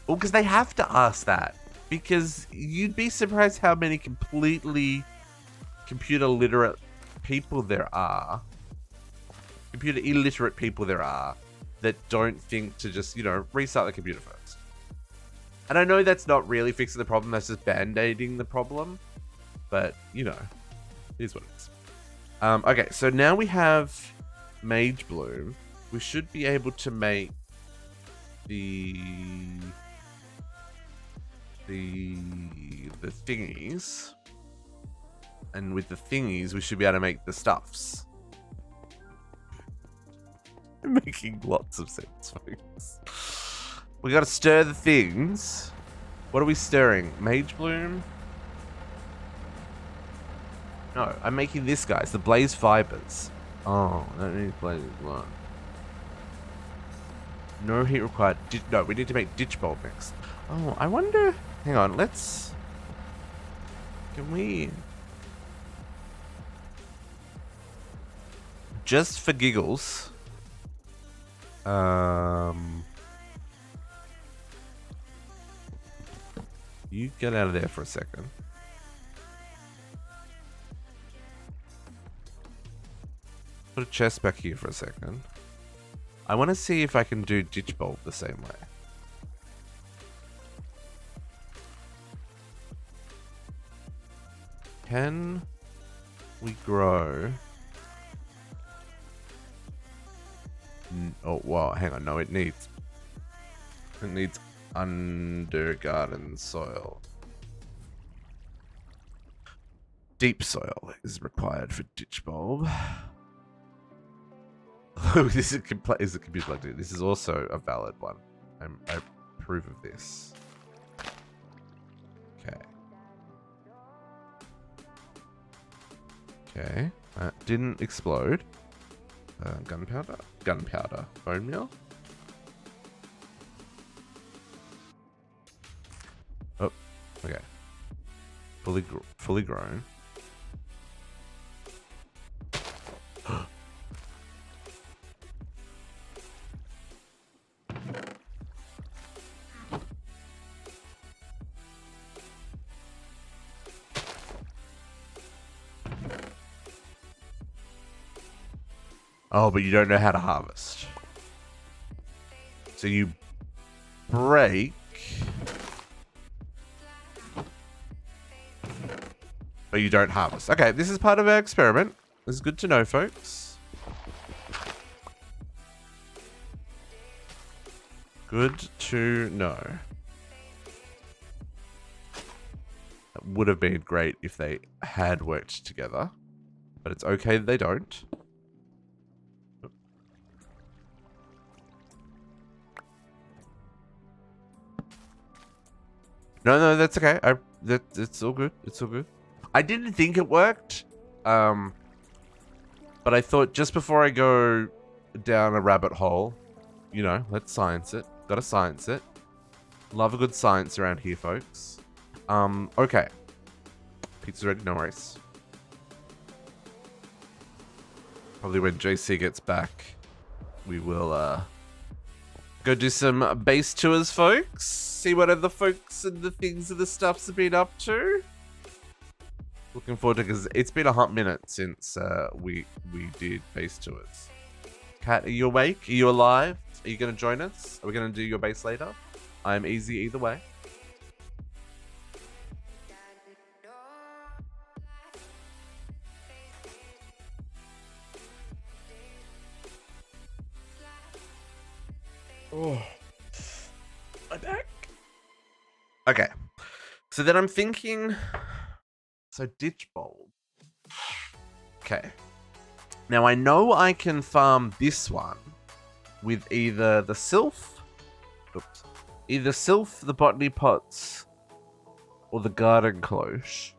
Well, because they have to ask that. Because you'd be surprised how many completely computer literate people there are. Computer illiterate people there are that don't think to just, you know, restart the computer first. And I know that's not really fixing the problem, that's just band-aiding the problem. But, you know, it is what it is. Okay, so now we have Mage Bloom. We should be able to make the thingies, and with the thingies we should be able to make the stuffs. I'm making lots of sense, folks. We gotta stir the things. What are we stirring? Mage Bloom? No, I'm making this, guys. The Blaze Fibers. Oh, I don't need Blaze one. No heat required. No, we need to make Ditch Bulb next. Oh, I wonder. Hang on, let's. Can we. Just for giggles. You get out of there for a second. Put a chest back here for a second. I want to see if I can do ditch bulb the same way. Can we grow? Oh, wow, hang on. No, it needs under garden soil. Deep soil is required for ditch bulb. Oh, this is a computer plugged in. This is also a valid one. I approve of this. Okay. Okay. Didn't explode. Gunpowder. Gunpowder. Bone meal. Oh. Okay. Fully grown. Oh, but you don't know how to harvest. So you break. But you don't harvest. Okay, this is part of our experiment. This is good to know, folks. Good to know. That would have been great if they had worked together. But it's okay that they don't. No, that's okay. It's all good. It's all good. I didn't think it worked. But I thought just before I go down a rabbit hole, you know, let's science it. Gotta science it. Love a good science around here, folks. Okay. Pizza's ready, no worries. Probably when JC gets back, we will, go do some base tours, folks. See what other folks and the things and the stuffs have been up to. Looking forward to it because it's been a hot minute since we did base tours. Kat, are you awake? Are you alive? Are you going to join us? Are we going to do your base later? I'm easy either way. Oh, my back. Okay, so then I'm thinking. So ditch bulb. Okay. Now I know I can farm this one with either the sylph, either sylph, the botany pots, or the garden cloche.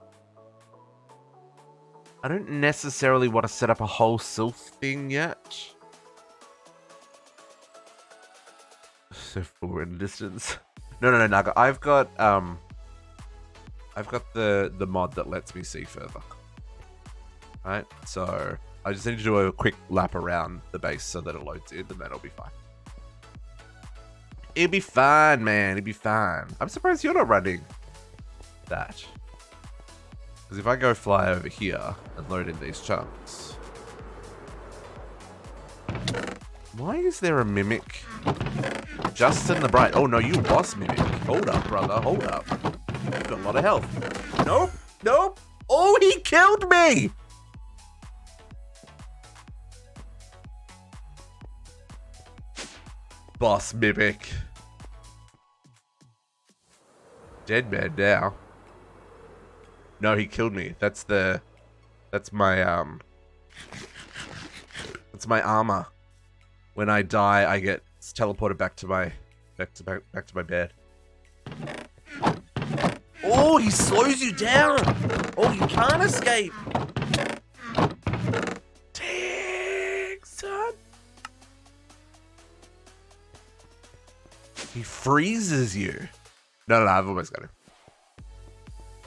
I don't necessarily want to set up a whole sylph thing yet. So far in distance. No, Naga. I've got the mod that lets me see further. Right, so I just need to do a quick lap around the base so that it loads in, and then it'll be fine. It'll be fine, man. It'll be fine. I'm surprised you're not running that. Because if I go fly over here and load in these chunks. Why is there a mimic? Justin the Bright. Oh no, you boss mimic. Hold up, brother. Hold up. You've got a lot of health. Nope. Nope. Oh, he killed me. Boss mimic. Dead man now. No, he killed me. That's my that's my armor. When I die, I get teleported back to my bed. Oh, he slows you down. Oh, you can't escape. Dang, son. He freezes you. No, I've almost got him.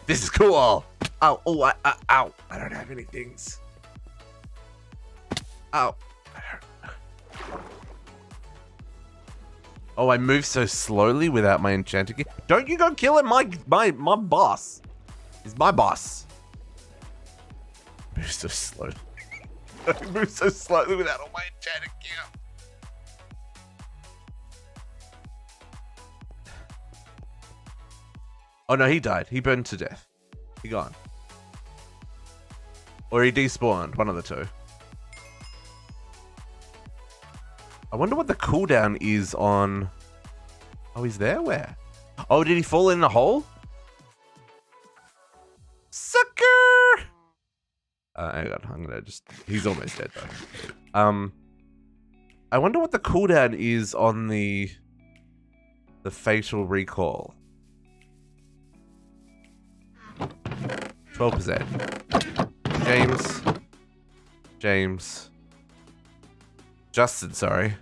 This is cool. Ow, oh, ow. I don't have any things. Ow. Oh, I move so slowly without my enchanting gear. Don't you go killing my boss. He's my boss. Move so slowly. I move so slowly without all my enchanting gear. Oh no, he died. He burned to death. He gone. Or he despawned. One of the two. I wonder what the cooldown is on... Oh, he's there? Where? Oh, did he fall in the hole? Sucker! Hang on, I'm gonna just... He's almost dead, though. I wonder what the cooldown is on the fatal recall. 12%. James. Justin, sorry.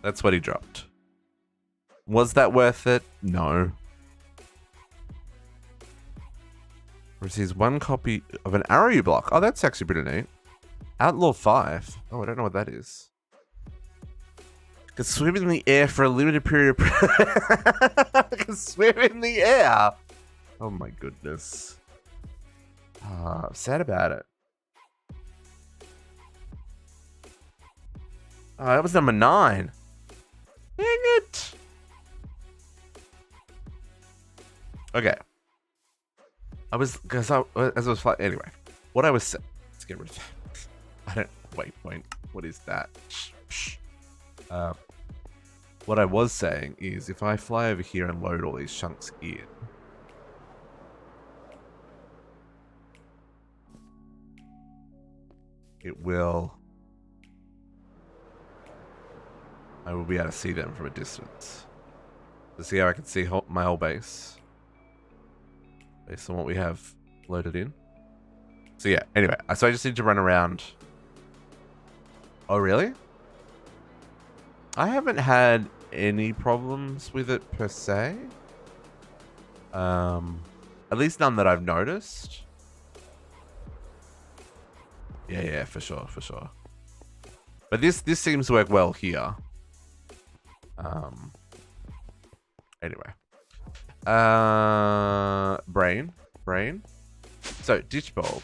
That's what he dropped. Was that worth it? No. Receives 1 copy of an arrow block. Oh, that's actually pretty neat. Outlaw 5. Oh, I don't know what that is. Can swim in the air for a limited period of... Can swim in the air. Oh my goodness. Sad about it. Oh, that was number 9. Dang it. Okay. As I was flying, anyway, what I was saying, let's get rid of that. I don't, wait, what is that? What I was saying is if I fly over here and load all these chunks in, I will be able to see them from a distance. To see how I can see my whole base. Based on what we have loaded in. So yeah, anyway, so I just need to run around. Oh, really? I haven't had any problems with it per se. At least none that I've noticed. Yeah, for sure. But this seems to work well here. Anyway. Brain. So, ditch bulb.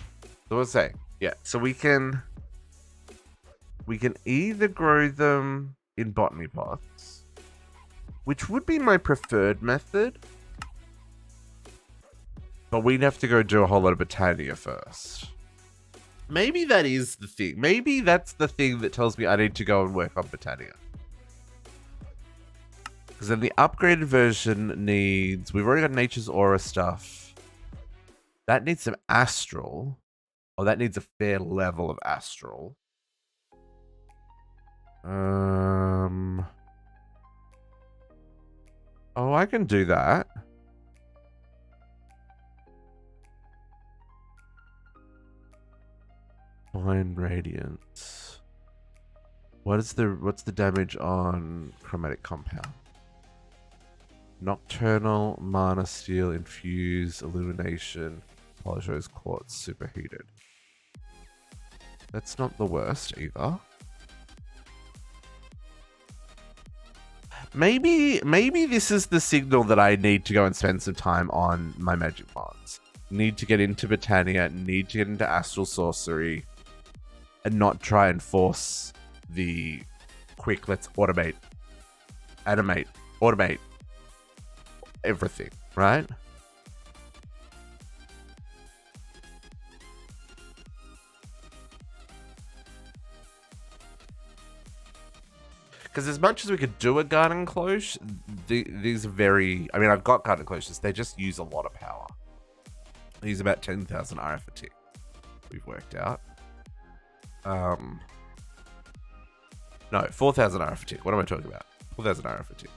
So I was saying, yeah, so we can either grow them in botany pots, which would be my preferred method, but we'd have to go do a whole lot of botania first. Maybe that is the thing. Maybe that's the thing that tells me I need to go and work on botania. Because then the upgraded version needs... We've already got Nature's Aura stuff. That needs some Astral. Oh, that needs a fair level of Astral. Oh, I can do that. Fine Radiance. What's the damage on Chromatic Compound? Nocturnal, Mana Steel, Infuse, Illumination, Polish Rose Quartz, Superheated. That's not the worst either. Maybe this is the signal that I need to go and spend some time on my magic mods. Need to get into Botania, need to get into Astral Sorcery, and not try and force the quick, let's automate, animate, automate everything, right? Because as much as we could do a garden cloche, these are very... I mean, I've got garden cloches. They just use a lot of power. They use about 10,000 RF a tick. We've worked out. No, 4,000 RF a tick. What am I talking about? 4,000 RF a tick.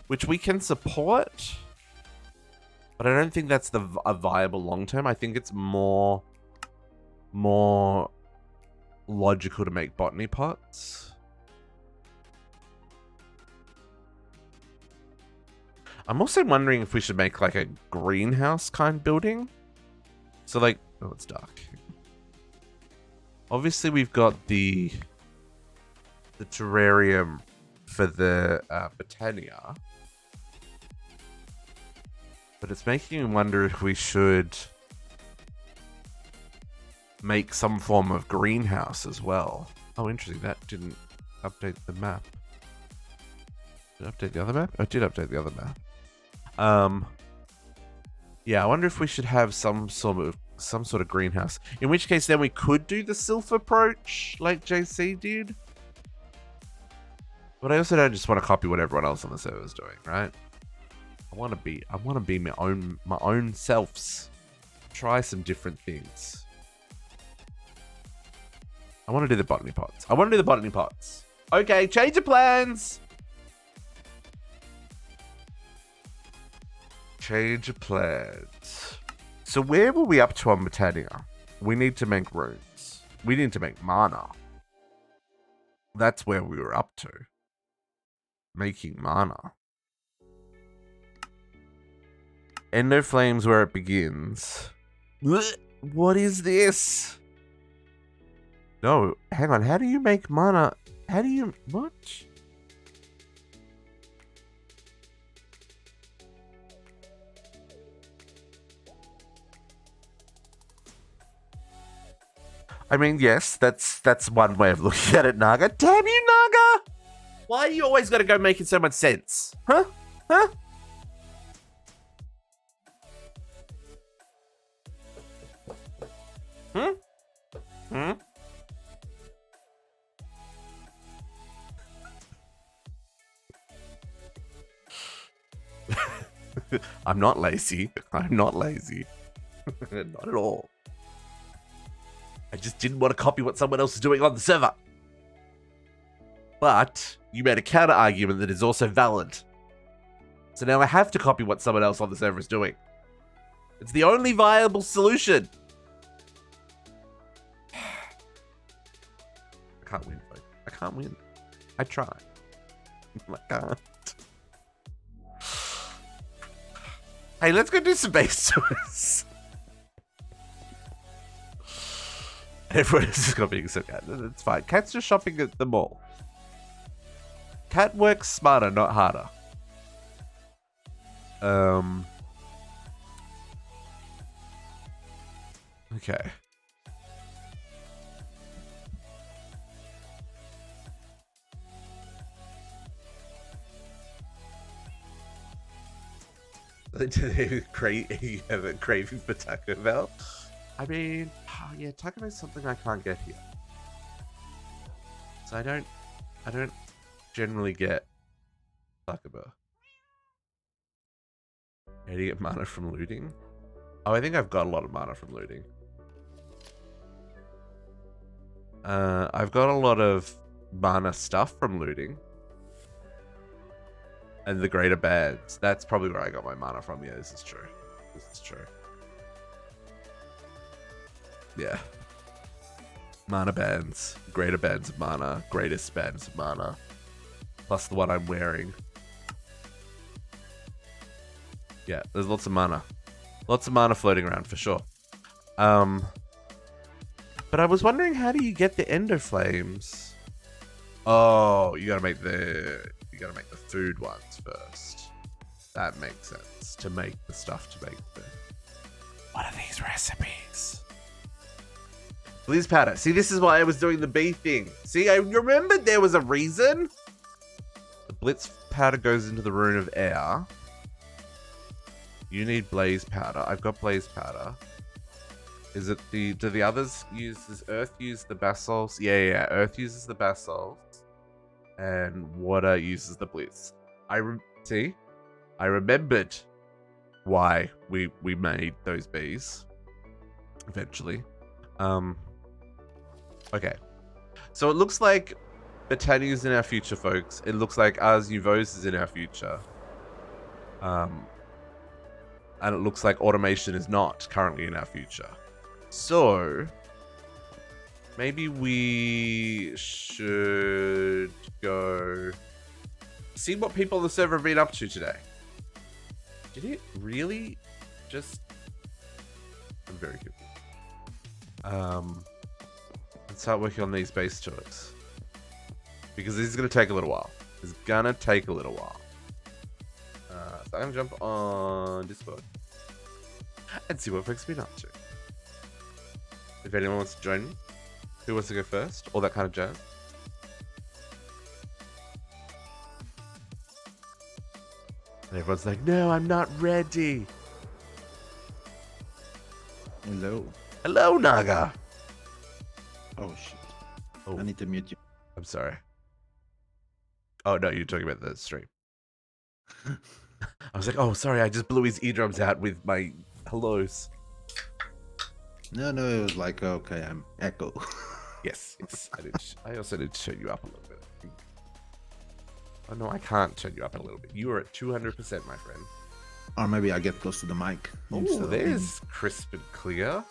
Which we can support. But I don't think that's a viable long term. I think it's more logical to make botany pots. I'm also wondering if we should make like a greenhouse kind building. So like, oh, it's dark. Obviously we've got the terrarium for the Botania. But it's making me wonder if we should make some form of greenhouse as well. Oh, interesting. That didn't update the map. Did it update the other map? Oh, it did update the other map. Yeah, I wonder if we should have some sort of greenhouse. In which case, then we could do the sylph approach like JC did. But I also don't just want to copy what everyone else on the server is doing, right? I want to be my own selves. Try some different things. I want to do the botany pots. Okay, change of plans. Change of plans. So where were we up to on Botania? We need to make runes. We need to make mana. That's where we were up to. Making mana. Endo Flames where it begins. What is this? No, hang on. How do you make mana? How do you... What? I mean, yes, that's one way of looking at it, Naga. Damn you, Naga! Why you always gotta go making so much sense? Huh? Huh? Hmm? Hmm? I'm not lazy. I'm not lazy. Not at all. I just didn't want to copy what someone else is doing on the server. But you made a counter argument that is also valid. So now I have to copy what someone else on the server is doing. It's the only viable solution. I can't win, folks. I can't win. I try. I can't. Hey, let's go do some base tours. Everyone is just copying some cat. It's fine. Cat's just shopping at the mall. Cat works smarter, not harder. Okay. You have a craving for Taco Bell? I mean, yeah, Taco Bell is something I can't get here. So I don't generally get Taco Bell. How do you get mana from looting? Oh, I think I've got a lot of mana from looting. I've got a lot of mana stuff from looting. And the greater bands. That's probably where I got my mana from. Yeah, this is true. This is true. Yeah. Mana bands. Greater bands of mana. Greatest bands of mana. Plus the one I'm wearing. Yeah, there's lots of mana. Lots of mana floating around for sure. But I was wondering, how do you get the Ender Flames? Oh, you gotta make the food ones first. That makes sense. To make the stuff to make the... What are these recipes? Blizz powder. See, this is why I was doing the bee thing. See, I remembered there was a reason. The blitz powder goes into the rune of air. You need blaze powder. I've got blaze powder. Is it the... Do the others use... Does Earth use the basalts? Yeah. Earth uses the basalts. And water uses the blitz. See? I remembered why we made those bees. Eventually. Okay. So it looks like Botania is in our future, folks. It looks like Ars Nouveaux is in our future. And it looks like automation is not currently in our future. So maybe we should go see what people on the server have been up to today. Did it really just... I'm very confused. Let's start working on these base tours. Because this is going to take a little while. It's going to take a little while. So I'm going to jump on Discord and see what folks have been up to. If anyone wants to join me, who wants to go first? All that kind of jazz. And everyone's like, no, I'm not ready. Hello. Hello, Naga. Oh shit. Oh, I need to mute you. I'm sorry. Oh, no, you're talking about the stream. I was like, oh, sorry, I just blew his eardrums out with my hellos. No, it was like, okay, I'm echo. Yes. I also did turn you up a little bit. Oh, no, I can't turn you up a little bit. You are at 200%, my friend. Or maybe I get close to the mic. Oh, there's crisp and clear.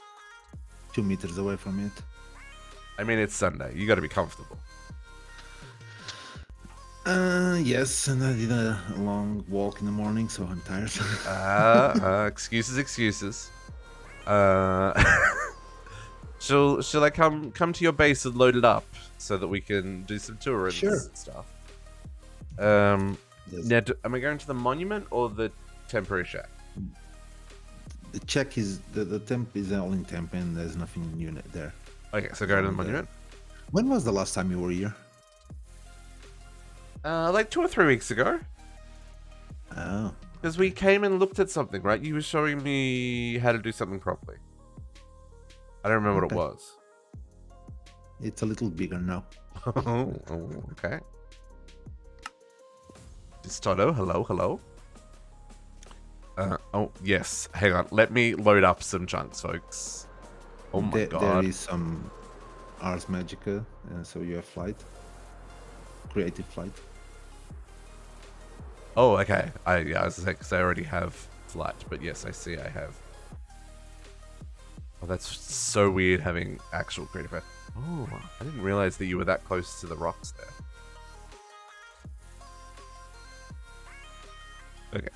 2 meters away from it. I mean, it's Sunday. You got to be comfortable. Yes, and I did a long walk in the morning, so I'm tired. Excuses. Shall I come to your base and load it up so that we can do some tours and stuff? Yes. Now, am I going to the monument or the temporary shack? The check is the temp is all in temp, and there's nothing new there. Okay, so go to the monument. When was the last time you were here? Like 2 or 3 weeks ago. Oh. Because we came and looked at something, right? You were showing me how to do something properly. I don't remember what it was. It's a little bigger now. Oh, okay. Distoto, hello. Oh, yes. Hang on. Let me load up some chunks, folks. Oh my god. There is some Ars Magica, so you have flight. Creative flight. Oh, okay. I was like, because I already have flight, but yes, I see I have. Oh, that's so weird having actual creative flight. Oh, I didn't realize that you were that close to the rocks there. Okay.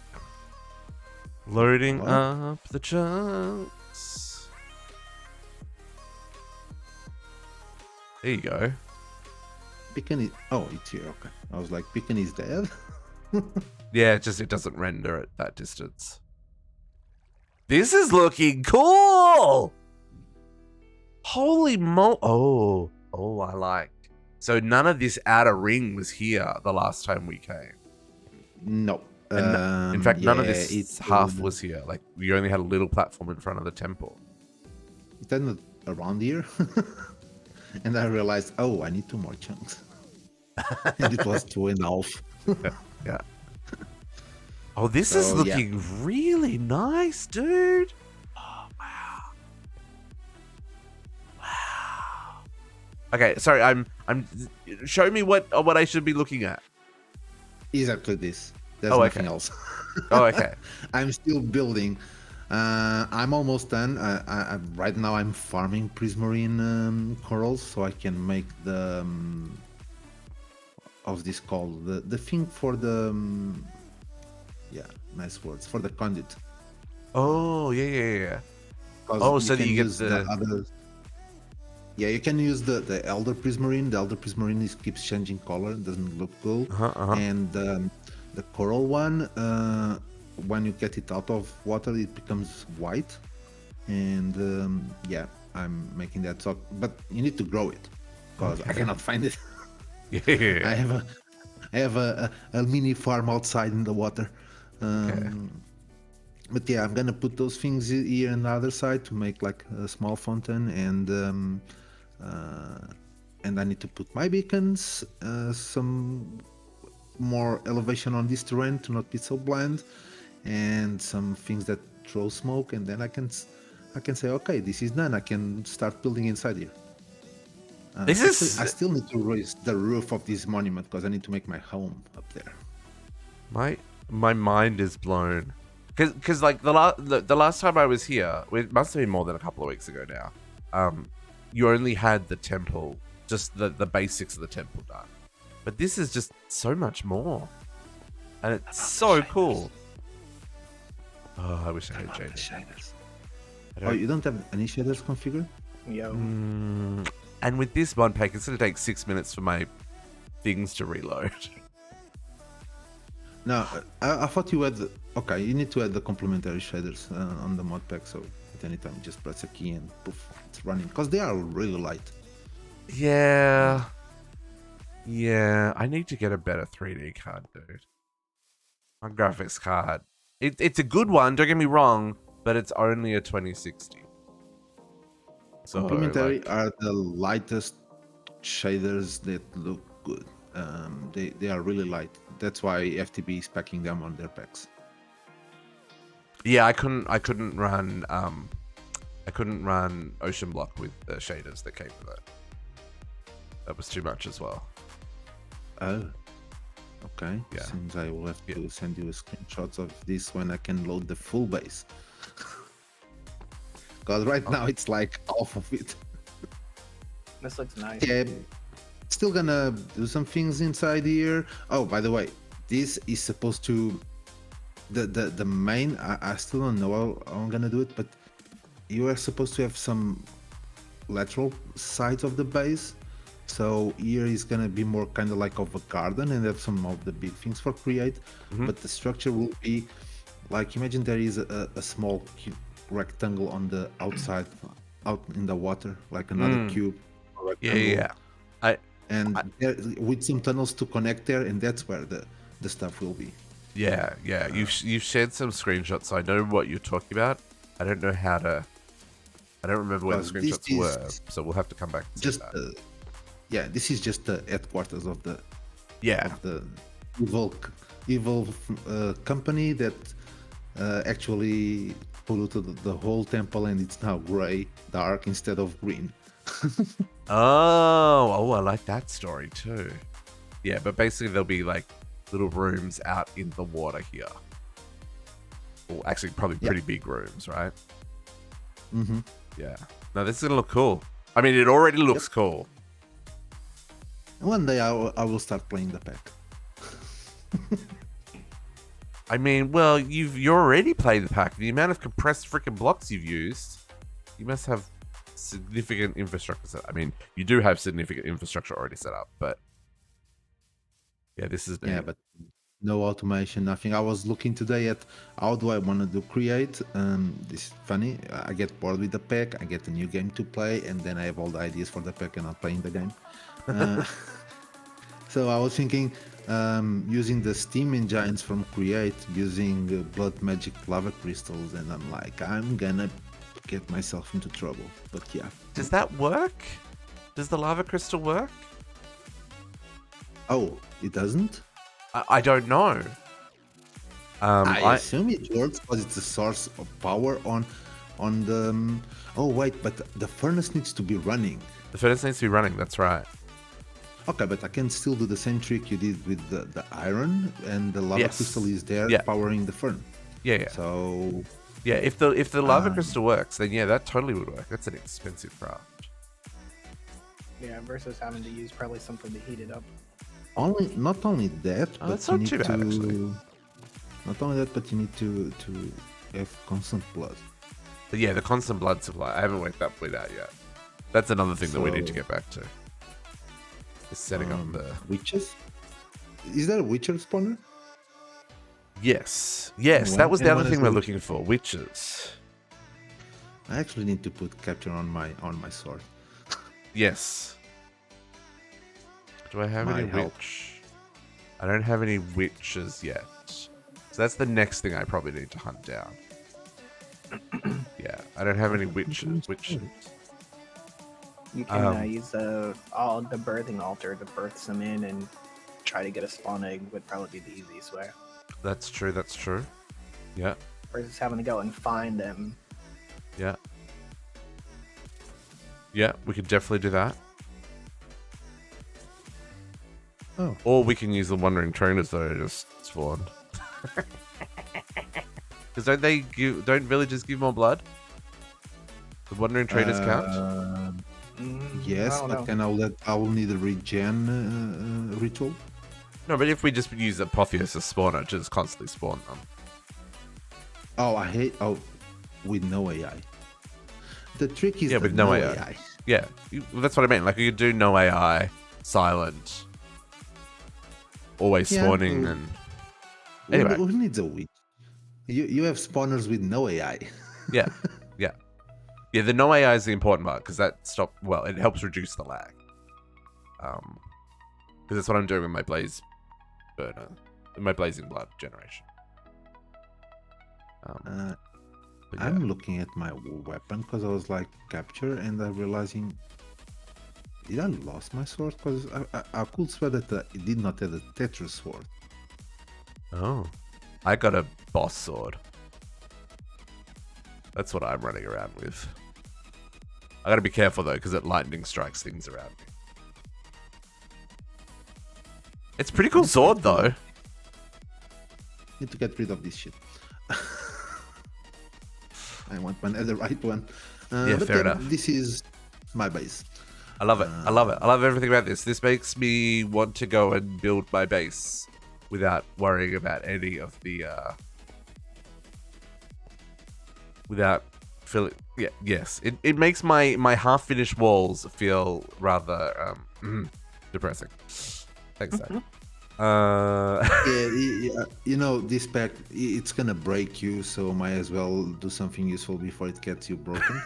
Loading up the chunks. There you go. Beacon is... Oh, it's here. Okay. I was like, Beacon is dead. Yeah, it doesn't render at that distance. This is looking cool! Holy mo... Oh, I like. So none of this outer ring was here the last time we came. No. In fact, none of this half was here. Like, we only had a little platform in front of the temple. It's not around here. And I realized, oh, I need 2 more chunks. And it was 2.5. Yeah. Oh, this is looking really nice, dude. Oh, wow. Wow. Okay, sorry, I'm show me what I should be looking at. Exactly this. There's nothing else. Oh, okay. I'm still building. I'm almost done. Right now I'm farming prismarine corals so I can make the how's this called? The thing for the nice words for the conduit. Oh, yeah. Oh, so that you get the other. Yeah, you can use the elder prismarine. The elder prismarine keeps changing color. It doesn't look cool. And the coral one, when you get it out of water, it becomes white. And I'm making that. So, but you need to grow it because I cannot find it. Yeah. I have a mini farm outside in the water. But yeah, I'm gonna put those things here on the other side to make like a small fountain, and I need to put my beacons, some more elevation on this terrain to not be so bland, and some things that throw smoke, and then I can say, okay, this is done. I can start building inside here. I still need to raise the roof of this monument because I need to make my home up there. My mind is blown. Because like the last time I was here, it must have been more than a couple of weeks ago now. You only had the temple, just the basics of the temple done. But this is just so much more, and it's so cool. Oh, I wish I had shaders. Oh, you don't have any shaders configured? Yo. And with this mod pack, it's gonna take 6 minutes for my things to reload. No, I thought you had. Okay, you need to add the complementary shaders on the mod pack, so at any time you just press a key and poof, it's running. Because they are really light. Yeah, I need to get a better 3D card, dude. My graphics card. It's a good one, don't get me wrong, but it's only a 2060. So, Complementary like, are the lightest shaders that look good. They are really light. That's why FTB is packing them on their packs. yeah, I couldn't run Ocean Block with the shaders that came with it. That was too much as well. Oh, okay. Yeah. Seems I will have to send you a screenshots of this when I can load the full base. Because right now it's like half of it. This looks nice. Yeah, still gonna do some things inside here. Oh, by the way, this is supposed to the main. I still don't know how I'm gonna do it, but you are supposed to have some lateral sides of the base. So here is gonna be more kind of like of a garden and have some of the big things for create. But the structure will be like, imagine there is a small rectangle on the outside, out in the water, like another cube. Yeah. There, with some tunnels to connect there, and that's where the stuff will be. Yeah. You've shared some screenshots, so I know what you're talking about. I don't know how to. I don't remember where the screenshots were, so we'll have to come back. And Just that. yeah, this is just the headquarters of the evil company that actually polluted the whole temple, and it's now gray, dark instead of green. Oh, I like that story too. Yeah, but basically there'll be like little rooms out in the water here. Well, actually, probably pretty big rooms, right? Mm-hmm. Yeah. No, this is gonna look cool. I mean, it already looks cool. One day I will start playing the pack. I mean, well, you're already played the pack. The amount of compressed freaking blocks you've used, you must have significant infrastructure set. I mean, you do have significant infrastructure already set up, but yeah, this is Yeah, but no automation, nothing. I was looking today at how do I want to do create. This is funny. I get bored with the pack. I get a new game to play, and then I have all the ideas for the pack and not playing the game. So I was thinking using the steam engines from create, using blood magic lava crystals, and I'm like, I'm gonna get myself into trouble. But yeah. Does that work? Does the lava crystal work? Oh, it doesn't? I don't know. I assume it works because it's a source of power on the. Oh wait, but the furnace needs to be running. The furnace needs to be running. That's right. Okay, but I can still do the same trick you did with the iron, and the lava crystal is there powering the furnace. Yeah. So yeah, if the lava crystal works, then yeah, that totally would work. That's an expensive craft. Yeah, versus having to use probably something to heat it up. Not only that, but that's you not need too bad, to. actually. Not only that, but you need to have constant blood. But yeah, the constant blood supply. I haven't worked that bit out yet. That's another thing that we need to get back to. Is setting up the witches. Is there a witcher spawner? Yes, that was the other thing we're looking for. Witches. I actually need to put capture on my sword. Yes. Do I have any witch? I don't have any witches yet. So that's the next thing I probably need to hunt down. Yeah, I don't have any witches. You can use the birthing altar to birth some in and try to get a spawn egg would probably be the easiest way. That's true. Yeah. Versus having to go and find them. Yeah. Yeah, we could definitely do that. Oh. Or we can use the wandering trainers though, just spawn. Because don't villagers give more blood? The wandering traders count? Yes, but then I will need a regen ritual. No, but if we just use Apotheosis spawner, just constantly spawn them. Oh, with no AI. The trick is with no AI. Yeah, that's what I mean. Like you could do no AI, silent, always spawning, and anyway. Who needs a witch? You have spawners with no AI. Yeah. The no AI is the important part because it helps reduce the lag. Because that's what I'm doing with my blaze burner, my blazing blood generation. But yeah. I'm looking at my weapon because I was like capture, and I'm realizing, did I lost my sword? Because I could swear that it did not have a Tetris sword. Oh, I got a boss sword. That's what I'm running around with. I gotta be careful though, because it lightning strikes things around me. It's a pretty cool sword though. Need to get rid of this shit. I want one the right one. Yeah, but fair enough. This is my base. I love it. I love it. I love everything about this. This makes me want to go and build my base without worrying about any of the without feeling yes. It makes my half finished walls feel rather depressing. Thanks, Zach. Yeah, you know, this pack, it's gonna break you, so might as well do something useful before it gets you broken.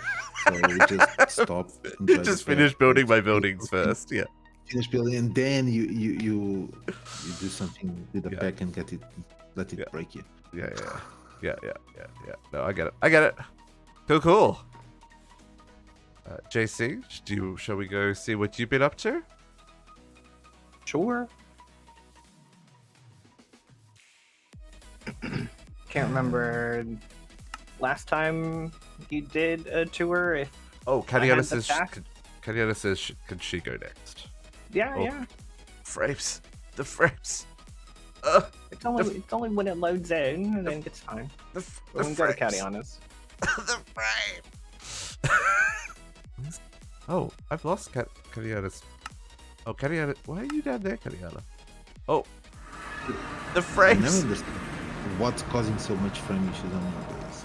So we just stop. Just finish building my buildings first. Yeah. Finish building, and then you do something with the pack and let it break you. Yeah. No, I get it. Cool. JC, shall we go see what you've been up to? Sure. Can't remember last time you did a tour. If Kadiana the says pack. Kadiana says can she go next? Yeah, Oh. yeah. Frames. The frames. It's only when it loads in, and then it's fine. The We can go to frames. Kadiana's. The frame. Oh, I've lost Kadiana's. Oh, Kadiana. Why are you down there, Kadiana? Oh. The I frames. never understand what's causing so much frame issues on my base.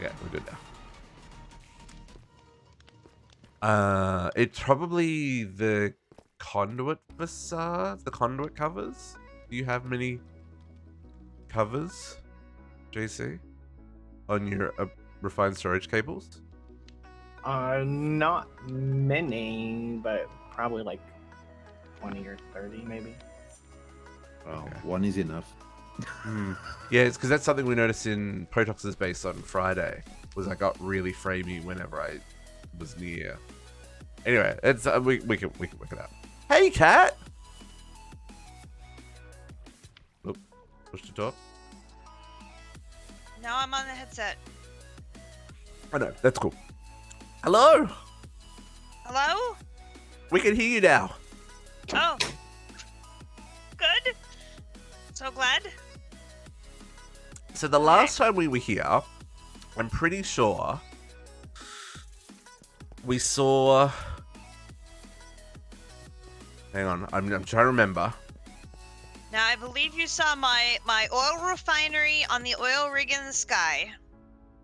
Yeah, we're good now. It's probably the conduit facade, the conduit covers. Do you have many covers, JC, on your refined storage cables? Not many, but probably like 20 or 30, maybe. Well, Okay. one is enough. Yeah, it's because that's something we noticed in Protox's base on Friday. Was I got really framey whenever I was near. Anyway, it's we can work it out. Hey, cat. Oop, push to talk. No, I'm on the headset. I know, that's cool. Hello, Hello? we can hear you now. Oh. Good. So glad. So the last time we were here, I'm pretty sure we saw. Hang on, I'm trying to remember. Now, I believe you saw my oil refinery on the oil rig in the sky.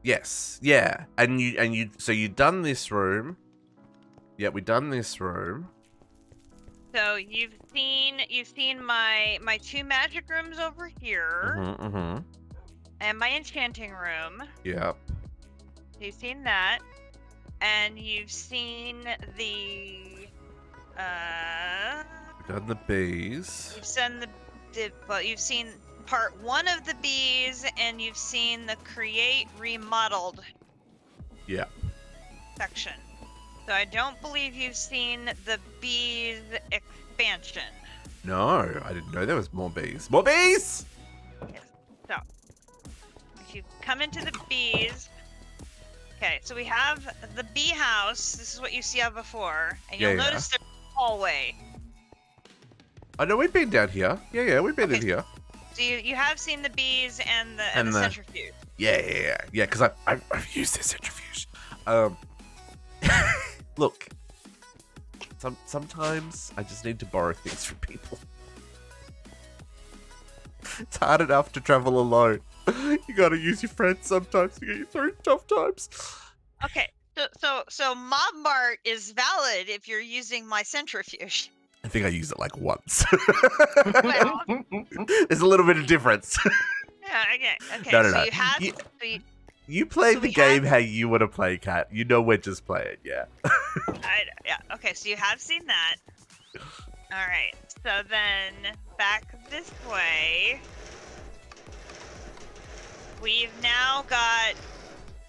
Yes, yeah, and you. So you done this room. Yeah, we done this room. So you've seen my two magic rooms over here, and my enchanting room. Yep. You've seen that, and you've seen the Done the bees. You've seen you've seen part 1 of the bees, and you've seen the create remodeled Yeah. section. So I don't believe you've seen the bees expansion. No, I didn't know there was more bees. More bees! Yes. So if you come into the bees, okay. So we have the bee house. This is what you see before, and you'll Yeah. notice there's a hallway. I know we've been down here. Yeah, we've been in Okay. here. So you have seen the bees and the centrifuge. Yeah. Because I've used this centrifuge. Look, sometimes I just need to borrow things from people. It's hard enough to travel alone. You gotta use your friends sometimes to get you through tough times. Okay. So Mob Mart is valid if you're using my centrifuge. I think I used it like once. Well, There's a little bit of difference. yeah, okay. No. So you have You- so you, You play So the we game have- how you want to play, Cat. You know we're just playing, yeah. yeah. Okay, so you have seen that. All right. So then back this way. we've now got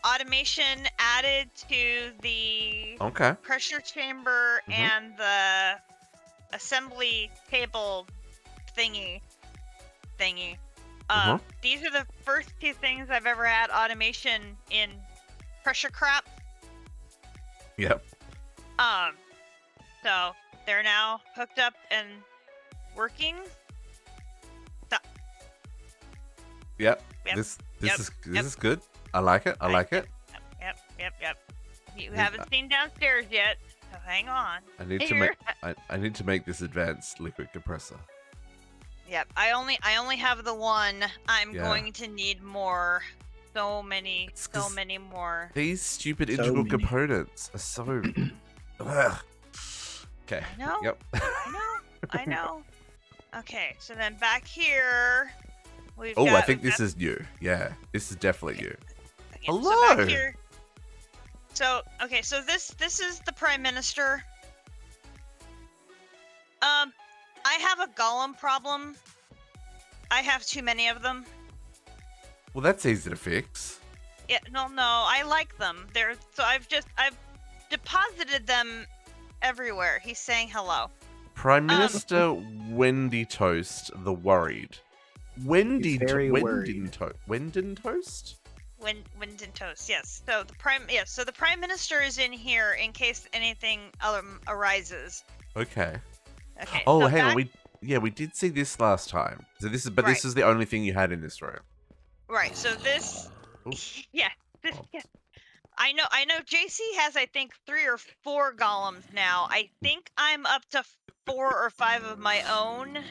automation added to the Okay. pressure chamber Mhm. and the assembly table thingy. Mhm. These are the first two things I've ever had automation in pressure crap. Yep. So they're now hooked up and working. Yep. Yep. This Yep. is good. I like it. I like it. Yep. You Yeah. haven't seen downstairs yet, so hang on. I need to Here. make I need to make this advanced liquid compressor. Yep. I only have the one. I'm Yeah. going to need more. So many It's 'cause more. These stupid So integral many. components are so. Ugh. Okay. I know. Yep. I know. Okay, so then back here, we've Oh, got. I think this is new. Yeah, this is definitely new. So Hello. back here. So okay, so this is the Prime Minister. I have a golem problem. I have too many of them. Well, that's easy to fix. Yeah, no, I like them. I've deposited them everywhere. He's saying hello. Prime Minister Wendy Toast, the worried. Wendy very worried. Wendon Toast? Wind and Toast, yes. So the Prime Minister is in here in case anything arises. Okay. Okay. Oh, so hang on. back- We did see this last time. So this Right. is the only thing you had in this room. Right. So this, Ooh. yeah, this, Oh. yeah. I know. JC has, I think, 3 or 4 golems now. I think I'm up to 4 or 5 of my own.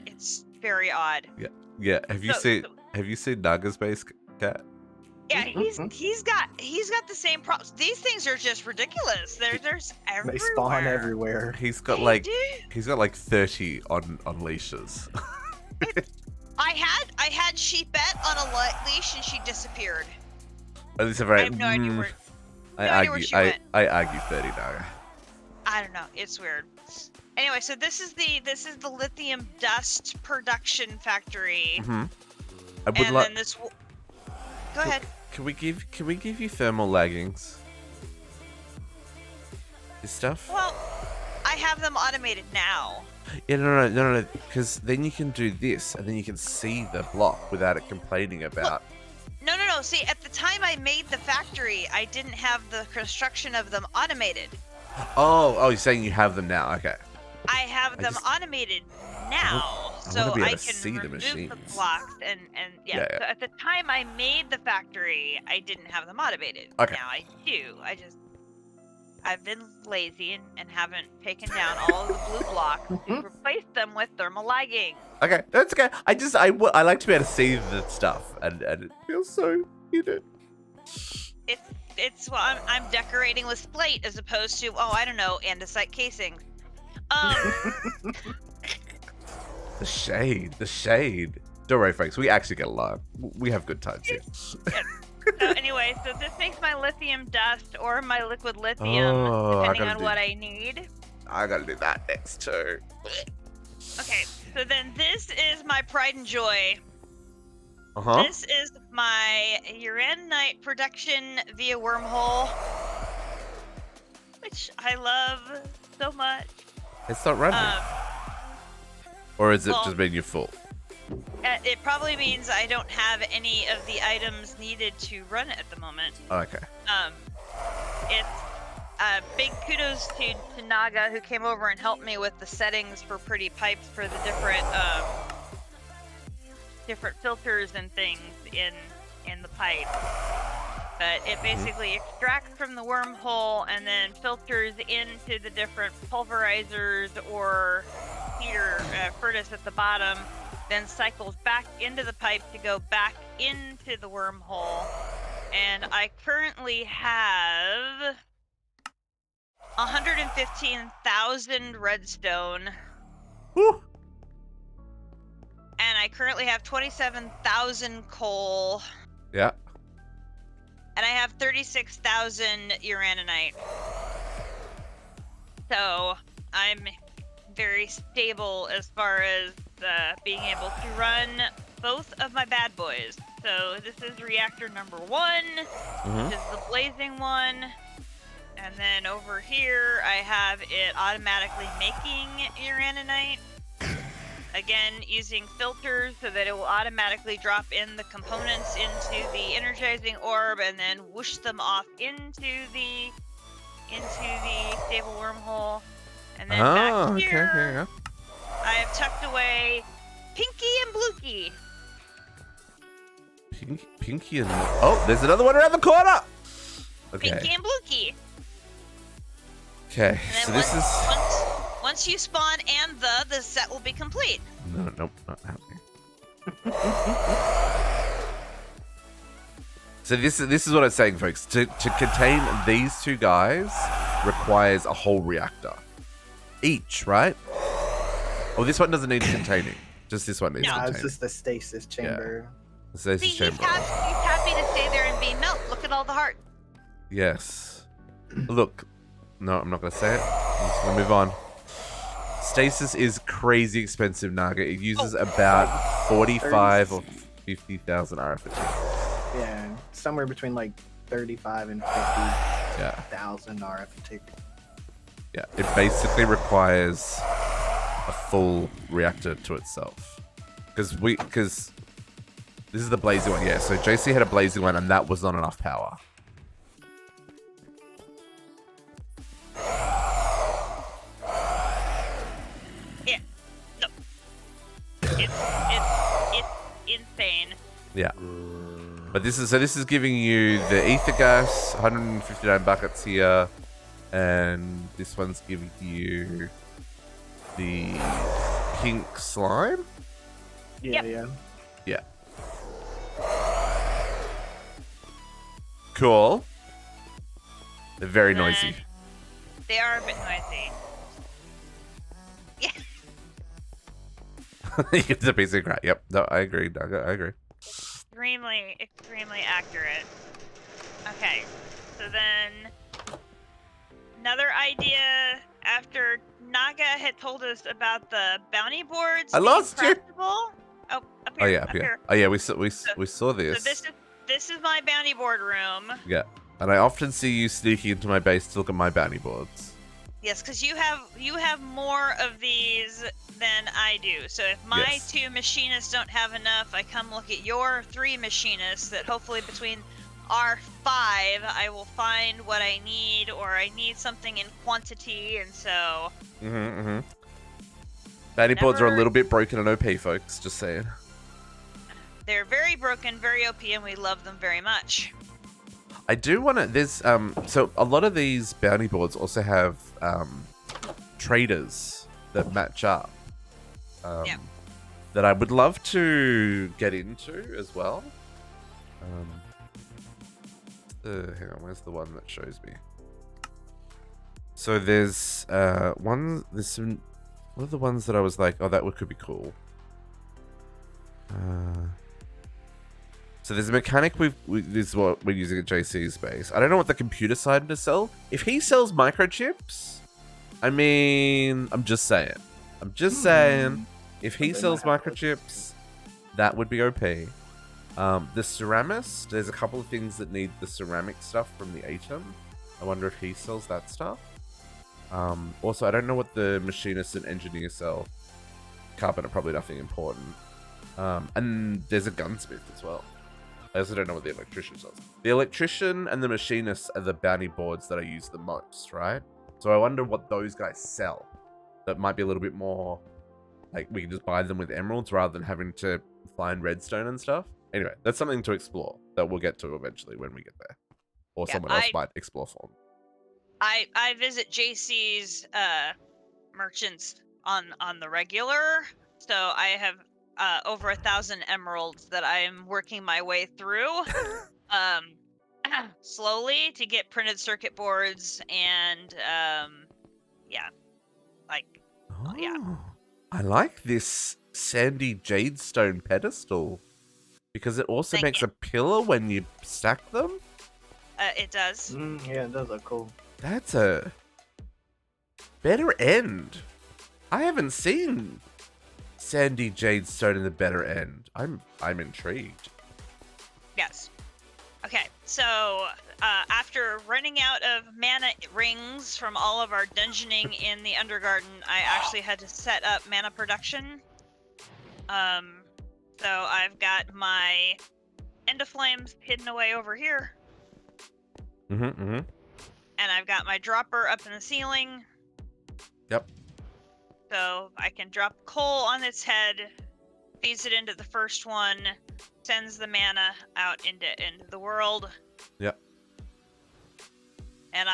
It's very odd. Yeah. Have you So- seen Naga's base cat? Yeah, he's got the same problems. These things are just ridiculous. There's everywhere. They spawn everywhere. He's got They like do. 30 on leashes. I had Sheepette on a leash and she disappeared. And it's a I very. have no idea where. I no idea where she went. I argue 30 Naga. I don't know. It's weird. Anyway, so this is the lithium dust production factory, Mm-hmm. I would and like. then this. Go ahead. Can we give you thermal laggings? This stuff? Well, I have them automated now. Yeah, no. Because then you can do this, and then you can see the block without it complaining about. No. See, at the time I made the factory, I didn't have the construction of them automated. Oh, you're saying you have them now? Okay. I have them just- automated now, I so wanna be able I to can see the remove the machines. blocks and yeah. Yeah, yeah. So at the time I made the factory, I didn't have them automated. Okay. Now I do. I've been lazy and haven't taken down all of the blue blocks to replace them with thermal lagging. Okay, that's okay. I like to be able to see the stuff, and it feels so, I'm decorating with slate as opposed to I don't know, andesite casings. The shade. Don't worry, folks. We actually get along. We have good times here. So anyway, so this makes my lithium dust or my liquid lithium, Oh, I depending gotta on do- what I need. I gotta do that next too. Okay, so then this is my pride and joy. Uh-huh. This is my uranite production via wormhole, which I love so much. It's not running. Um, or is it well- just mean you're full? It probably means I don't have any of the items needed to run it at the moment. Okay. It's big kudos to Naga, who came over and helped me with the settings for pretty pipes for the different filters and things in the pipe. But it basically extracts from the wormhole and then filters into the different pulverizers or heater furnace at the bottom, then cycles back into the pipe to go back into the wormhole. And I currently have 115,000 redstone, Woo! and I currently have 27,000 coal, Yeah. and I have 36,000 uraninite. So I'm very stable as far as being able to run both of my bad boys. So this is reactor number 1. Mhm. This is the blazing one. And then over here, I have it automatically making uraninite. Again, using filters so that it will automatically drop in the components into the energizing orb and then whoosh them off into the stable wormhole. And then back here, I have tucked away Pinky and Blukey. Pinky and... Oh, there's another one around the corner! Okay. Pinky and Blukey. Okay, And then so this is... once you spawn and the set will be complete. No, nope, not happening. So this is what I'm saying, folks. To contain these two guys requires a whole reactor. Each, right? Oh, this one doesn't need containing. Just this one needs No, containing. it's just the stasis chamber. The stasis See, he's chamber. happy to stay there and be melt. Look at all the heart. Yes. Look. No, I'm not going to say it. I'm just going to move on. Stasis is crazy expensive, Naga. It uses about 45 or 50,000 RFT. Yeah, somewhere between like 35 and 50,000 RFT. Yeah, it basically requires a full reactor to itself. Because this is the blazing one, yeah. So JC had a blazing one, and that was not enough power. Yeah. No. It's insane. Yeah. But this is giving you the ether gas, 159 buckets here, and this one's giving you the pink slime. Yeah, Yep. yeah. Yeah. Cool. They're very noisy. They are a bit noisy. Yeah. It's a piece of crap. Yep. No, I agree. I agree. Extremely accurate. Okay. So then another idea after Naga had told us about the bounty boards. I being lost you. craftable. Oh, up here. Oh yeah, up up here. Oh yeah, we saw this. So this is my bounty board room. Yeah, and I often see you sneaking into my base to look at my bounty boards. Yes, because you have more of these than I do. So if my Yes. 2 machinists don't have enough, I come look at your 3 machinists. That hopefully between our 5, I will find what I need, or I need something in quantity, and so. Bounty boards are a Never- little bit broken and OP, folks. Just saying. They're very broken, very OP, and we love them very much. I do want to. There's So a lot of these bounty boards also have traders that match up. Yeah. That I would love to get into as well. Hang on, where's the one that shows me? So there's one. There's some. What are the ones that I was like, oh, that could be cool. So there's a mechanic this is what we're using at JC's base. I don't know what the computer side to sell. If he sells microchips, I mean, I'm just saying. If he They sells might have microchips, that would be OP. The ceramist, there's a couple of things that need the ceramic stuff from the atom. I wonder if he sells that stuff. Also, I don't know what the machinist and engineer sell. Carpenter, probably nothing important. And there's a gunsmith as well. I also don't know what the electrician sells. The electrician and the machinist are the bounty boards that I use the most, right? So I wonder what those guys sell. That might be a little bit more, like, we can just buy them with emeralds rather than having to find redstone and stuff. Anyway, that's something to explore that we'll get to eventually when we get there. Or Yeah, someone else might explore for me. I visit JC's merchants on the regular, so I have over 1,000 emeralds that I am working my way through slowly to get printed circuit boards and yeah, like yeah. Oh, I like this sandy jadestone pedestal because it also Thank makes you. a pillar when you stack them. It does. Yeah, those are cool. That's a better end. I haven't seen sandy jadestone in the better end. I'm intrigued. Yes. Okay, so after running out of mana rings from all of our dungeoning in the Undergarden, I actually had to set up mana production. So I've got my End of Flames hidden away over here, and I've got my dropper up in the ceiling. Yep. So I can drop coal on its head, feeds it into the first one, sends the mana out into the world. Yep. And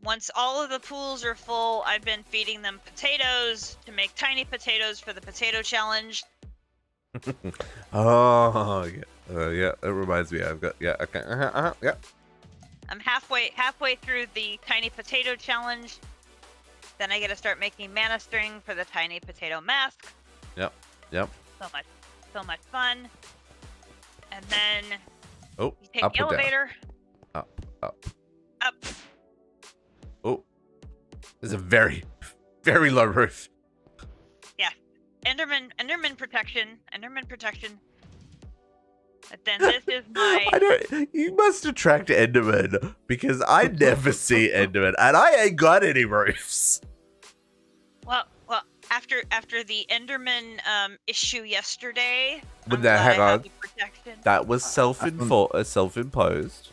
once all of the pools are full, I've been feeding them potatoes to make tiny potatoes for the potato challenge. Oh, yeah. Yeah, it reminds me. I've got, yeah, okay. Yeah. I'm halfway through the tiny potato challenge. Then I get to start making mana string for the tiny potato mask. Yep. So much fun. And then Oh, you take up the or down? elevator. Up. Up. Oh, there's a very, very low roof. Enderman protection. And then this is my... I don't. You must attract Enderman because I never see Enderman, and I ain't got any roofs. Well, after the Enderman issue yesterday, But I'm now, glad hang I have on. the protection. That was self-imposed.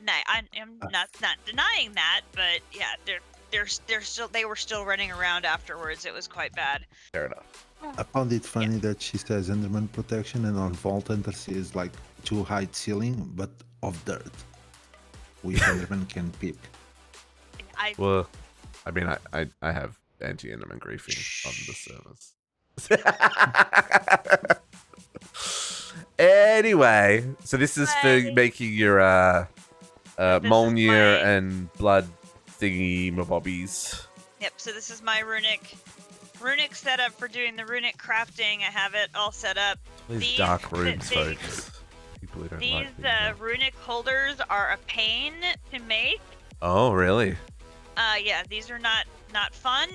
No, I'm not denying that, but yeah, they were still running around afterwards. It was quite bad. Fair enough. I found it funny that she says Enderman protection, and on Vault Hunter she is like too high ceiling, but of dirt, which Enderman can pick. Well, I mean, I have anti-Enderman griefing on the servers. Anyway, so this is for making your Molnir and blood thingy mobbies. Yep. So this is my runic setup for doing the runic crafting. I have it all set up. These dark rooms, folks. People who don't These like these, runic holders are a pain to make. Oh, really? Yeah, these are not fun,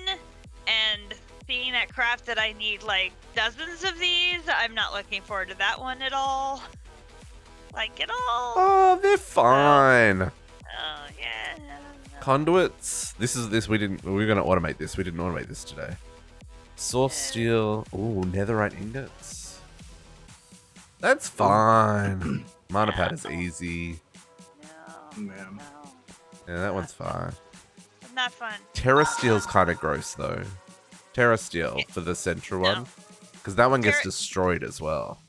and seeing that craft that I need like dozens of these, I'm not looking forward to that one at all. Like at all. Oh, they're fine. Oh yeah. Conduits. We're gonna automate this. We didn't automate this today. Source steel. Ooh, netherite ingots. That's fine. Mana pad is easy. No. Yeah, that one's fine. Not fun. Terra steel's kind of gross though. Terra steel for the central one, because that one gets destroyed as well.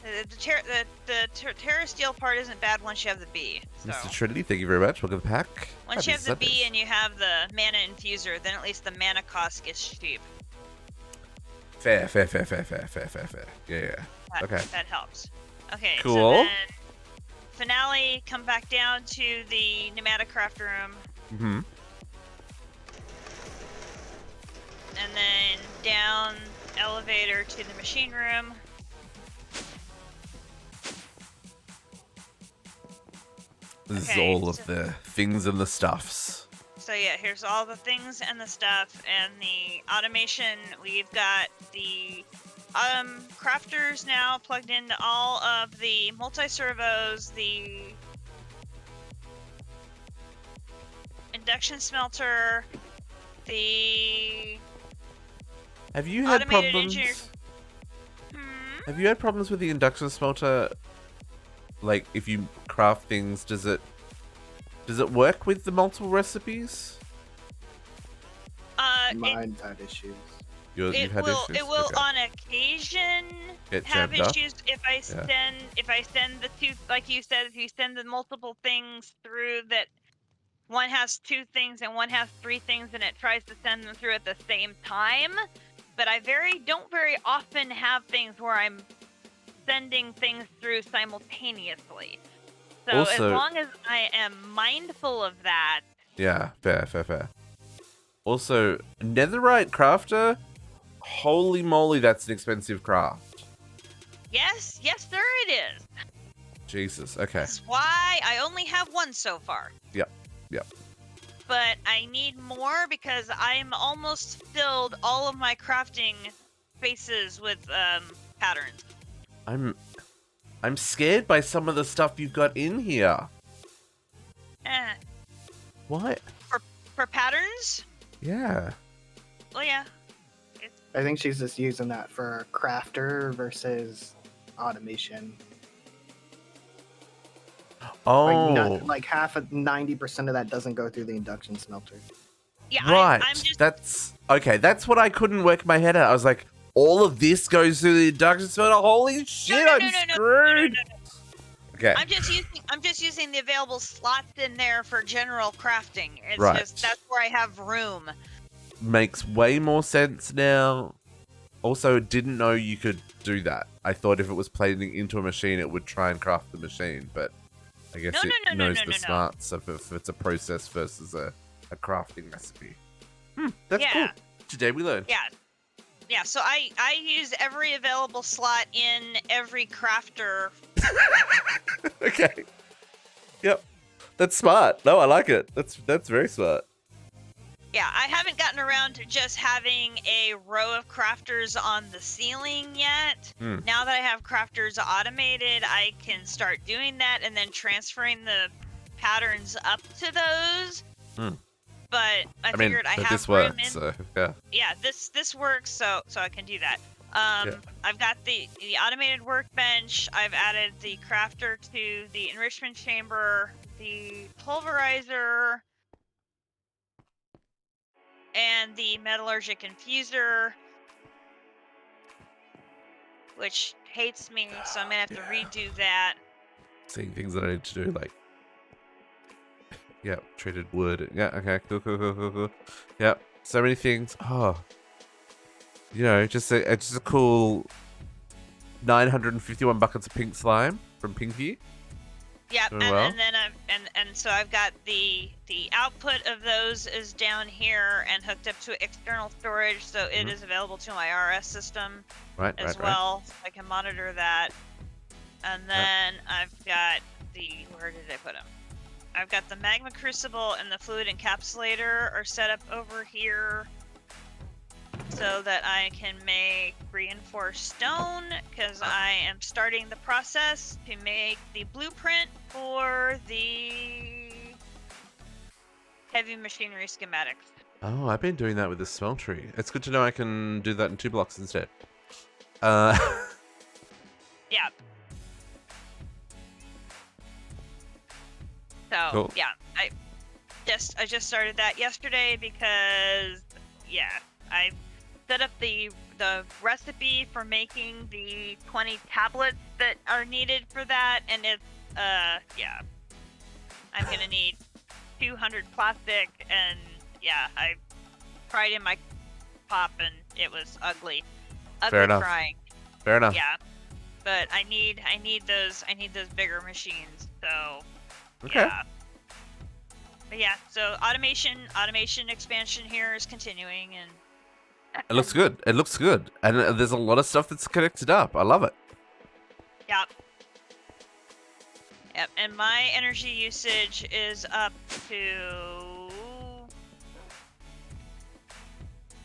The Terra Steel part isn't bad once you have the B. So. Mr. Trinity, thank you very much. Welcome to the pack. Once you have the B and you have the mana infuser, then at least the mana cost gets cheap. Fair. Yeah. Okay. That helps. Okay. Cool. So then finale, come back down to the Enigmatica room. Mm-hmm. And then down elevator to the machine room. This is all of the things and the stuffs. So yeah, here's all the things and the stuff and the automation. We've got the crafters now plugged into all of the multi-servos, the induction smelter, the Have you had automated problems? engineer. Have you had problems with the induction smelter? Like, if you craft things, does it work with the multiple recipes? Mine's had issues. You've had issues? It will Okay. on occasion Get have jammed up? issues if I send the two, like you said, if you send the multiple things through that one has two things and one has three things and it tries to send them through at the same time. But I don't very often have things where I'm sending things through simultaneously. So Also, as long as I am mindful of that. Yeah, fair. Also, netherite crafter? Holy moly, that's an expensive craft. Yes, sir, it is. Jesus, okay. That's why I only have one so far. Yep. But I need more because I'm almost filled all of my crafting spaces with patterns. I'm scared by some of the stuff you've got in here. Eh. What? For patterns? Yeah. Well, yeah. I think she's just using that for crafter versus automation. Oh. Like half of 90% of that doesn't go through the induction smelter. Yeah, Right. I'm just... That's okay. That's what I couldn't work my head out. I was like, all of this goes through the induction smelter. Holy shit! I'm screwed. Okay. I'm just using the available slots in there for general crafting. It's Right. just that's where I have room. Makes way more sense now. Also, didn't know you could do that. I thought if it was plating into a machine, it would try and craft the machine, but I guess it knows the smarts of if it's a process versus a crafting recipe. That's cool. Today we learned. Yeah, so I use every available slot in every crafter. Okay. Yep. That's smart. No, I like it. That's very smart. Yeah, I haven't gotten around to just having a row of crafters on the ceiling yet. Now that I have crafters automated, I can start doing that and then transferring the patterns up to those. But I figured I have this room works, in. so yeah. Yeah, this works, so I can do that. I've got the automated workbench. I've added the crafter to the enrichment chamber, the pulverizer, and the metallurgic infuser, which hates me, so I'm gonna have to redo that. Seeing things that I need to do, like, yeah, treated wood. Yeah, okay, cool. Yeah, so many things. Oh, you know, just a cool 951 buckets of pink slime from Pinky. Yep, Doing and, well. and then so I've got the output of those is down here and hooked up to external storage, so it is available to my RS system as well. So I can monitor that. And then I've got where did I put them? I've got the magma crucible and the fluid encapsulator are set up over here so that I can make reinforced stone, because I am starting the process to make the blueprint for the heavy machinery schematics. Oh, I've been doing that with the smeltery. It's good to know I can do that in 2 blocks instead. Yeah. So Cool. yeah, I just started that yesterday because I set up the recipe for making the 20 tablets that are needed for that, and it's I'm gonna need 200 plastic, and I tried in my pop and it was ugly Fair enough. trying. Fair enough. Yeah, but I need those bigger machines. So Okay. yeah. But yeah, so automation expansion here is continuing, and It looks good. It looks good. And there's a lot of stuff that's connected up. I love it. Yep, and my energy usage is up to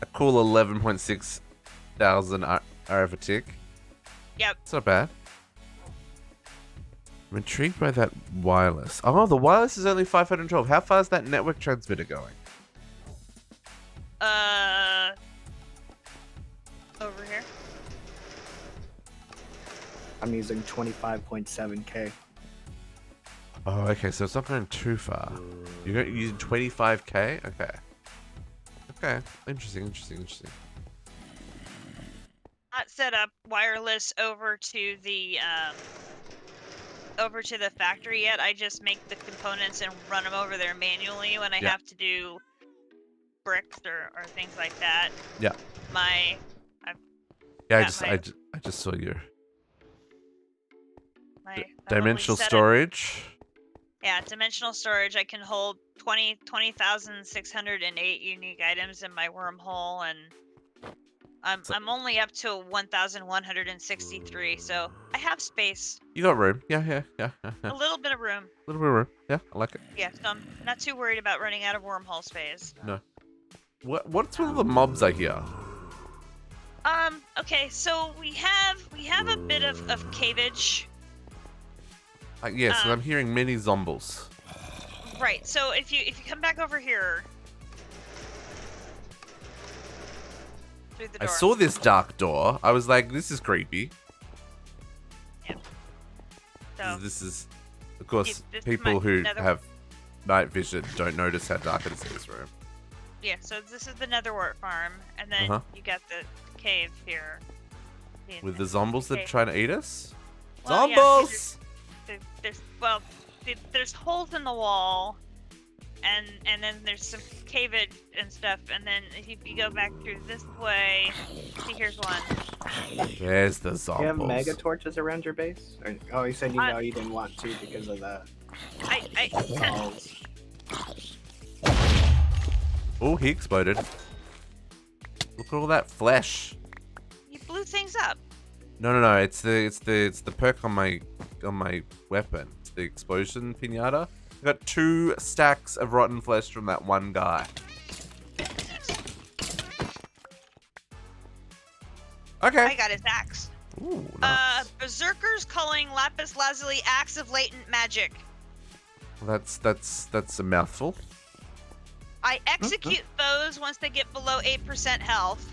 A cool 11.6 thousand RF a tick. Yep. It's not bad. I'm intrigued by that wireless. Oh, the wireless is only 512. How far is that network transmitter going? Over here. I'm using 25.7K. Oh, okay, so it's not going too far. You're using 25K? Okay. Okay, interesting. Not set up wireless over to the factory yet. I just make the components and run them over there manually when I have to do bricks or things like that. Yeah. I just saw your my dimensional lovely setup. storage. Yeah, dimensional storage. I can hold 20,608 unique items in my wormhole, and I'm only up to 1,163, so I have space. You got room. Yeah. A little bit of room. A little bit of room. Yeah, I like it. Yeah, so I'm not too worried about running out of wormhole space. No. What's with all the mobs I hear? Okay, so we have a bit of caveage Yes, and I'm hearing many zombies. Right. So if you come back over here through the I door. saw this dark door. I was like, this is creepy. So This is, of course, this is people my who nether- have night vision don't notice how dark it is in this room. yeah. So this is the netherwort farm, and then you got the cave here. With the zombies that are trying to eat us? Well, yeah, Zombies! there's holes in the wall, and then there's some cave-in and stuff, and then if you go back through this way, see, here's one. There's the Do you zombies. have mega torches around your base? Or, oh, you said you didn't want to because of the walls. Oh, he exploded. Look at all that flesh. You blew things up. No. It's the perk on my weapon. It's the explosion pinata. I got 2 stacks of rotten flesh from that one guy. Okay. I got his axe. Ooh, nice. Berserkers calling lapis lazuli axe of latent magic. That's a mouthful. I execute foes once they get below 8% health.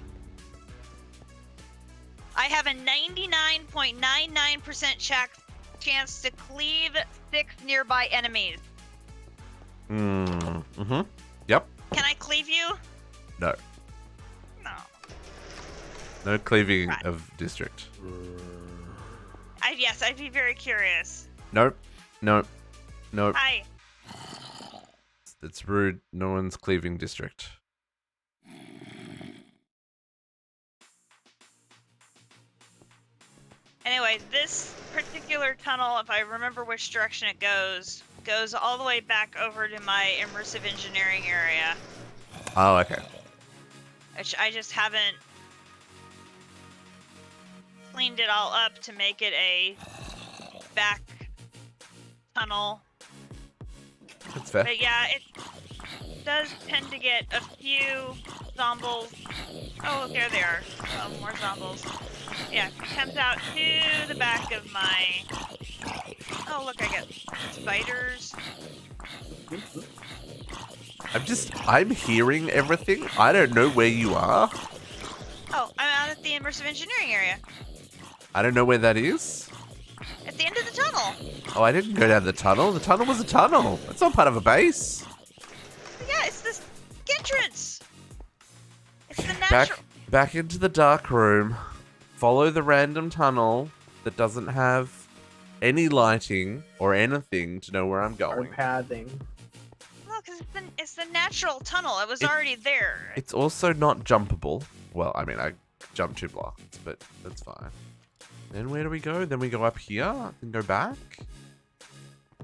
I have a 99.99% chance to cleave 6 nearby enemies. Mm-hmm. Yep. Can I cleave you? No. No. No cleaving Right. of district. Yes, I'd be very curious. Nope. Hi. It's rude. No one's cleaving district. Anyway, this particular tunnel, if I remember which direction it goes all the way back over to my immersive engineering area, Oh, okay. which I just haven't cleaned it all up to make it a back tunnel. That's fair. But yeah, it does tend to get a few zombies. Oh, there they are. Oh, more zombies. Yeah, it comes out to the back of my... Oh, look, I got spiders. I'm hearing everything. I don't know where you are. Oh, I'm out at the immersive engineering area. I don't know where that is. At the end of the tunnel. Oh, I didn't go down the tunnel. The tunnel was a tunnel. That's not part of a base. Yeah, it's this entrance. It's the natural... Back into the dark room. Follow the random tunnel that doesn't have any lighting or anything to know where I'm Or going. pathing. No, because it's the natural tunnel. It was already there. It's also not jumpable. Well, I mean, I jumped 2 blocks, but that's fine. Then where do we go? Then we go up here and go back? I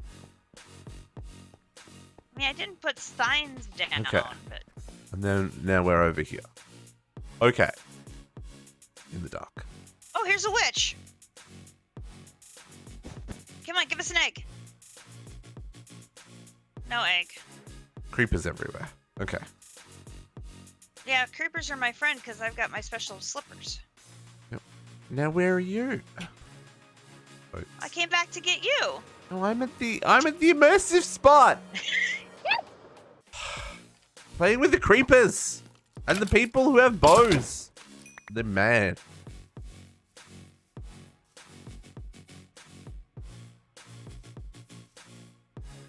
mean, I didn't put signs down, Okay. but... And then now we're over here. Okay. In the dark. Oh, here's a witch. Come on, give us an egg. No egg. Creepers everywhere. Okay. Yeah, creepers are my friend because I've got my special slippers. Now where are you? Oh, I came back to get you. no, I'm at the immersive spot. Playing with the creepers and the people who have bows. They're mad.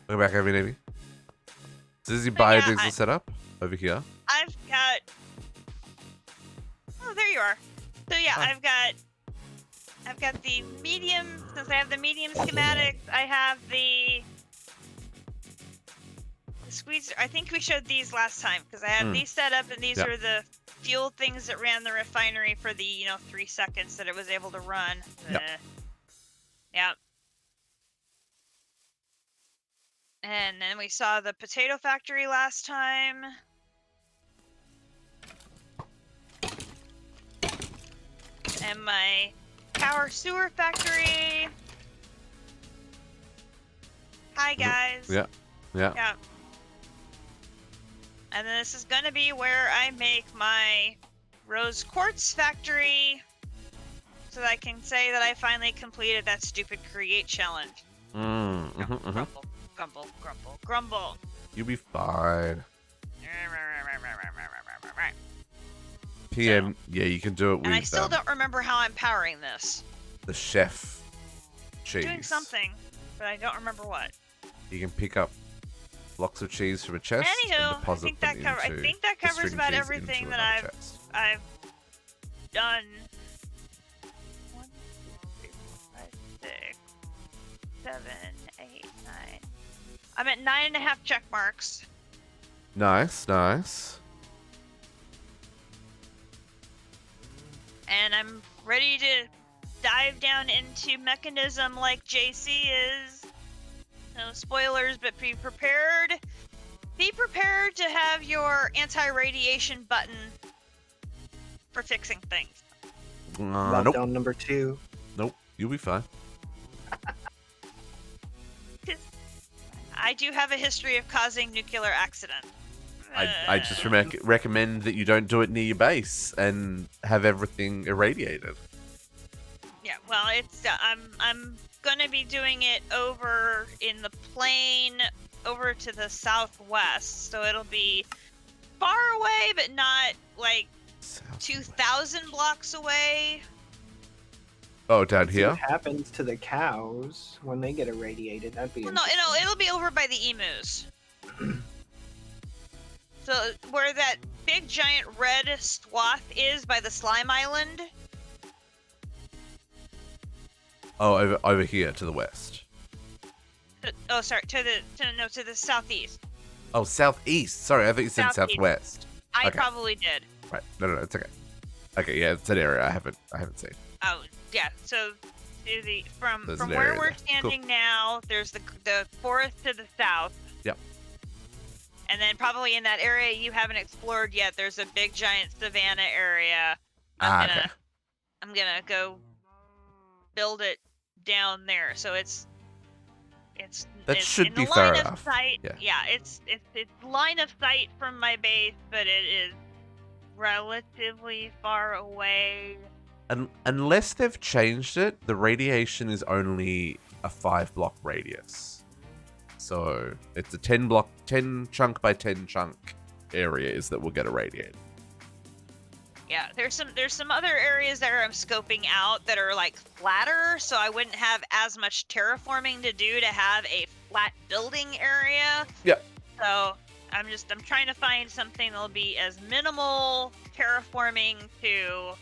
Go back over, Navy. So this is your Yeah, biodiesel setup over here. I've got... Oh, there you are. So yeah, Oh. I've got the medium, since I have the medium schematics, I have the squeezer. I think we showed these last time, because I have these set up, and these Yep. are the fuel things that ran the refinery for the, 3 seconds that it was able to run. Yep. Yep. And then we saw the potato factory last time. And my power sewer factory. Hi guys. Yeah. Yeah. And then this is gonna be where I make my rose quartz factory, so that I can say that I finally completed that stupid create challenge. Grumble, grumble, grumble, grumble. You'll be fine. PM, yeah, you can do it with And I still don't remember how I'm powering this. the chef cheese. Doing something, but I don't remember what. You can pick up blocks of cheese from a chest Anywho, and deposit I think that the covers string about cheese everything into that another chest. I've done. 1, 2, 3, 4, 5, 6, 7, 8, 9. I'm at 9.5 check marks. Nice, nice. And I'm ready to dive down into mechanism like JC is. No spoilers, but be prepared. Be prepared to have your anti-radiation button for fixing things. Nope. Meltdown number 2. Nope. You'll be fine. I do have a history of causing nuclear accident. I just recommend that you don't do it near your base and have everything irradiated. Yeah, well, it's I'm gonna be doing it over in the plain over to the southwest, so it'll be far away, but not like 2,000 blocks away. Oh, down See here? what happens to the cows when they get irradiated? That'd be Well, no, it'll be over by the emus. So where that big giant red swath is by the slime island. Oh, over here to the west. Oh, sorry, to the southeast. Oh, southeast. Sorry, I thought you said Southeast. southwest. I Okay. probably did. Right. No, it's okay. Okay, yeah, it's an area I haven't seen. Oh, yeah. So to the from There's from an where area we're there. standing now, there's the forest to the south. Yep. And then probably in that area you haven't explored yet, there's a big giant savanna area. Okay. I'm gonna go build it down there. So it's That should in be the fair line enough. of sight. Yeah. It's line of sight from my base, but it is relatively far away. And unless they've changed it, the radiation is only a 5-block radius. So it's a 10 chunk by 10 chunk areas that will get irradiated. Yeah, there's some other areas that I'm scoping out that are like flatter, so I wouldn't have as much terraforming to do to have a flat building area. Yeah. So I'm trying to find something that'll be as minimal terraforming to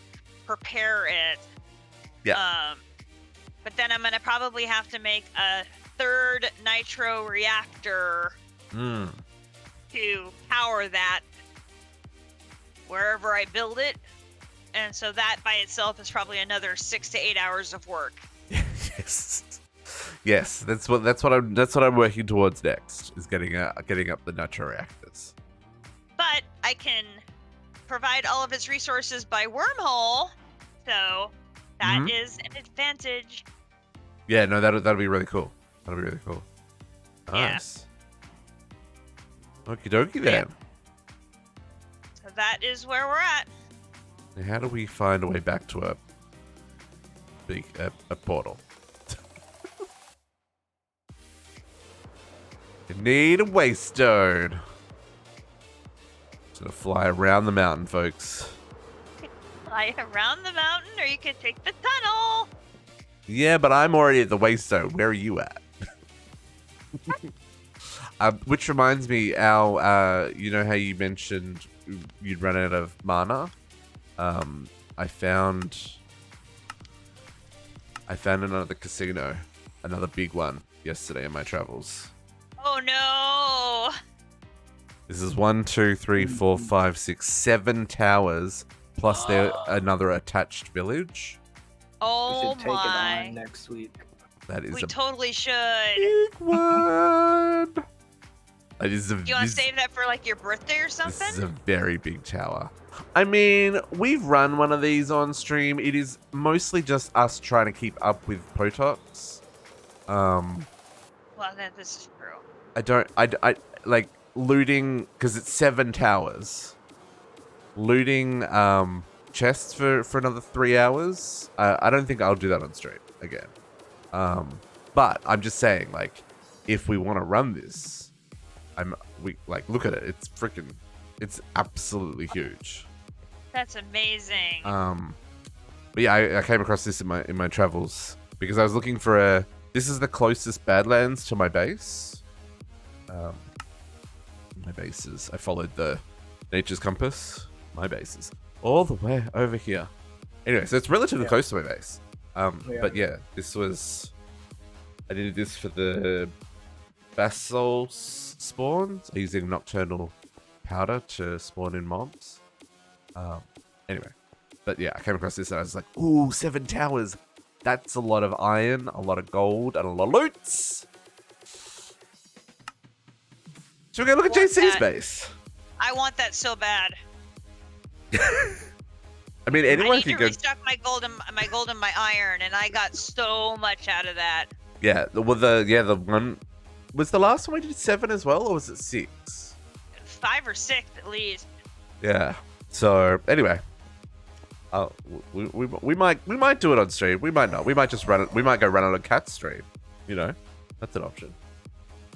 prepare it. Yeah. But then I'm gonna probably have to make a third nitro reactor to power that wherever I build it, and so that by itself is probably another 6 to 8 hours of work. Yes. That's what I'm working towards next. Is getting up the nitro reactors. But I can provide all of its resources by wormhole, so that is an advantage. Yeah. No, that'll be really cool. That'll be really cool. Yeah. Nice. Okie dokie then. So that is where we're at. Now, how do we find a way back to a portal? You need a waystone. Just gonna fly around the mountain, folks. Fly around the mountain, or you could take the tunnel. Yeah, but I'm already at the waystone. Where are you at? Which reminds me, Al, you know how you mentioned you'd run out of mana? I found another casino, another big one yesterday in my travels. Oh no! This is 1, 2, 3, 4, 5, 6, 7 towers, plus there another attached village. We Oh should take it my! on next week. That is We a totally should. big one. That is Do you want to save that for like your birthday or something? This is a very big tower. I mean, we've run one of these on stream. It is mostly just us trying to keep up with Potox. Well, this is true. I like looting, because it's 7 towers. Looting chests for another 3 hours. I don't think I'll do that on stream again. But I'm just saying, like, if we want to run this, look at it. It's absolutely huge. That's amazing. But yeah, I came across this in my travels because I was looking for this is the closest Badlands to my base. My bases. I followed the nature's compass. My bases all the way over here. Anyway, so it's relatively close to my base. But yeah, I did this for the basal spawns. I'm using nocturnal powder to spawn in mobs. Anyway, but yeah, I came across this and I was like, ooh, 7 towers. That's a lot of iron, a lot of gold, and a lot of loots. Should we go look at JC's base? I want that so bad. I mean, anyone I need can to go. restock my gold and my iron, and I got so much out of that. Yeah, the one was the last one we did 7 as well, or was it 6? 5 or 6 at least. Yeah. So anyway, we might do it on stream. We might not. We might just run it. We might go run it on Cat's stream. You know, that's an option.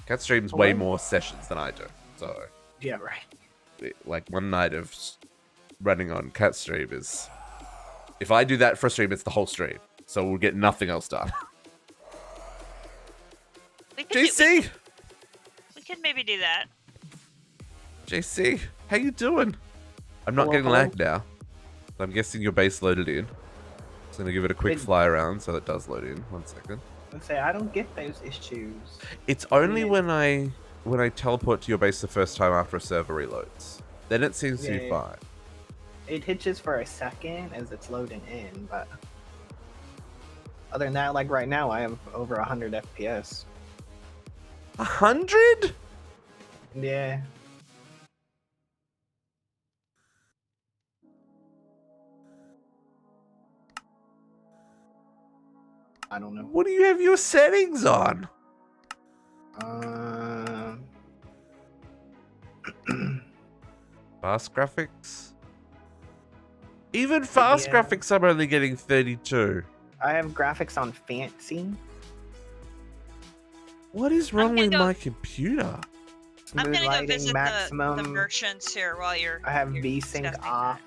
Cat streams way more sessions than I do. So Yeah, right. like one night of running on Cat stream is, if I do that for a stream, it's the whole stream. So we'll get nothing else done. JC, we could maybe do that. JC, how you doing? I'm not Hello, getting hello. lagged now. I'm guessing your base loaded in. Just gonna give it a quick fly around so it does load in. 1 second. Let's say I don't get those issues. It's only when I teleport to your base the first time after a server reloads. Then it seems to be Yeah. fine. It hitches for a second as it's loading in, but other than that, like right now, I have over 100 FPS. 100? Yeah. I don't know. What do you have your settings on? Fast graphics? Even fast Yeah. graphics, I'm only getting 32. I have graphics on fancy. What is wrong gonna with go- my computer? I'm Smooth gonna go lighting, visit the maximum. merchants here while you're. I have you're VSync discussing off.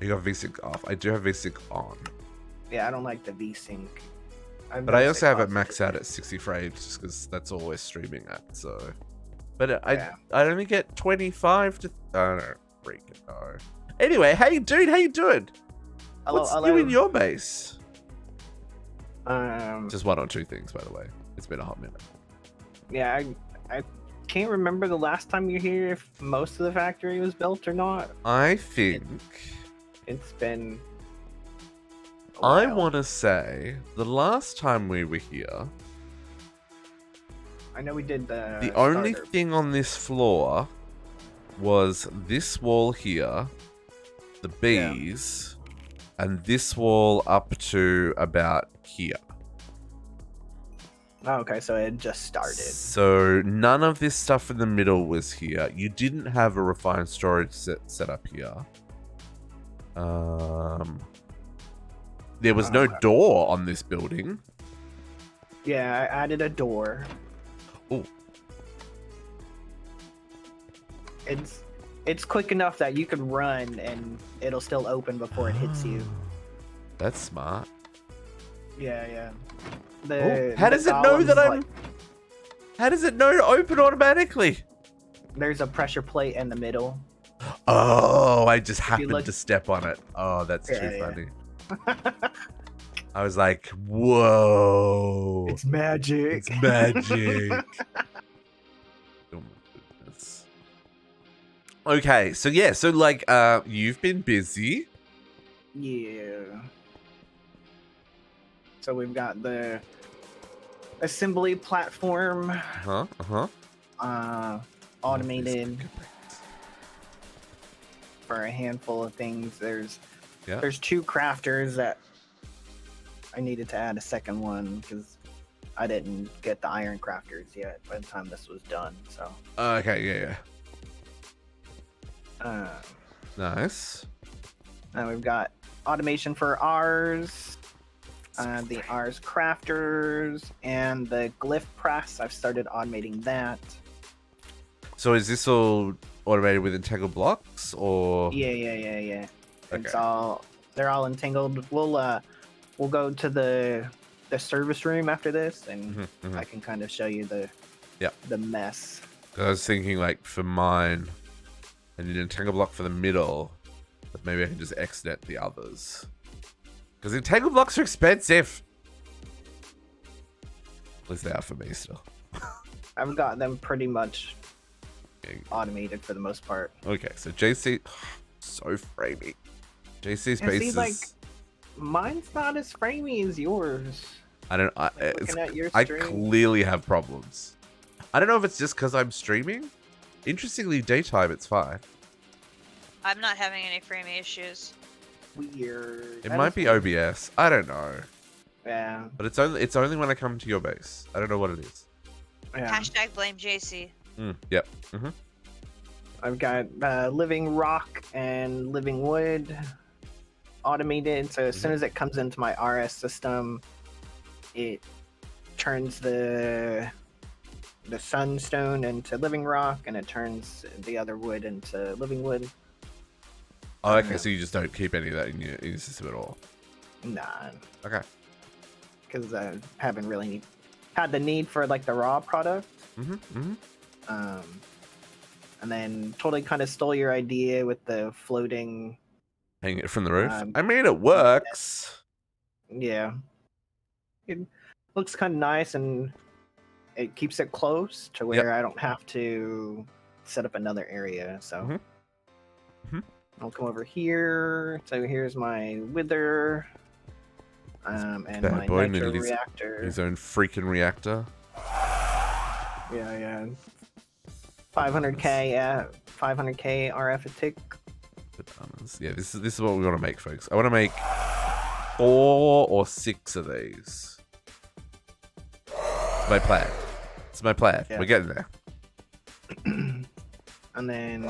You got VSync off. I do have VSync on. Yeah, I don't like the VSync. But I also have it maxed out at 60 frames just because that's all we're streaming at, so. But Yeah. I only get 25 to. I don't freaking know. Anyway, hey dude, how you doing? Hello, What's hello. new in your base? Um, Just 1 or 2 things, by the way. It's been a hot minute. yeah, I can't remember the last time you were here if most of the factory was built or not. I think. It's been. a I while. want to say the last time we were here, I know we did the only starter. thing on this floor was this wall here, the bees, and this wall up to about here. Oh, okay, so it just started. So none of this stuff in the middle was here. You didn't have a refined storage set up here. There was no door on this building. Yeah, I added a door. Oh. It's quick enough that you can run and it'll still open before it hits you. That's smart. Yeah. Oh, how does it know that I'm? How does it know to open automatically? There's a pressure plate in the middle. Oh, I just you happened look- to step on it. Oh, that's too Yeah. funny. I was like, whoa. It's magic. It's magic. Oh my goodness. Okay, so yeah, so like you've been busy. Yeah. So we've got the assembly platform, automated for a handful of things. There's 2 crafters that I needed to add a second one because I didn't get the iron crafters yet by the time this was done. So Okay, yeah. Nice. and we've got automation for ours. The Rs crafters and the glyph press. I've started automating that. So is this all automated with entangled blocks, or? Yeah. Okay. They're all entangled. We'll go to the service room after this, and I can kind of show you the mess. I was thinking, like, for mine, I need an entangled block for the middle, but maybe I can just exit the others. Because entangled blocks are expensive. At least they are for me still. I've got them pretty much automated for the most part. Okay, so JC, so framey. JC's base is... like, mine's not as framey as yours. I clearly have problems. I don't know if it's just because I'm streaming. Interestingly, daytime it's fine. I'm not having any framey issues. Weird. It might be OBS. I don't know. Yeah. But it's only when I come to your base. I don't know what it is. Yeah. Hashtag blame JC. Yep. I've got living rock and living wood automated. So as soon as it comes into my RS system, it turns the sunstone into living rock, and it turns the other wood into living wood. Oh, okay. So you just don't keep any of that in your system at all? Nah. Okay. Because I haven't really had the need for like the raw product. And then totally kind of stole your idea with the floating. Hang it from the roof. I mean, it works. Yeah. It looks kind of nice, and it keeps it close to where I don't have to set up another area. So I'll come over here. So here's my wither. And my nitro reactor. His own freaking reactor. Yeah. 500k 500k RF a tick. Yeah, this is what we want to make, folks. I want to make 4 or 6 of these. It's my plan. It's my plan. Yeah. We're getting there. And then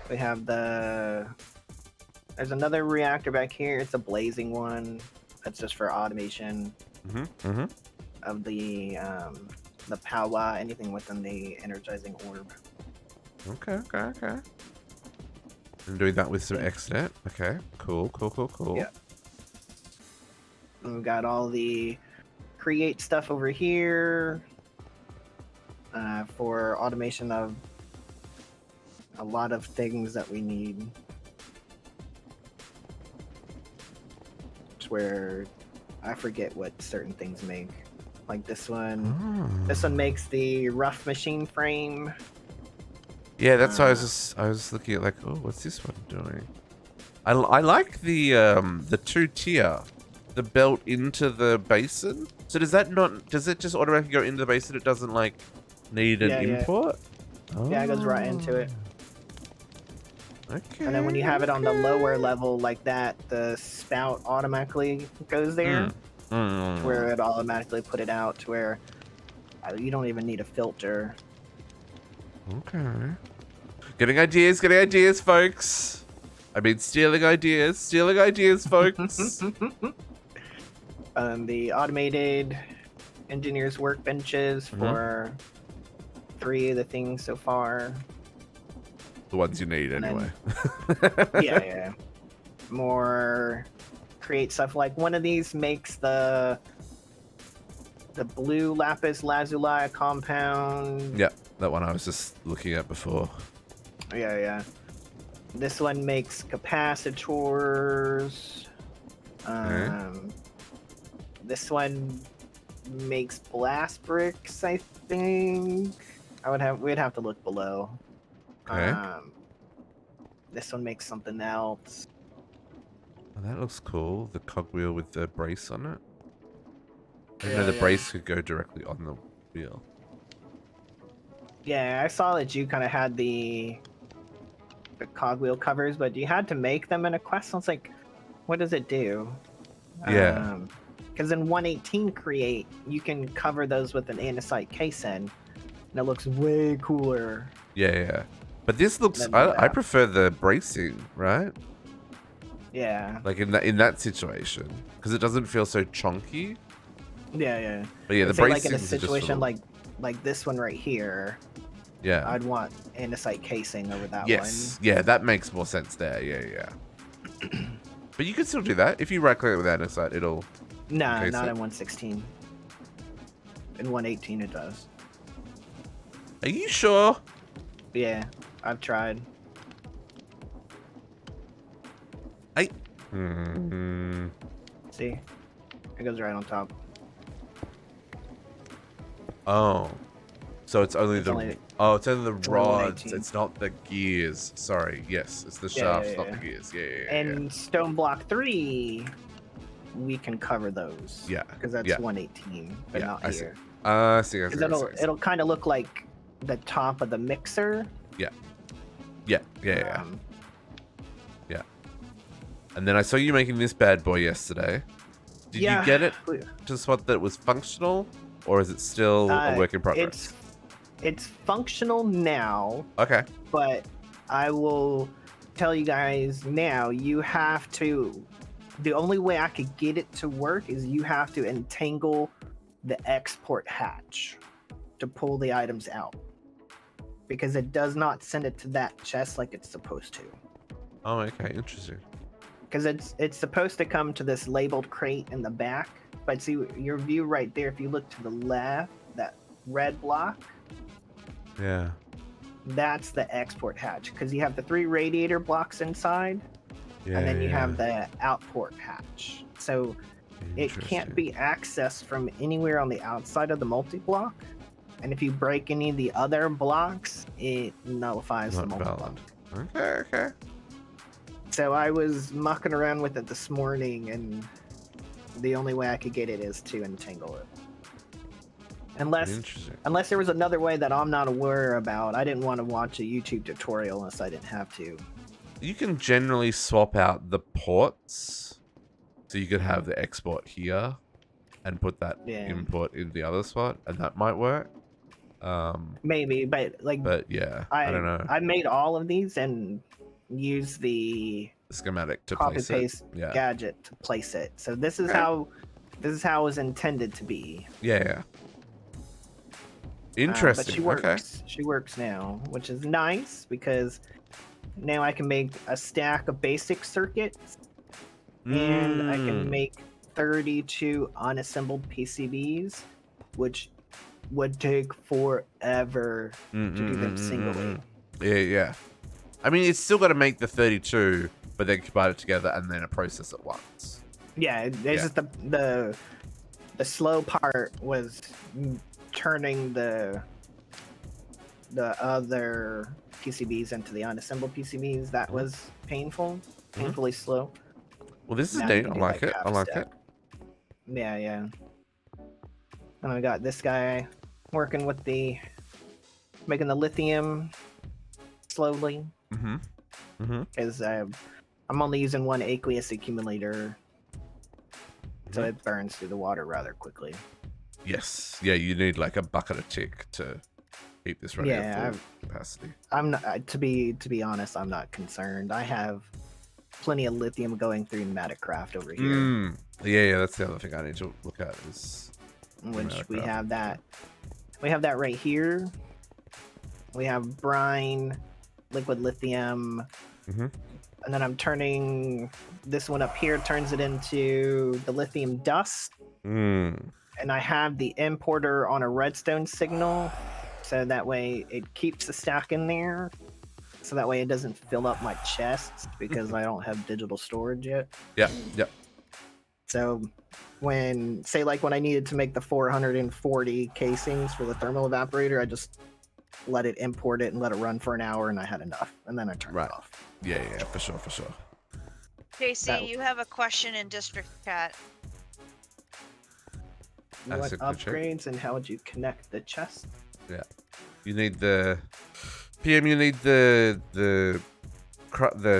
we have there's another reactor back here. It's a blazing one. That's just for automation of the power, anything within the energizing orb. Okay. I'm doing that with some XNet. Okay, cool. Yeah. And we've got all the create stuff over here for automation of a lot of things that we need. Where I forget what certain things make. Like this one. This one makes the rough machine frame. Yeah, that's why I was looking at, like, oh, what's this one doing? I like the 2-tier, the belt into the basin. So does it just automatically go into the basin? It doesn't like need an import? Yeah, it goes right into it. Okay. And then when you have it on the lower level like that, the spout automatically goes there, where it automatically put it out to where you don't even need a filter. Okay. Getting ideas, folks. I mean, stealing ideas, folks. The automated engineer's workbenches for 3 of the things so far. The ones you need, anyway. Yeah. More create stuff. Like one of these makes the blue lapis lazuli compound. Yeah, that one I was just looking at before. Yeah. This one makes capacitors. This one makes blast bricks, I think. We'd have to look below. Okay. This one makes something else. Oh, that looks cool. The cogwheel with the brace on it. I didn't know the brace could go directly on the wheel. Yeah, I saw that you kind of had the cogwheel covers, but you had to make them in a quest. I was like, what does it do? Yeah. Because in 118 Create, you can cover those with an andesite casein, and it looks way cooler. Yeah. But this looks... I prefer the bracing, right? Yeah. Like in that situation, because it doesn't feel so chunky. Yeah. But yeah, the Say, like in bracing a situation like this one right here, yeah. I'd want andesite casing over that Yes. one. Yeah, that makes more sense there. Yeah. But you can still do that if you right click with andesite. It'll. Nah, case not it. in 116. In 118 it does. Are you sure? Yeah, I've tried. See, it goes right on top. Oh, so it's only It's the only- it's only the only rods. 118. It's not the gears. Sorry. Yes, it's the Yeah, shafts, yeah, not yeah. the gears. Yeah. And stone block 3, we can cover those. Yeah, Because that's yeah. 118, but Yeah, not I see. here. I see. 'Cause it'll kind of look like the top of the mixer. Yeah. And then I saw you making this bad boy yesterday. Did you get it to the spot that was functional, or is it still a work in progress? It's functional now, Okay. but I will tell you guys now, you have to, the only way I could get it to work is you have to entangle the export hatch to pull the items out, because it does not send it to that chest like it's supposed to. Oh, okay. Interesting. Because it's supposed to come to this labeled crate in the back, but see your view right there, if you look to the left, that red block, Yeah. that's the export hatch, because you have the 3 radiator blocks inside, Yeah. and then you have the outport hatch. So it can't be accessed from anywhere on the outside of the multi-block, and if you break any of the other blocks, it nullifies the Not multi-block. valid. Okay. So I was mucking around with it this morning, and the only way I could get it is to entangle it. Interesting. Unless there was another way that I'm not aware about. I didn't want to watch a YouTube tutorial unless I didn't have to. You can generally swap out the ports, so you could have the export here, and put that import in the other spot, and that might work. Maybe, but like. But yeah, I don't know. I made all of these and used the Schematic to copy place paste it. Yeah. gadget to place it. So this is how it was intended to be. Yeah. Interesting. But she works. Okay. She works now, which is nice because now I can make a stack of basic circuits, and I can make 32 unassembled PCBs, which would take forever to do them singly. Yeah. I mean, it's still got to make the 32, but then combine it together and then process it once. Yeah, there's just the slow part was turning the other PCBs into the unassembled PCBs. That was painfully slow. Well, this is Now neat. you I can do, like it. half I a like stack. it. Yeah. And I got this guy working with making the lithium slowly. Because I'm only using one aqueous accumulator, so it burns through the water rather quickly. Yes. Yeah, you need like a bucket of tick to keep this running at full capacity. I'm not, to be honest, I'm not concerned. I have plenty of lithium going through Enigmatica over here. Yeah, that's the other thing I need to look at is which we have that. We have that right here. We have brine, liquid lithium, and then I'm turning this one up here, turns it into the lithium dust. And I have the importer on a redstone signal, so that way it keeps the stack in there, so that way it doesn't fill up my chests because I don't have digital storage yet. Yeah. So when I needed to make the 440 casings for the thermal evaporator, I just let it import it and let it run for an hour, and I had enough, and then I turned it off. Yeah, for sure. JC, you have a question in district chat. What upgrades and how would you connect the chest? Yeah, you need the PM. You need the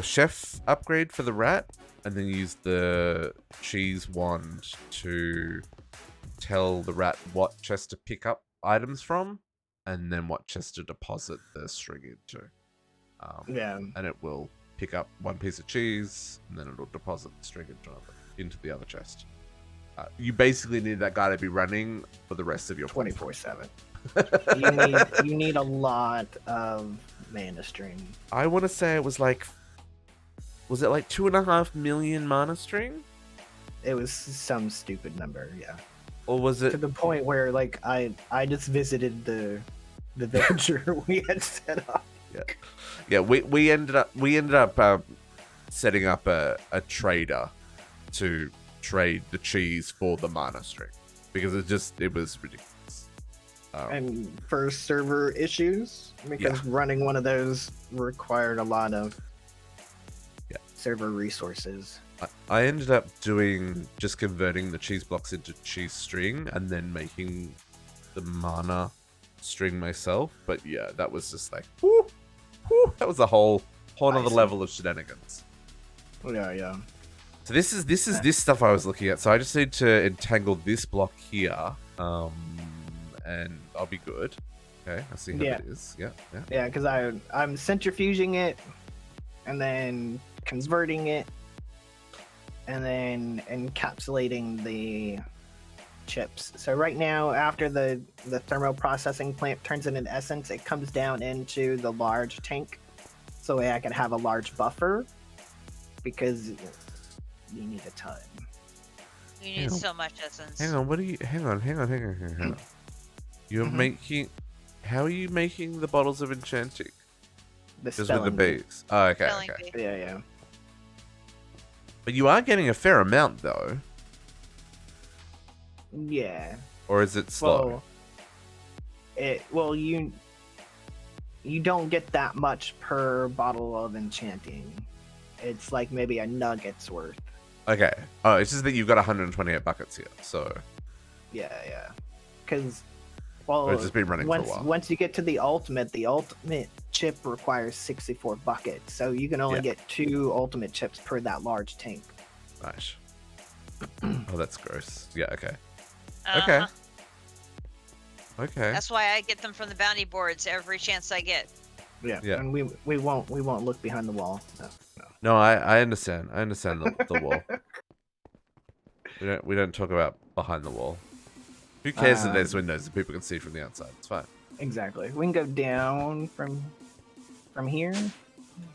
chef upgrade for the rat, and then use the cheese wand to tell the rat what chest to pick up items from, and then what chest to deposit the string into. And it will pick up one piece of cheese, and then it'll deposit the string into the other chest. You basically need that guy to be running for the rest of your 24/7. You need a lot of mana string. I want to say it was like 2.5 million mana string? It was some stupid number, yeah. Or was it to the point where like I just visited the villager we had set up. Yeah. We ended up setting up a trader to trade the cheese for the mana string because it was ridiculous. And for server issues, because running one of those required a lot of server resources. I ended up just converting the cheese blocks into cheese string and then making the mana string myself. But yeah, that was just like, whoo, that was a whole other level of shenanigans. Yeah. So this is this stuff I was looking at. So I just need to entangle this block here, and I'll be good. Okay, I see how it is. Yeah, because I'm centrifuging it, and then converting it, and then encapsulating the chips. So right now, after the thermal processing plant turns it into essence, it comes down into the large tank, so that I can have a large buffer, because you need a ton. You need so much essence. Hang on. You're making... How are you making the bottles of enchanting? Just with the bees. Oh, okay. Yeah. But you are getting a fair amount, though. Yeah. Or is it slow? You don't get that much per bottle of enchanting. It's like maybe a nugget's worth. Okay. Oh, it's just that you've got 128 buckets here, so... Yeah. Because... it's just been running for a while. Once you get to the ultimate chip requires 64 buckets, so you can only get 2 ultimate chips per that large tank. Nice. Oh, that's gross. Yeah, okay. Uh-huh. Okay. That's why I get them from the bounty boards every chance I get. Yeah. And we won't look behind the wall. No, I understand. I understand the wall. We don't talk about behind the wall. Who cares if there's windows and people can see from the outside? It's fine. Exactly. We can go down from here,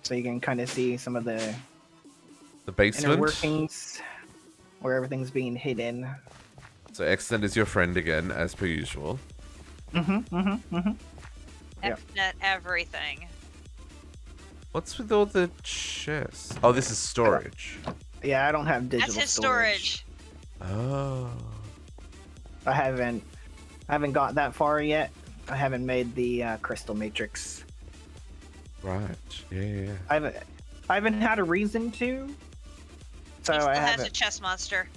so you can kind of see some of the basement inner workings where everything's being hidden. So Extant is your friend again, as per usual. At everything. What's with all the chests? Oh, this is storage. Yeah, I don't have digital That's his storage. Oh. I haven't got that far yet. I haven't made the crystal matrix. Right. Yeah. I haven't had a reason to. So He still I has haven't. a chest monster.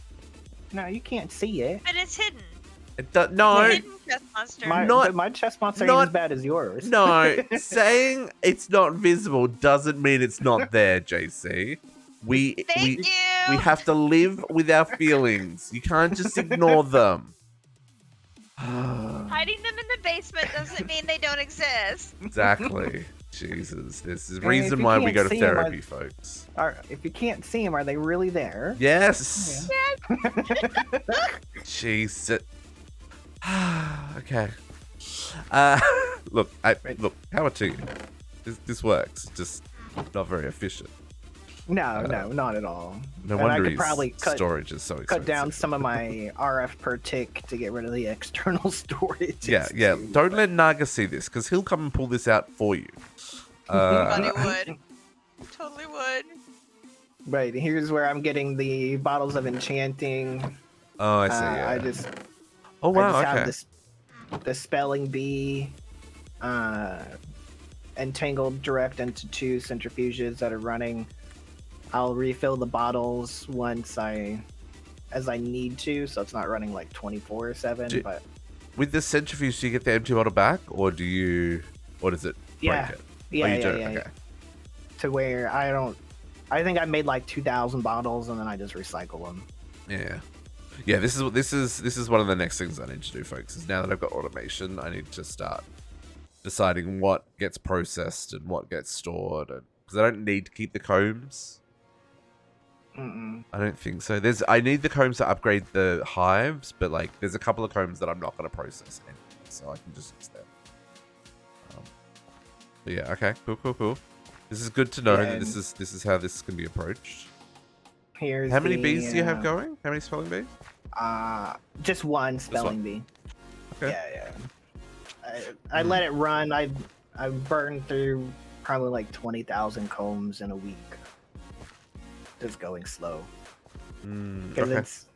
No, you can't see it. But it's hidden. It does no. Hidden chest monster. My chest monster ain't as bad as yours. No, saying it's not visible doesn't mean it's not there, JC. We have to live with our feelings. You can't just ignore them. Hiding them in the basement doesn't mean they don't exist. Exactly. Jesus, this is the reason why we go to therapy, folks. If you can't see them, are they really there? Yes. Yeah. Jesus. Okay. Look, power to you. This works. Just not very efficient. No, not at all. No and wonder I could probably storage is so expensive. Cut down some of my RF per tick to get rid of the external storage. Yeah. Too. Don't let Naga see this, because he'll come and pull this out for you. Totally would. Totally would. Right, here's where I'm getting the bottles of enchanting. Oh, I see. Yeah. I just. Oh wow. I just okay. have the spelling bee, entangled direct into 2 centrifuges that are running. I'll refill the bottles as I need to, so it's not running like 24/7. But with the centrifuge, do you get the empty bottle back, or do you? What is it? Yeah. Break it? Yeah. Okay. To where I think I made like 2,000 bottles and then I just recycle them. Yeah. This is one of the next things I need to do, folks. Is now that I've got automation, I need to start deciding what gets processed and what gets stored, and because I don't need to keep the combs. Mm-mm. I don't think so. I need the combs to upgrade the hives, but like there's a couple of combs that I'm not going to process anyway, so I can just use them. But yeah, okay, cool. This is good to know that this is how this can be approached. Here's how many bees do you have going? How many spelling bees? Just one spelling bee. Okay. Yeah. I let it run. I burned through probably like 20,000 combs in a week. Just going slow. Because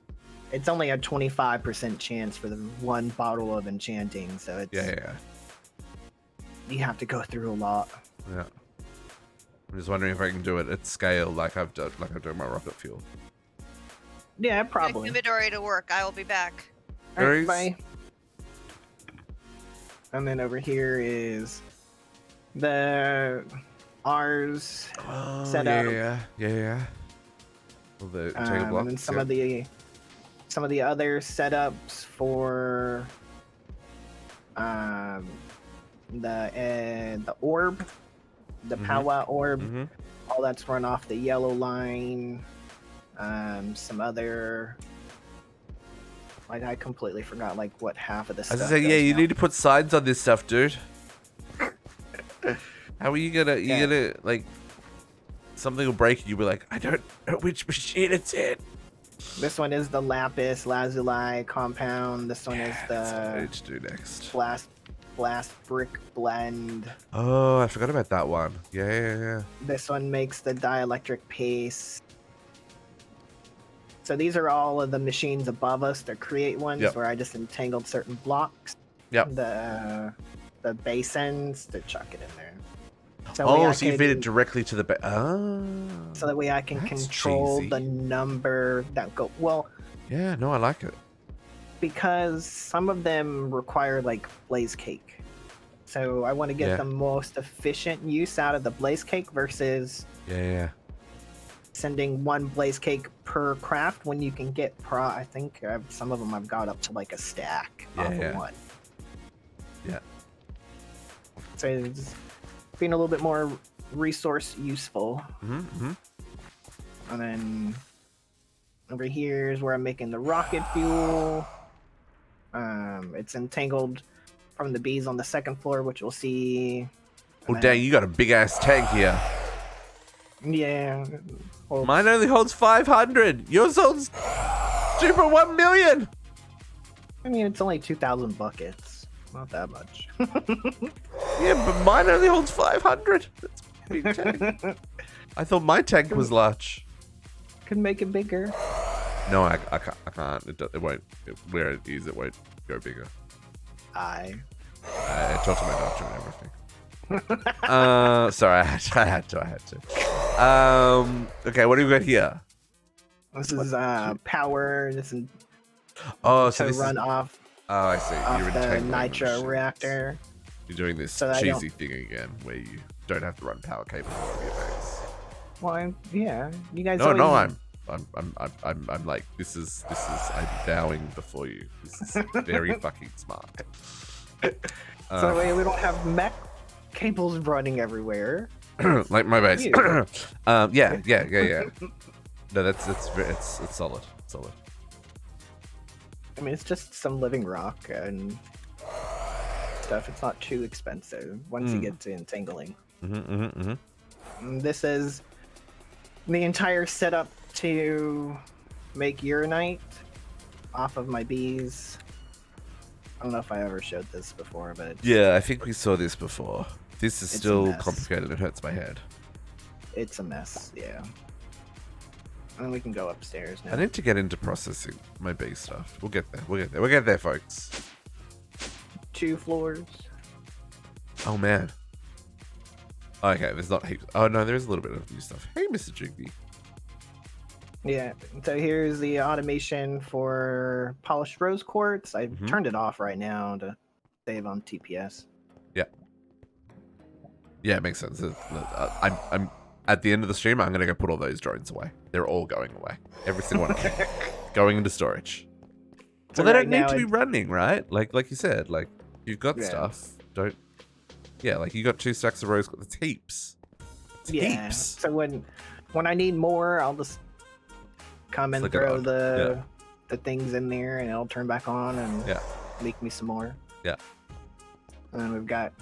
it's only a 25% chance for the one bottle of enchanting, so it's you have to go through a lot. Yeah. I'm just wondering if I can do it at scale like I've done my rocket fuel. Yeah, probably. Inventory to work. I will be back. All right, bye. And then over here is the ours setup. Yeah. Well, the blocks, and then some of the other setups for the orb, the powwow orb. All that's run off the yellow line. Some other, like, I completely forgot like what half of the stuff. I was gonna say, you need to put signs on this stuff, dude. How are you gonna like something will break and you'll be like, I don't know which machine it's in. This one is the lapis lazuli compound. This one is the that's what I need to do next. blast brick blend. Oh, I forgot about that one. Yeah. This one makes the dielectric paste. So these are all of the machines above us to create ones where I just entangled certain blocks. Yep. The basins to chuck it in there. So you feed it directly to the so that way I can control the number that go. Well, yeah, no, I like it. Because some of them require like blaze cake. So I want to get the most efficient use out of the blaze cake versus sending one blaze cake per craft when you can get I think some of them I've got up to like a stack off of one. Yeah. So it's being a little bit more resource useful. And then over here is where I'm making the rocket fuel. It's entangled from the bees on the second floor, which we'll see. Well, dang, you got a big ass tank here. Yeah. Well, mine only holds 500. Yours holds 2.1 million. I mean, it's only 2,000 buckets. Not that much. Yeah, but mine only holds 500. That's a big tank. I thought my tank was large. Could make it bigger. No, I can't. It won't. Where it is, it won't go bigger. I talked to my doctor and everything. Sorry, I had to. Okay, what do we got here? This is power. This is so to this run is, off. Oh, I see. Off You're the nitro reactor. You're doing this cheesy thing again, where you don't have to run power cable over your base. Well, yeah, you guys. No, I'm like, this is I'm bowing before you. This is very fucking smart. So that way we don't have mech cables running everywhere. Like my base. Yeah. No, it's solid. Solid. I mean, it's just some living rock and stuff. It's not too expensive once you get to entangling. This is the entire setup to make uranite off of my bees. I don't know if I ever showed this before, but yeah, I think we saw this before. This is still complicated. It hurts my head. It's a mess, yeah. And we can go upstairs now. I need to get into processing my bee stuff. We'll get there. We'll get there, folks. 2 floors. Oh man. Okay, there's not heaps. Oh no, there is a little bit of new stuff. Hey, Mr. Jigby. Yeah, so here's the automation for polished rose quartz. I turned it off right now to save on TPS. Yeah, it makes sense. I'm at the end of the stream. I'm gonna go put all those drones away. They're all going away. Every single one of them going into storage. So well, they don't need to be running, right? Like you said, like you've got stuff. Don't. Yeah, like you got 2 stacks of rose quartz. That's heaps. Yeah. Heaps. So when I need more, I'll just come and Flick it throw on. the things in there, and it'll turn back on and make me some more. Yeah. And then we've got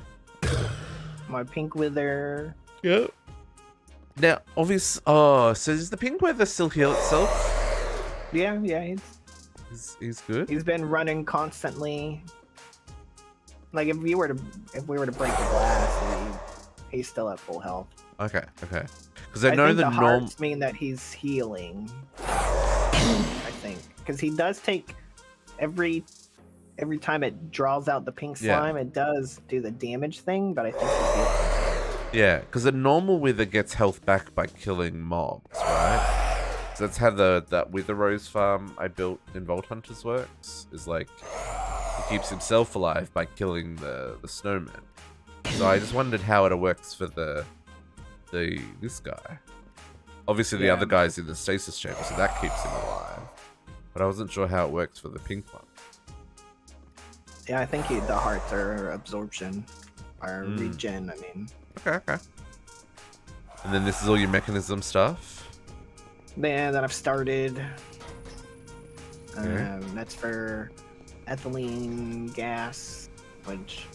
my pink wither. Yep. Now, obvious. Oh, so does the pink wither still heal itself? Yeah, He's good. he's been running constantly. Like if we were to break the glass, he's still at full health. Okay. Because I know think the norm. hearts mean that he's healing. I think because he does take every time it draws out the pink slime, it does do the damage thing. But I think he's healing. Yeah, because a normal wither gets health back by killing mobs, right? So that's how that wither rose farm I built in Vault Hunters works. Is like he keeps himself alive by killing the snowman. So I just wondered how it works for this guy. Obviously, the other guy's in the stasis chamber, so that keeps him alive. But I wasn't sure how it works for the pink one. Yeah, I think the hearts are absorption, or regen. I mean. Okay. And then this is all your mechanism stuff. Yeah, that I've started. That's for ethylene gas, which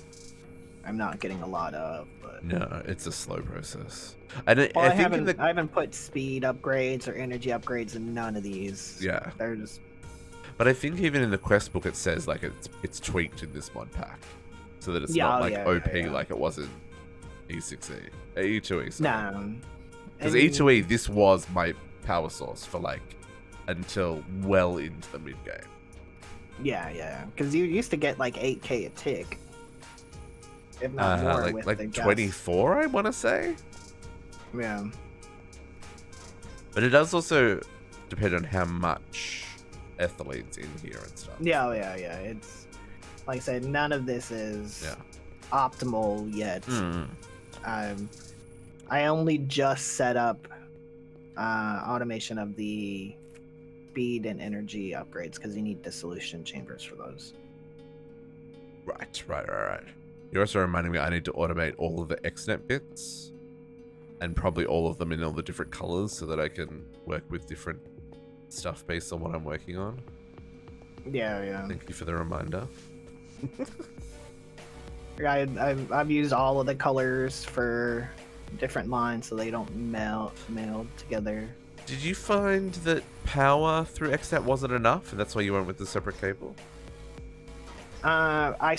I'm not getting a lot of. But No, it's a slow process. And I think haven't put speed upgrades or energy upgrades in none of these. Yeah. They're just. But I think even in the quest book it says like it's tweaked in this mod pack, so that it's not like OP like it was in E6E, E2E. Sorry. No. Because E2E, this was my power source for like until well into the mid game. Yeah. Because you used to get like 8k a tick, if not more. Like 24, I want to say. Yeah. But it does also depend on how much ethylene's in here and stuff. Yeah. It's like I said, none of this is optimal yet. I only just set up automation of the speed and energy upgrades because you need dissolution chambers for those. Right. You're also reminding me I need to automate all of the XNet bits and probably all of them in all the different colors so that I can work with different stuff based on what I'm working on. Yeah. Thank you for the reminder. I've used all of the colors for different lines so they don't meld together. Did you find that power through XNet wasn't enough and that's why you went with the separate cable? I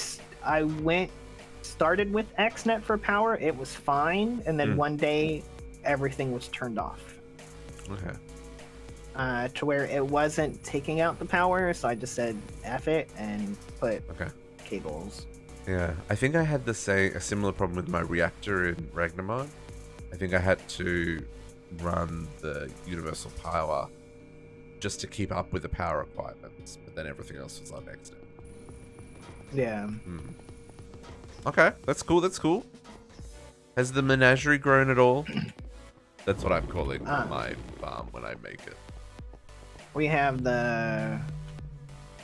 started with XNet for power. It was fine, and then one day everything was turned off. Okay. To where it wasn't taking out the power, so I just said F it and put cables. Yeah, I think I had a similar problem with my reactor in Ragnarmod. I think I had to run the universal power just to keep up with the power requirements, but then everything else was on XNet. Yeah. Okay, that's cool. Has the menagerie grown at all? That's what I'm calling my farm when I make it. We have the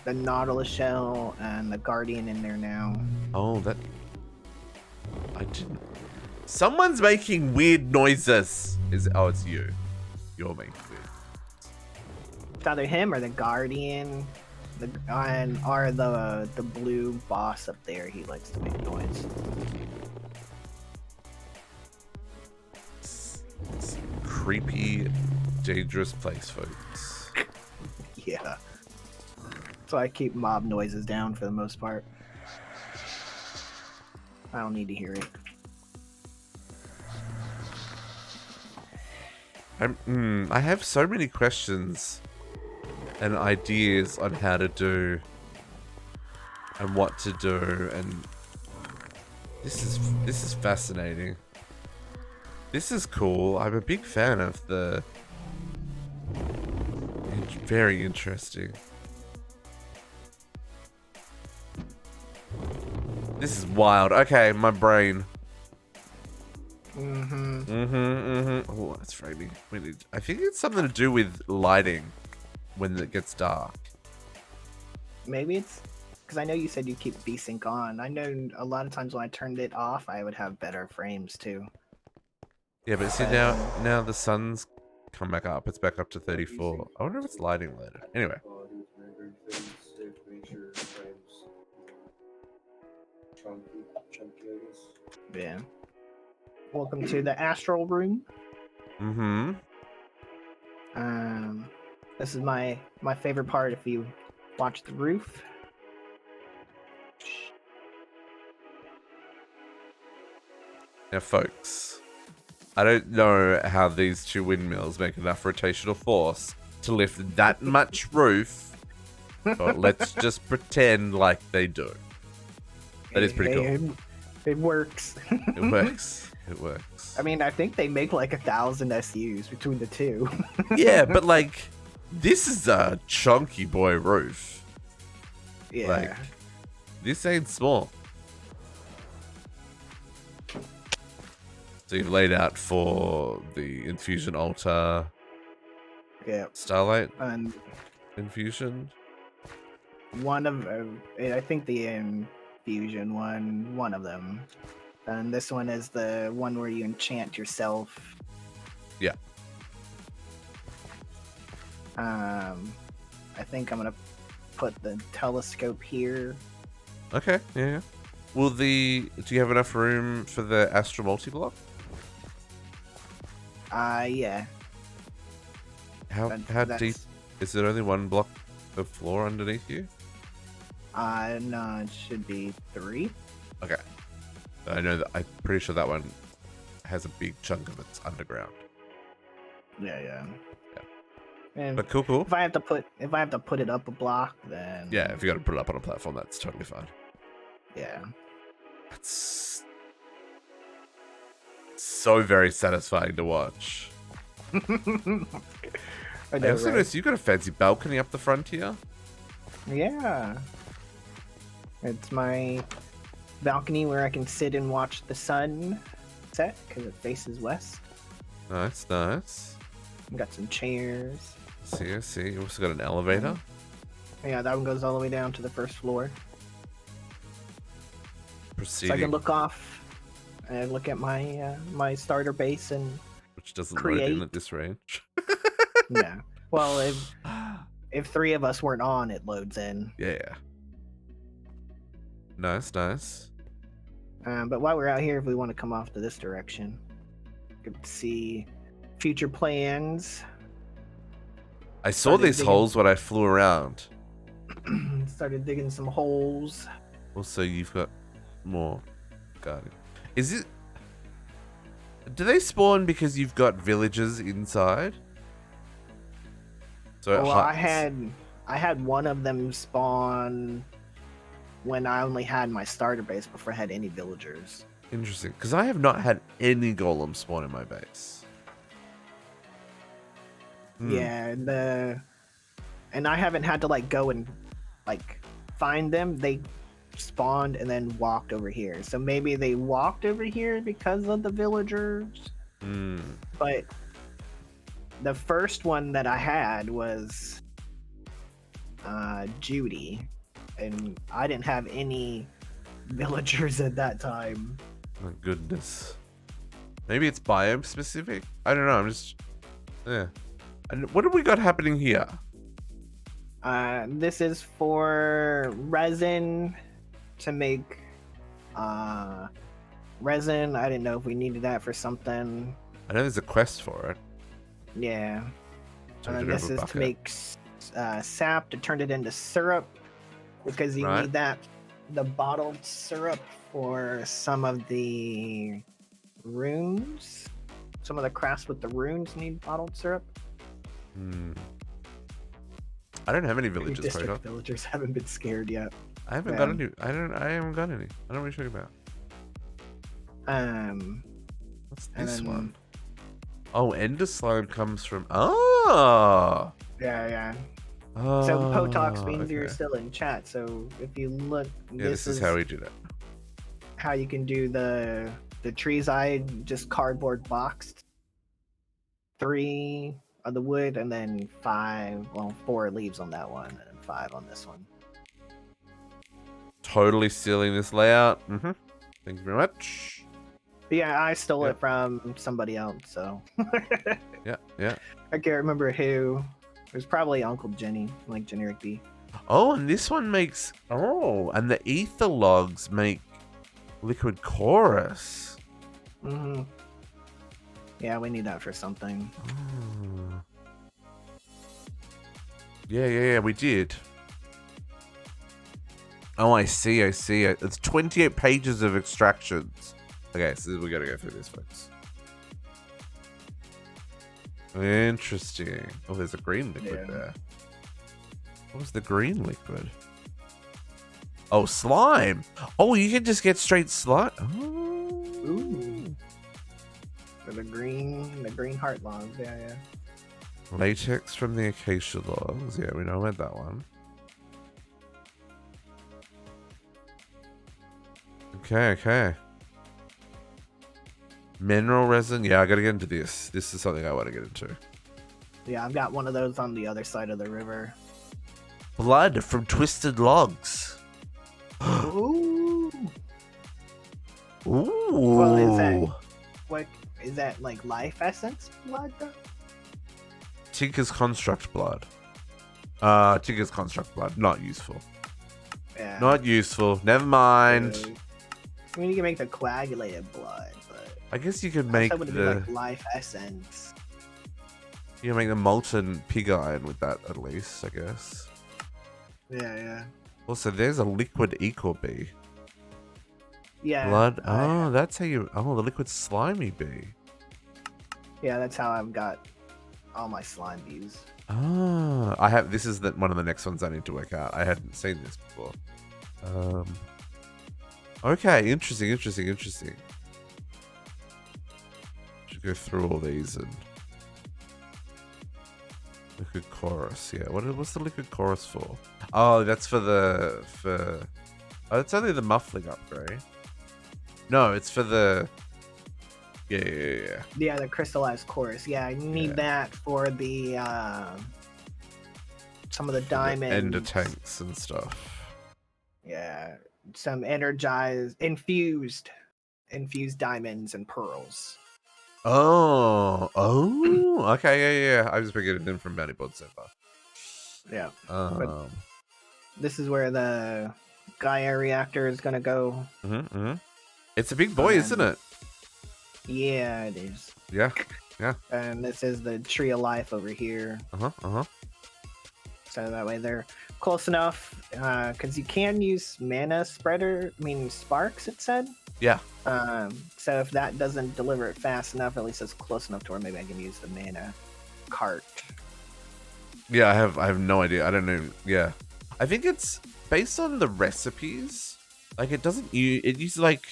Nautilus shell and the Guardian in there now. Oh, I didn't. Someone's making weird noises. It's you. You're making weird. It's either him or the Guardian, or the blue boss up there. He likes to make noise. It's a creepy, dangerous place, folks. Yeah. So I keep mob noises down for the most part. I don't need to hear it. I have so many questions and ideas on how to do and what to do, and this is fascinating. This is cool. I'm a big fan of the very interesting. This is wild. Okay, my brain. Oh, that's frightening. I think it's something to do with lighting when it gets dark. Maybe it's because I know you said you keep VSync on. I know a lot of times when I turned it off, I would have better frames too. Yeah, but see now the sun's come back up. It's back up to 34. I wonder if it's lighting later. Anyway. Yeah. Welcome to the astral room. Mm-hmm. This is my favorite part. If you watch the roof. Now, folks, I don't know how these two windmills make enough rotational force to lift that much roof, but let's just pretend like they do. That is pretty cool. It works. It works. It works. I mean, I think they make like 1,000 SUs between the two. Yeah, but like, this is a chunky boy roof. Yeah. Like, this ain't small. So you've laid out for the infusion altar. Yeah. Starlight And infusion. one of, I think the infusion one of them. And this one is the one where you enchant yourself. Yeah. I think I'm gonna put the telescope here. Okay, yeah. Do you have enough room for the Astro multi-block? Yeah. How deep? Is it only one block of floor underneath you? No, it should be 3. Okay. I know that. I'm pretty sure that one has a big chunk of it's underground. Yeah. And But cool. if I have to put it up a block, then Yeah, if you got to put it up on a platform, that's totally fine. yeah. It's so very satisfying to watch. I I know, also right? noticed you got a fancy balcony up the front here. Yeah. It's my balcony where I can sit and watch the sun set because it faces west. Nice. Got some chairs. I see. You also got an elevator. Yeah, that one goes all the way down to the first floor. Proceeding. So I can look off and look at my my starter base and which doesn't load in create. at this range. yeah. Well, if 3 of us weren't on, it loads in. Yeah. Nice. But while we're out here, if we want to come off to this direction, you can see future plans. I saw these holes when I flew around. Started digging some holes. Also, you've got more guarding. Is it? Do they spawn because you've got villagers inside? So Well, huts. I had one of them spawn when I only had my starter base before I had any villagers. Interesting, because I have not had any golems spawn in my base. Yeah, and I haven't had to like go and like find them. They spawned and then walked over here. So maybe they walked over here because of the villagers. But the first one that I had was Judy, and I didn't have any villagers at that time. My goodness. Maybe it's biome specific? I don't know, I'm just... Yeah. And what have we got happening here? This is for resin to make resin. I didn't know if we needed that for something. I know there's a quest for it. Yeah. So And this is to make sap to turn it into syrup, because you need that, the bottled syrup, for some of the runes. Some of the crafts with the runes need bottled syrup. I don't have any villagers. District villagers haven't been scared yet. I haven't got any. I haven't got any. I don't know what you're talking about. What's this one? Oh, Ender Slime comes from... Oh! Yeah. Oh, So Potox means you're still in chat. So if you look, yeah, this is how we do that. How you can do the trees. I just cardboard boxed 3 of the wood, and then 4 leaves on that one, and 5 on this one. Totally stealing this layout. Thank you very much. Yeah, I stole Yeah. it from somebody else, so. Yeah, yeah. I can't remember who. It was probably Uncle Jenny, like Generic B. Oh, and this one makes... Oh, and the ether logs make liquid chorus. Mm-hmm. Yeah, we need that for something. Oh. Yeah, we did. Oh, I see. It's 28 pages of extractions. Okay, so we gotta go through this, folks. Interesting. Oh, there's a green liquid there. What was the green liquid? Oh, slime. Oh, you can just get straight slime. Oh. Ooh. For the green heart logs. Yeah. Latex from the acacia logs. Yeah, we know about that one. Okay. Mineral resin. Yeah, I gotta get into this. This is something I want to get into. Yeah, I've got one of those on the other side of the river. Blood from twisted logs. Ooh. Ooh. Well, is that like life essence blood though? Tinker's construct blood. Tinker's construct blood. Not useful. Yeah. Not useful. Never mind. I mean, you can make the coagulated blood, but I guess you could make that would be like life essence. You can make the molten pig iron with that at least, I guess. Yeah. Also, there's a liquid equal bee. Yeah. Blood. Oh, that's how you. Oh, the liquid slimy bee. Yeah, that's how I've got all my slime views. Ah, I have. This is one of the next ones I need to work out. I hadn't seen this before. Okay, interesting. Should go through all these and liquid chorus. Yeah, what's the liquid chorus for? Oh, that's for Oh, it's only the muffling upgrade. No, it's for the. Yeah. Yeah, the crystallized chorus. Yeah, I need that for the some of the diamonds. Ender tanks and stuff. Yeah, some infused diamonds and pearls. Oh, okay, yeah. I was bringing it in from Bounty Board so far. Yeah. But this is where the Gaia reactor is gonna go. It's a big boy, isn't it? Yeah, it is. Yeah. And this is the tree of life over here. So that way they're close enough, because you can use mana sparks, it said. Yeah. So if that doesn't deliver it fast enough, at least it's close enough to where maybe I can use the mana cart. Yeah, I have no idea. I don't know. Yeah. I think it's based on the recipes. Like, it doesn't it uses like,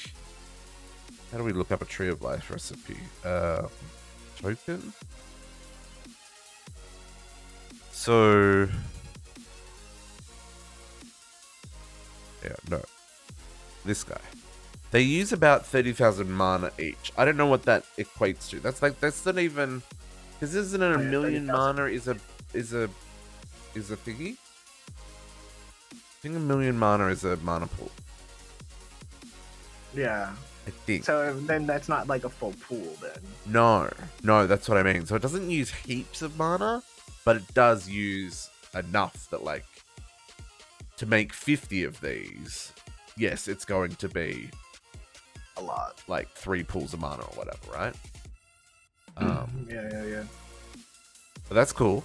how do we look up a tree of life recipe? Token? So, yeah, no. This guy. They use about 30,000 mana each. I don't know what that equates to. That's not even, because isn't it a million mana is a thingy? I think a million mana is a mana pool. Yeah. I think. So then that's not like a full pool then. No, that's what I mean. So it doesn't use heaps of mana, but it does use enough that, like, to make 50 of these, yes, it's going to be a lot. Like 3 pools of mana or whatever, right? Yeah. But that's cool.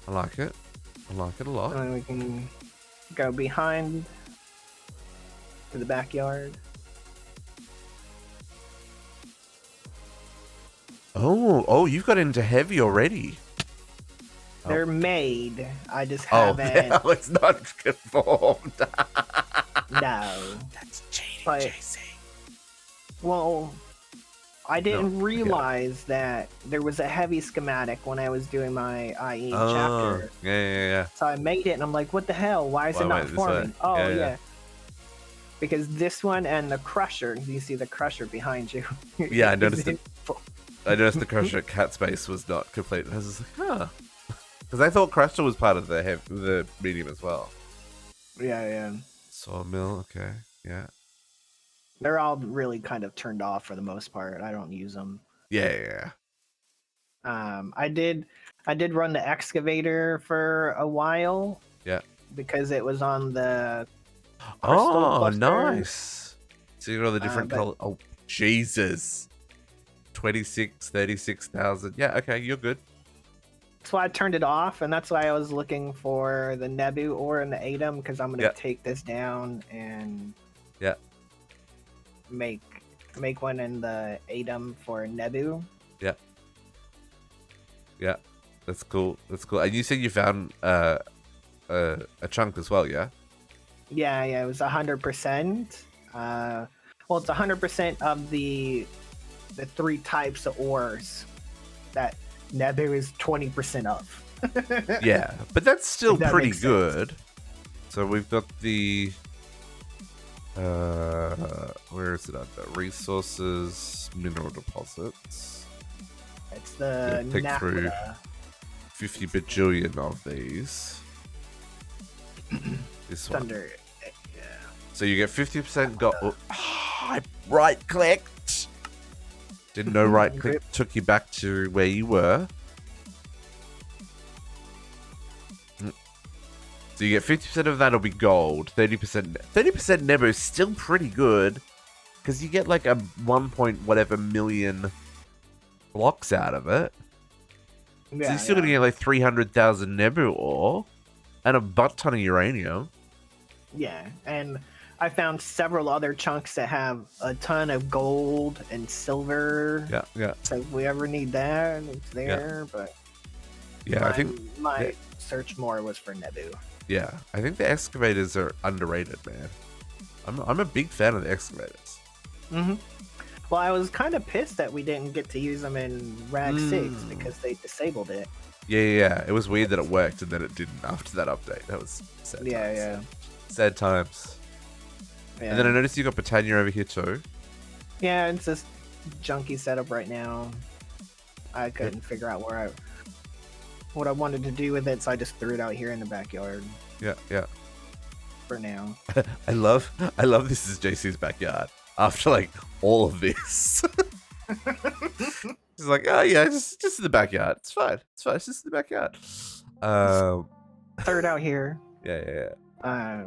I like it a lot. And then we can go behind to the backyard. Oh, you've got into heavy already. They're made. I just haven't. Oh, it's not conformed. No. That's cheating, But, JC. Well, I didn't realize that there was a heavy schematic when I was doing my IE chapter. Yeah. So I made it, and I'm like, what the hell? Why is it not forming? Oh, yeah. Because this one and the crusher, you see the crusher behind you. Yeah, I noticed it. I noticed the crusher cat space was not complete. I was just like, huh. Because I thought crusher was part of the medium as well. Yeah. Sawmill, okay, yeah. They're all really kind of turned off for the most part. I don't use them. Yeah. I did run the excavator for a while. Yeah. Because it was on the crystal cluster. Nice. So you got all the different but- color. Oh, Jesus. 26, 36,000. Yeah, okay, you're good. That's why I turned it off, and that's why I was looking for the Nebu ore and the Atom, because I'm gonna take this down and make one in the Atom for Nebu. Yeah, that's cool. That's cool. And you said you found a chunk as well, yeah? Yeah, it was 100%. Well, it's 100% of the 3 types of ores that Nebu is 20% of. Yeah, but that's still That pretty makes sense. good. So we've got the where is it under? Resources, mineral deposits. It's the Pick through Naphtha. 50 bajillion of these. This one. Thunder. Yeah. So you get 50% gold. Oh, I right clicked. Didn't know right click took you back to where you were. So you get 50% of that'll be gold. 30% Nebu is still pretty good. Because you get like a 1 point whatever million blocks out of it. So you're still gonna get like 300,000 Nebu ore. And a butt ton of uranium. Yeah, and I found several other chunks that have a ton of gold and silver. Yeah. So if we ever need that, it's there. But Yeah, I think my search more was for Nebu. Yeah, I think the excavators are underrated, man. I'm a big fan of the excavators. Mm-hmm. Well, I was kind of pissed that we didn't get to use them in Rag 6 because they disabled it. Yeah. It was weird that it worked and then it didn't after that update. That was sad times. Yeah. Sad times. Yeah. And then I noticed you got Britannia over here too. Yeah, it's just junky setup right now. I couldn't figure out what I wanted to do with it, so I just threw it out here in the backyard. Yeah. For now. I love this is JC's backyard. After like all of this. He's like, oh yeah, just in the backyard. It's fine. It's just in the backyard. Throw it out here. Yeah. I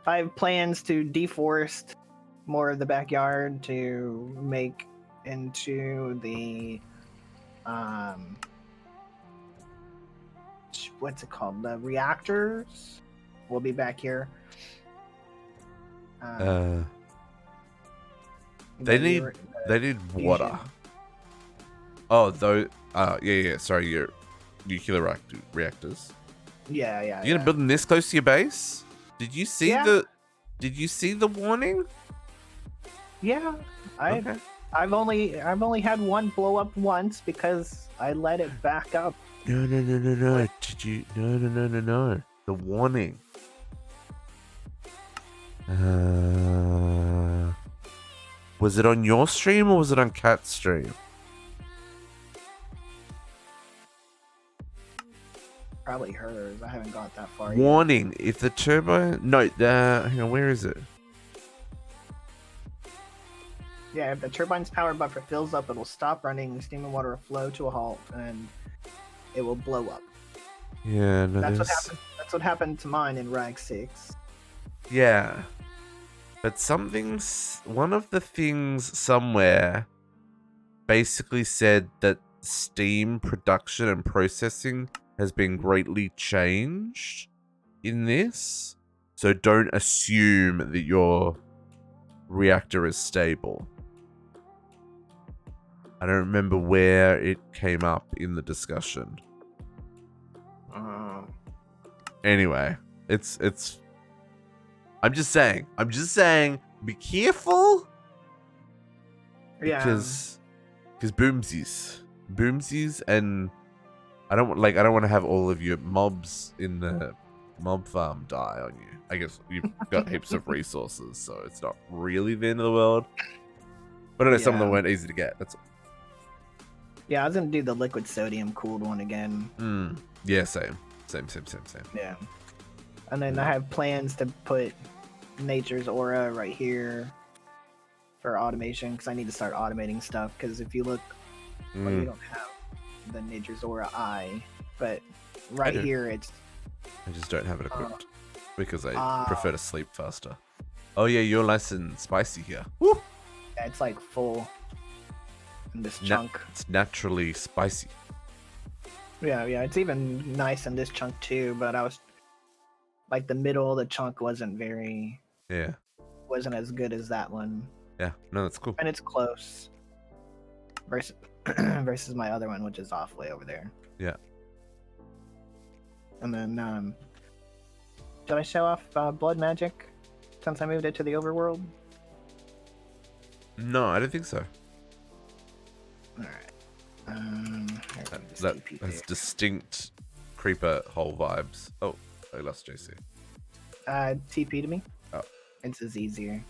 have plans to deforest more of the backyard to make into the what's it called? The reactors will be back here. They need water. Oh, those. Yeah. Sorry, your nuclear reactors. Yeah. You gonna build them this close to your base? Did you see the warning? Yeah, Okay. I've only had one blow up once because I let it back up. No. Did you? No. The warning. Was it on your stream or was it on Cat's stream? Probably hers. I haven't got that far yet. Warning: if the turbo, hang on, where is it? Yeah, if the turbine's power buffer fills up, it'll stop running, steam and water will flow to a halt, and it will blow up. Yeah, no, That's what happened to mine in Rag 6. Yeah, but one of the things somewhere basically said that steam production and processing has been greatly changed in this. So don't assume that your reactor is stable. I don't remember where it came up in the discussion. Anyway, it's I'm just saying, be careful. Yeah. Because boomsies, and I don't want to have all of your mobs in the mob farm die on you. I guess you've got heaps of resources, so it's not really the end of the world. But I know some of them weren't easy to get. That's all. Yeah, I was gonna do the liquid sodium cooled one again. Yeah, same. Yeah. And then I have plans to put nature's aura right here. for automation because I need to start automating stuff. Because if you look, well, you don't have the Nidrazora eye, but right here it's. I just don't have it equipped because I prefer to sleep faster. Oh yeah, you're nice and spicy here. Woo! Yeah, it's like full in this chunk. It's naturally spicy. Yeah, it's even nice in this chunk too, but I was like the middle of the chunk wasn't as good as that one. Yeah, no, that's cool. And it's close versus my other one, which is off way over there. Yeah. And then did I show off blood magic since I moved it to the overworld? No, I don't think so. Alright. That has distinct creeper hole vibes. Oh, I lost JC. TP to me. Oh. It's just easier.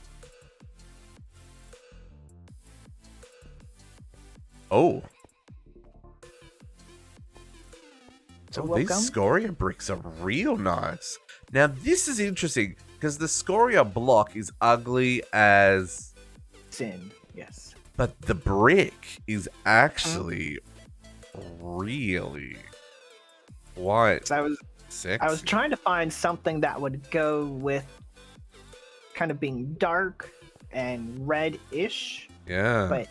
Oh. So these scoria bricks are real nice. Now this is interesting because the scoria block is ugly as sin. Yes. But the brick is actually really quite sexy. I was trying to find something that would go with kind of being dark and red-ish. Yeah. But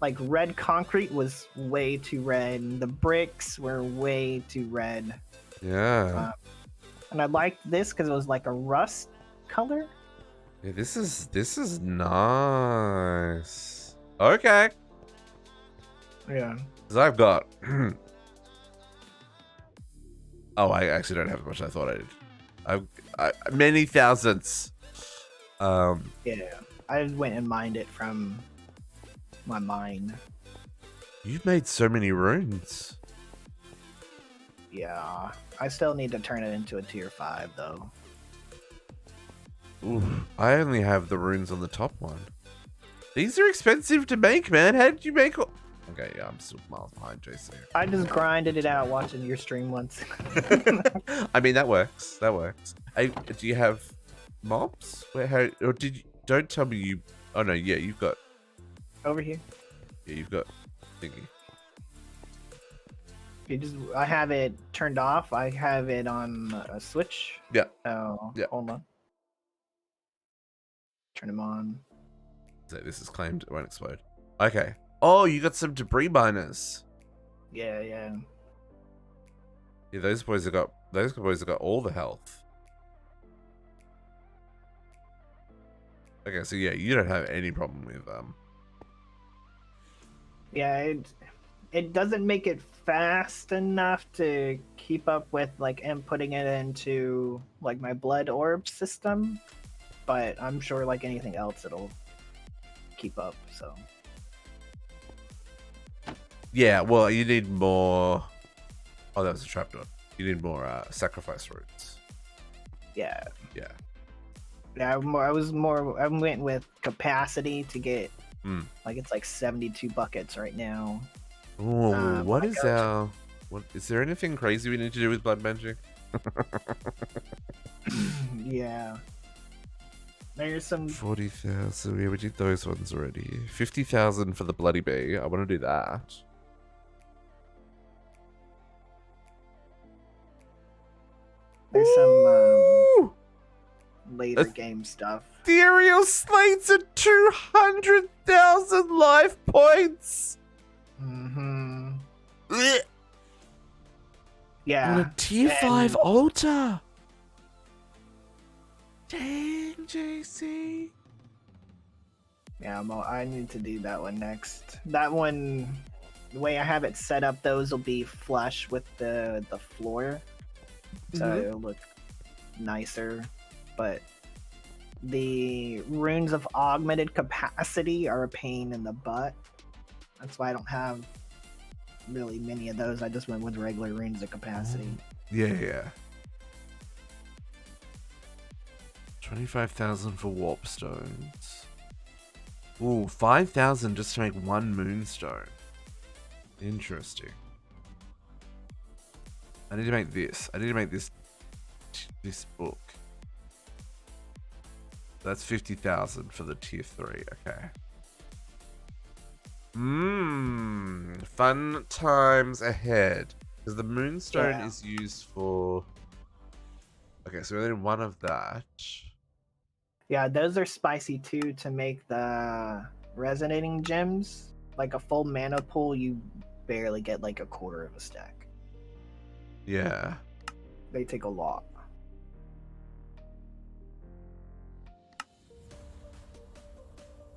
like red concrete was way too red. The bricks were way too red. Yeah. And I liked this because it was like a rust color. Yeah, this is nice. Okay. Yeah. Because I've got. Oh, I actually don't have as much as I thought I did. Many thousands. Yeah. I went and mined it from my mine. You've made so many runes. Yeah. I still need to turn it into a tier 5 though. Ooh, I only have the runes on the top one. These are expensive to make, man. How did you make all... Okay, yeah, I'm still miles behind JC. I just grinded it out watching your stream once. I mean, that works. That works. Do you have mobs? Or did you... Don't tell me you... Oh, no, yeah, you've got... Over here. Yeah, you've got thingy. I have it turned off. I have it on a switch. Yeah. Oh, yeah. Hold on. Turn them on. So this is claimed. It won't explode. Okay. Oh, you got some debris miners. Yeah. Yeah, those boys have got all the health. Okay, so yeah, you don't have any problem with Yeah, it doesn't make it fast enough to keep up with like inputting it into like my blood orb system, but I'm sure like anything else it'll keep up. So yeah, well, you need more. Oh, that was a trapdoor. You need more sacrifice roots. Yeah. Yeah. I went with capacity to get like it's like 72 buckets right now. Oh, what is there anything crazy we need to do with blood magic? Yeah. There's some 40,000. Yeah, we did those ones already. 50,000 for the bloody bee. I want to do that. There's some later game stuff. Ethereal slates at 200,000 life points. Mm-hmm. Blech. Yeah. On a tier 5 altar. Dang, JC. Yeah, I need to do that one next. That one, the way I have it set up, those will be flush with the floor. So it'll look nicer. But the runes of augmented capacity are a pain in the butt. That's why I don't have really many of those. I just went with regular runes of capacity. Yeah. 25,000 for warp stones. Ooh, 5,000 just to make one moonstone. Interesting. I need to make this. I need to make this book. That's 50,000 for the tier 3. Okay. Fun times ahead. Because the moonstone Yeah. is used for... Okay, so we only need one of that. Yeah, those are spicy too to make the resonating gems. Like a full mana pool, you barely get like a quarter of a stack. Yeah. They take a lot.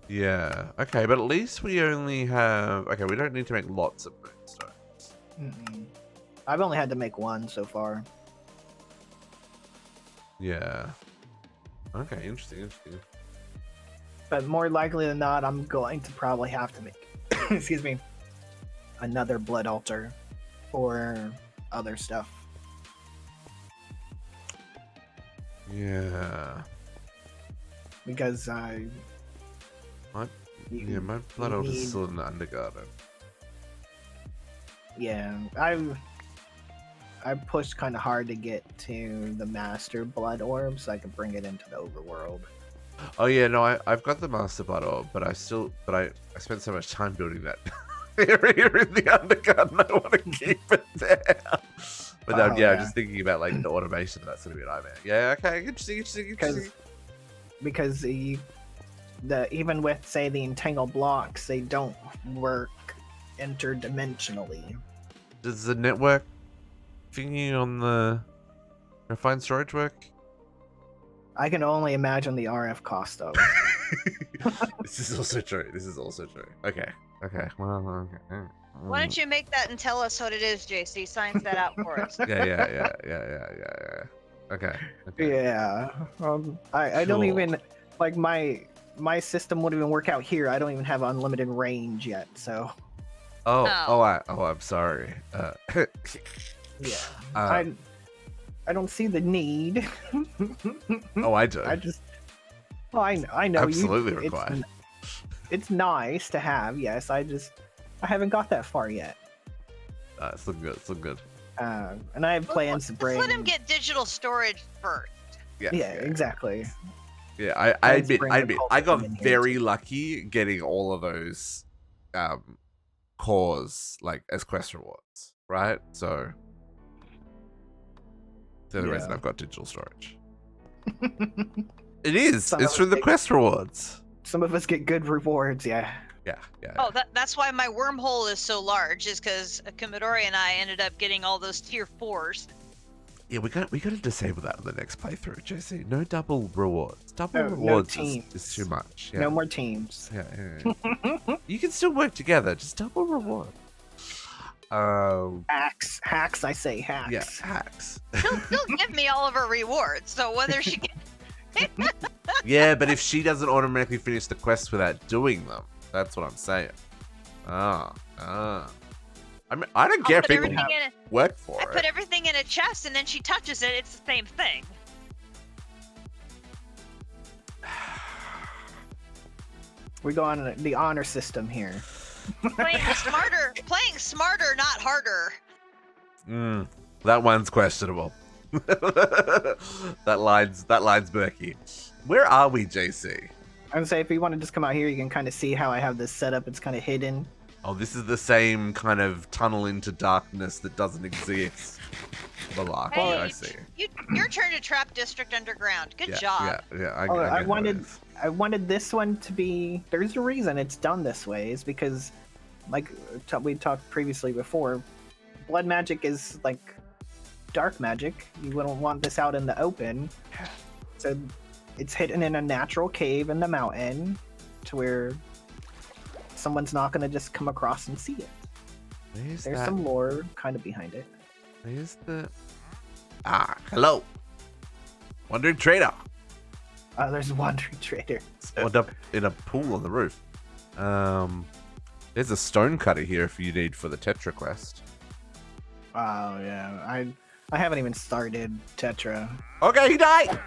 Yeah. Okay, but at least we only have... Okay, we don't need to make lots of moonstones. Mm-mm. I've only had to make one so far. Yeah. Okay, interesting. But more likely than not, I'm going to probably have to make, excuse me, another blood altar or other stuff. Yeah. Because I... My you blood altar is need- still in the Undergarden. Yeah, I pushed kind of hard to get to the master blood orb so I could bring it into the overworld. Oh yeah, no, I've got the Master Blood Orb, but I spent so much time building that area in the Undergarden, I want to keep it there. But Oh, yeah, yeah. just thinking about like the automation, that's gonna be a nightmare. Yeah, okay, interesting. Because even with say the entangled blocks, they don't work interdimensionally. Does the network thingy on the refined storage work? I can only imagine the RF cost of. This is also true. Okay. Well, okay. Why don't you make that and tell us what it is, JC? Science that out for us. Yeah. Okay. Yeah. I don't Cool. even like my system wouldn't even work out here. I don't even have unlimited range yet, so I'm sorry. yeah. Uh, I don't see the need. I do. I just I know Absolutely you, required. It's nice to have, yes. I haven't got that far yet. It's looking good. And I have plans to bring. Let's let him get digital storage first. Yeah, exactly. Yeah, I Let's admit, bring I the got cultism in here, very too. lucky getting all of those cores like as quest rewards, right? So the only reason Yeah. I've got digital storage. It is. Some It's of from us the get- quest rewards. Some of us get good rewards, yeah. Yeah. Oh, that's why my wormhole is so large, is because Kumidori and I ended up getting all those tier 4s. Yeah, we got to disable that on the next playthrough, JC. No double rewards. Double No rewards teams. is too much. Yeah. No more teams. Yeah. You can still work together. Just double reward. Hacks, I say hacks. Yeah, hacks. She'll give me all of her rewards, so whether she gets... Yeah, but if she doesn't automatically finish the quest without doing them, that's what I'm saying. I mean, I don't care if people work for I it. put everything in a chest, and then she touches it, it's the same thing. We go on the honor system here. Playing smarter, not harder. That one's questionable. that line's murky. Where are we, JC? I would say if you want to just come out here, you can kind of see how I have this set up. It's kind of hidden. Oh, this is the same kind of tunnel into darkness that doesn't exist. Malarkey, Hey, I see. Your turn to trap District Underground. Good Yeah, job. Yeah. I get how it wanted is. I wanted this one to be. There's a reason it's done this way. Is because, like we talked previously before, blood magic is like dark magic. You wouldn't want this out in the open. So it's hidden in a natural cave in the mountain, to where someone's not going to just come across and see it. Where's There's that? some lore kind of behind it. Where's the... hello. Wandering trader. There's a wandering trader. Spawned up in a pool on the roof. There's a stone cutter here if you need for the Tetra quest. Oh yeah, I haven't even started Tetra. Okay, he died!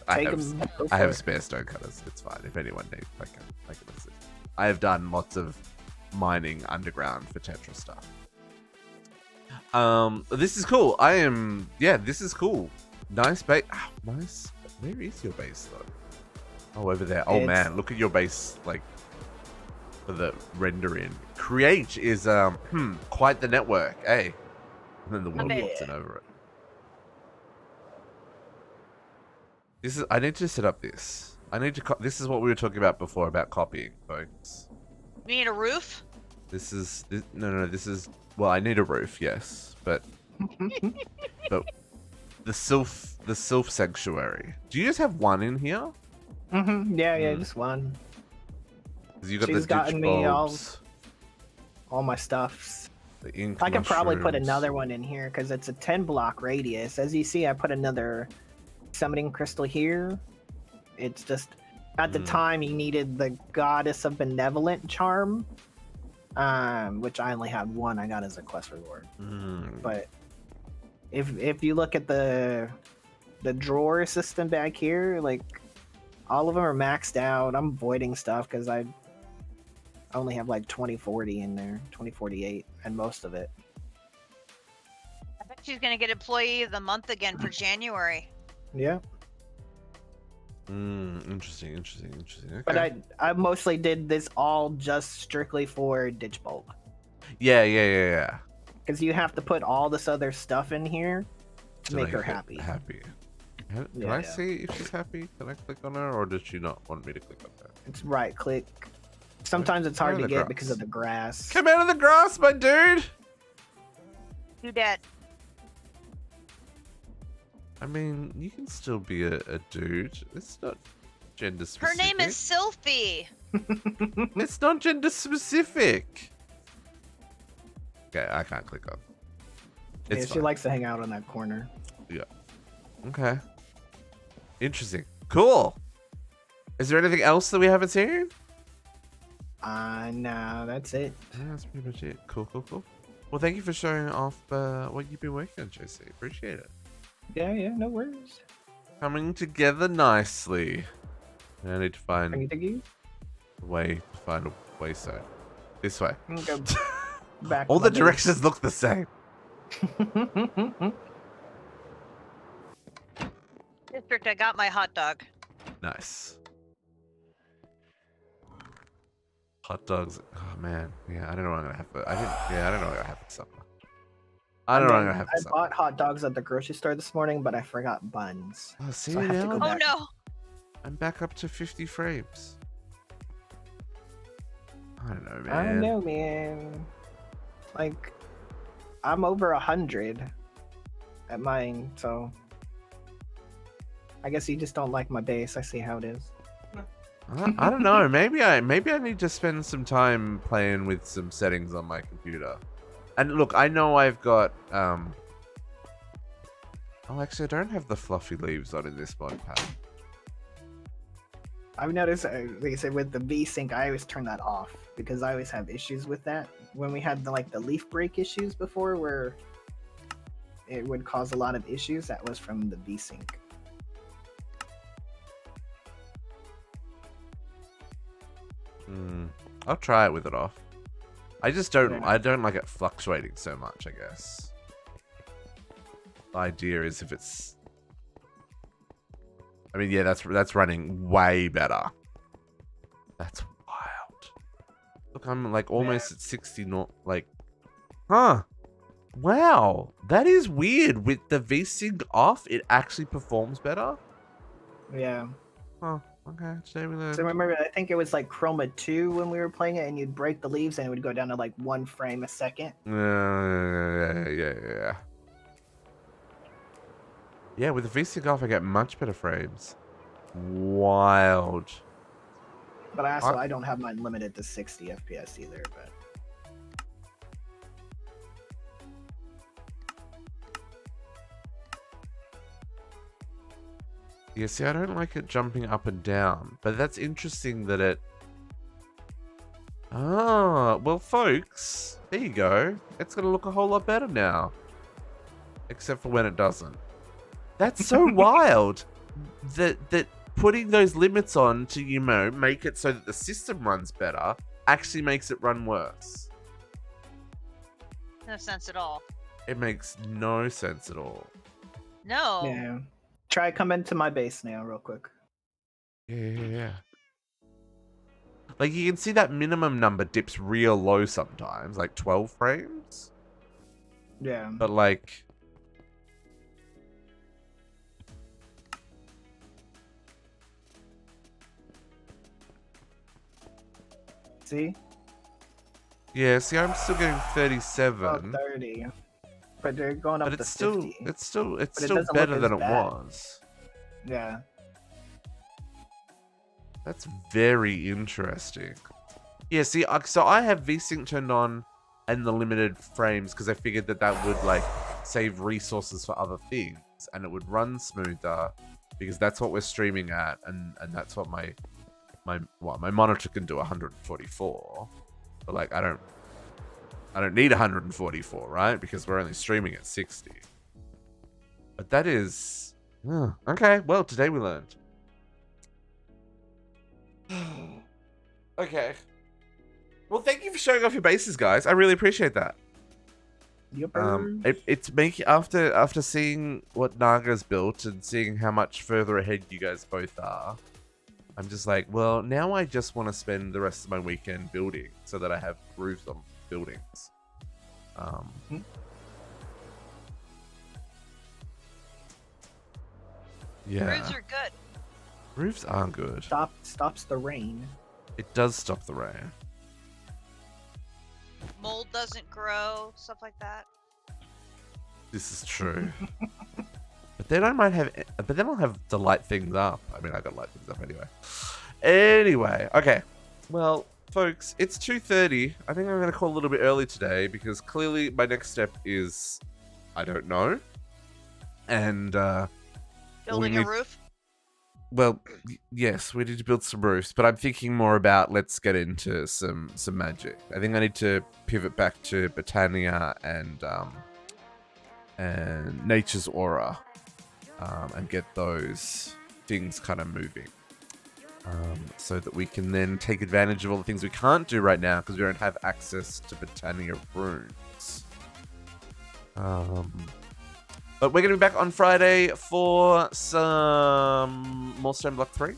I Take have, him. Go I for have it. spare stone cutters. It's fine. If anyone needs, I can assist. I have done lots of mining underground for Tetra stuff. This is cool. This is cool. Nice base. Nice. Where is your base though? Oh, over there. Oh It's- man, look at your base. Like, for the render in. Create is quite the network, eh? And then the world walks in over it. This is. I need to set up this. I need to. This is what we were talking about before about copying, folks. You need a roof? This is. No. This is. Well, I need a roof, yes, but the sylph sanctuary. Do you just have one in here? Yeah, just one. You got She's the gotten me bulbs, all my stuffs. the ink I could probably put mushrooms. another one in here because it's a 10 block radius. As you see, I put another summoning crystal here. It's just at the time you needed the Goddess of Benevolent charm, which I only had one. I got as a quest reward. But if you look at the drawer system back here, like all of them are maxed out. I'm voiding stuff because I only have like 2040 in there, 2048, and most of it. I bet she's gonna get Employee of the Month again for January. Yeah. Interesting. Okay. But I mostly did this all just strictly for Ditch Bolt. Yeah. Because you have to put all this other stuff in here to make her happy. Can I see if she's happy? Can I click on her, or does she not want me to click on her? It's right click. Sometimes it's hard to get because of the grass. Come out of the grass, my dude! Do that. I mean, you can still be a dude. It's not gender Her specific. name is Sylphie. It's not gender specific. Okay, I can't click on. Yeah, she likes to hang out in that corner. Yeah. Okay. Interesting. Cool. Is there anything else that we haven't seen? No, that's it. Yeah, that's pretty much it. Cool. Well, thank you for showing off what you've been working on, JC. Appreciate it. Yeah, no worries. Coming together nicely. And I need to find a way to find a way so. This way. Go back. All the directions look the same. District, I got my hot dog. Nice. Hot dogs. Oh man. Yeah, I don't know what I'm gonna have for. I don't know what I'm gonna have for supper. I bought hot dogs at the grocery store this morning, but I forgot buns. Oh, see So I have to now? go Oh back. no! I'm back up to 50 frames. I don't know, man. I don't know, man. Like, I'm over 100 at mine, so I guess you just don't like my base. I see how it is. I don't know. Maybe I need to spend some time playing with some settings on my computer. And look, I know I've got oh, actually, I don't have the fluffy leaves on in this mod pack. I've noticed, like I said, with the VSync, I always turn that off because I always have issues with that. When we had the leaf break issues before, where it would cause a lot of issues, that was from the VSync. I'll try it with it off. I just don't. I don't like it fluctuating so much, I guess. The idea is if it's. I mean, yeah, that's running way better. That's wild. Look, I'm like almost at 60. Not like, huh? Wow, that is weird. With the VSync off, it actually performs better. Yeah. Huh. Okay. Today we learned. So remember, I think it was like Chroma 2 when we were playing it, and you'd break the leaves and it would go down to like 1 frame a second. Yeah. Yeah, with the VSync off, I get much better frames. Wild. But I don't have mine limited to 60 FPS either. But yeah, see, I don't like it jumping up and down, but that's interesting that it. Ah, well, folks, there you go. It's gonna look a whole lot better now, except for when it doesn't. That's so wild. That putting those limits on to make it so that the system runs better actually makes it run worse. No sense at all. It makes no sense at all. No. yeah, try come into my base now, real quick. Yeah. Like, you can see that minimum number dips real low sometimes, like 12 frames. Yeah. But, like... See? Yeah, see, I'm still getting 37. Oh, 30. But they're going up But to it's still, 50. it's still But it still doesn't better look than as it bad. was. Yeah. That's very interesting. Yeah, see, so I have VSync turned on and the limited frames because I figured that would, like, save resources for other things and it would run smoother because that's what we're streaming at and that's what my monitor can do 144. But, like, I don't need 144, right? Because we're only streaming at 60. But that is... okay, well, today we learned. Okay. Well, thank you for showing off your bases, guys. I really appreciate that. Yep. It's making after seeing what Naga's built and seeing how much further ahead you guys both are. I'm just like, well, now I just want to spend the rest of my weekend building so that I have roofs on buildings. Yeah. Roofs are good. Roofs are good. Stops the rain. It does stop the rain. Mold doesn't grow, stuff like that. This is true. But then I might have... But then I'll have to light things up. I mean, I gotta light things up anyway. Anyway, okay. Well, folks, it's 2:30. I think I'm gonna call a little bit early today because clearly my next step is... I don't know. And, Building a roof. Well, yes, we need to build some roofs, but I'm thinking more about let's get into some magic. I think I need to pivot back to Botania and Nature's Aura and get those things kind of moving so that we can then take advantage of all the things we can't do right now because we don't have access to Botania runes. But we're going to be back on Friday for some more Stone Block 3.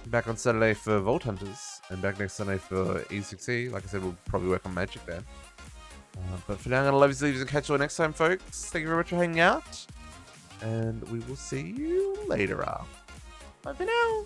Back on Saturday for Vault Hunters. And back next Sunday for E6E. Like I said, we'll probably work on Magic then. But for now, I'm going to love you, leave you, and catch you all next time, folks. Thank you very much for hanging out. And we will see you later. Bye for now.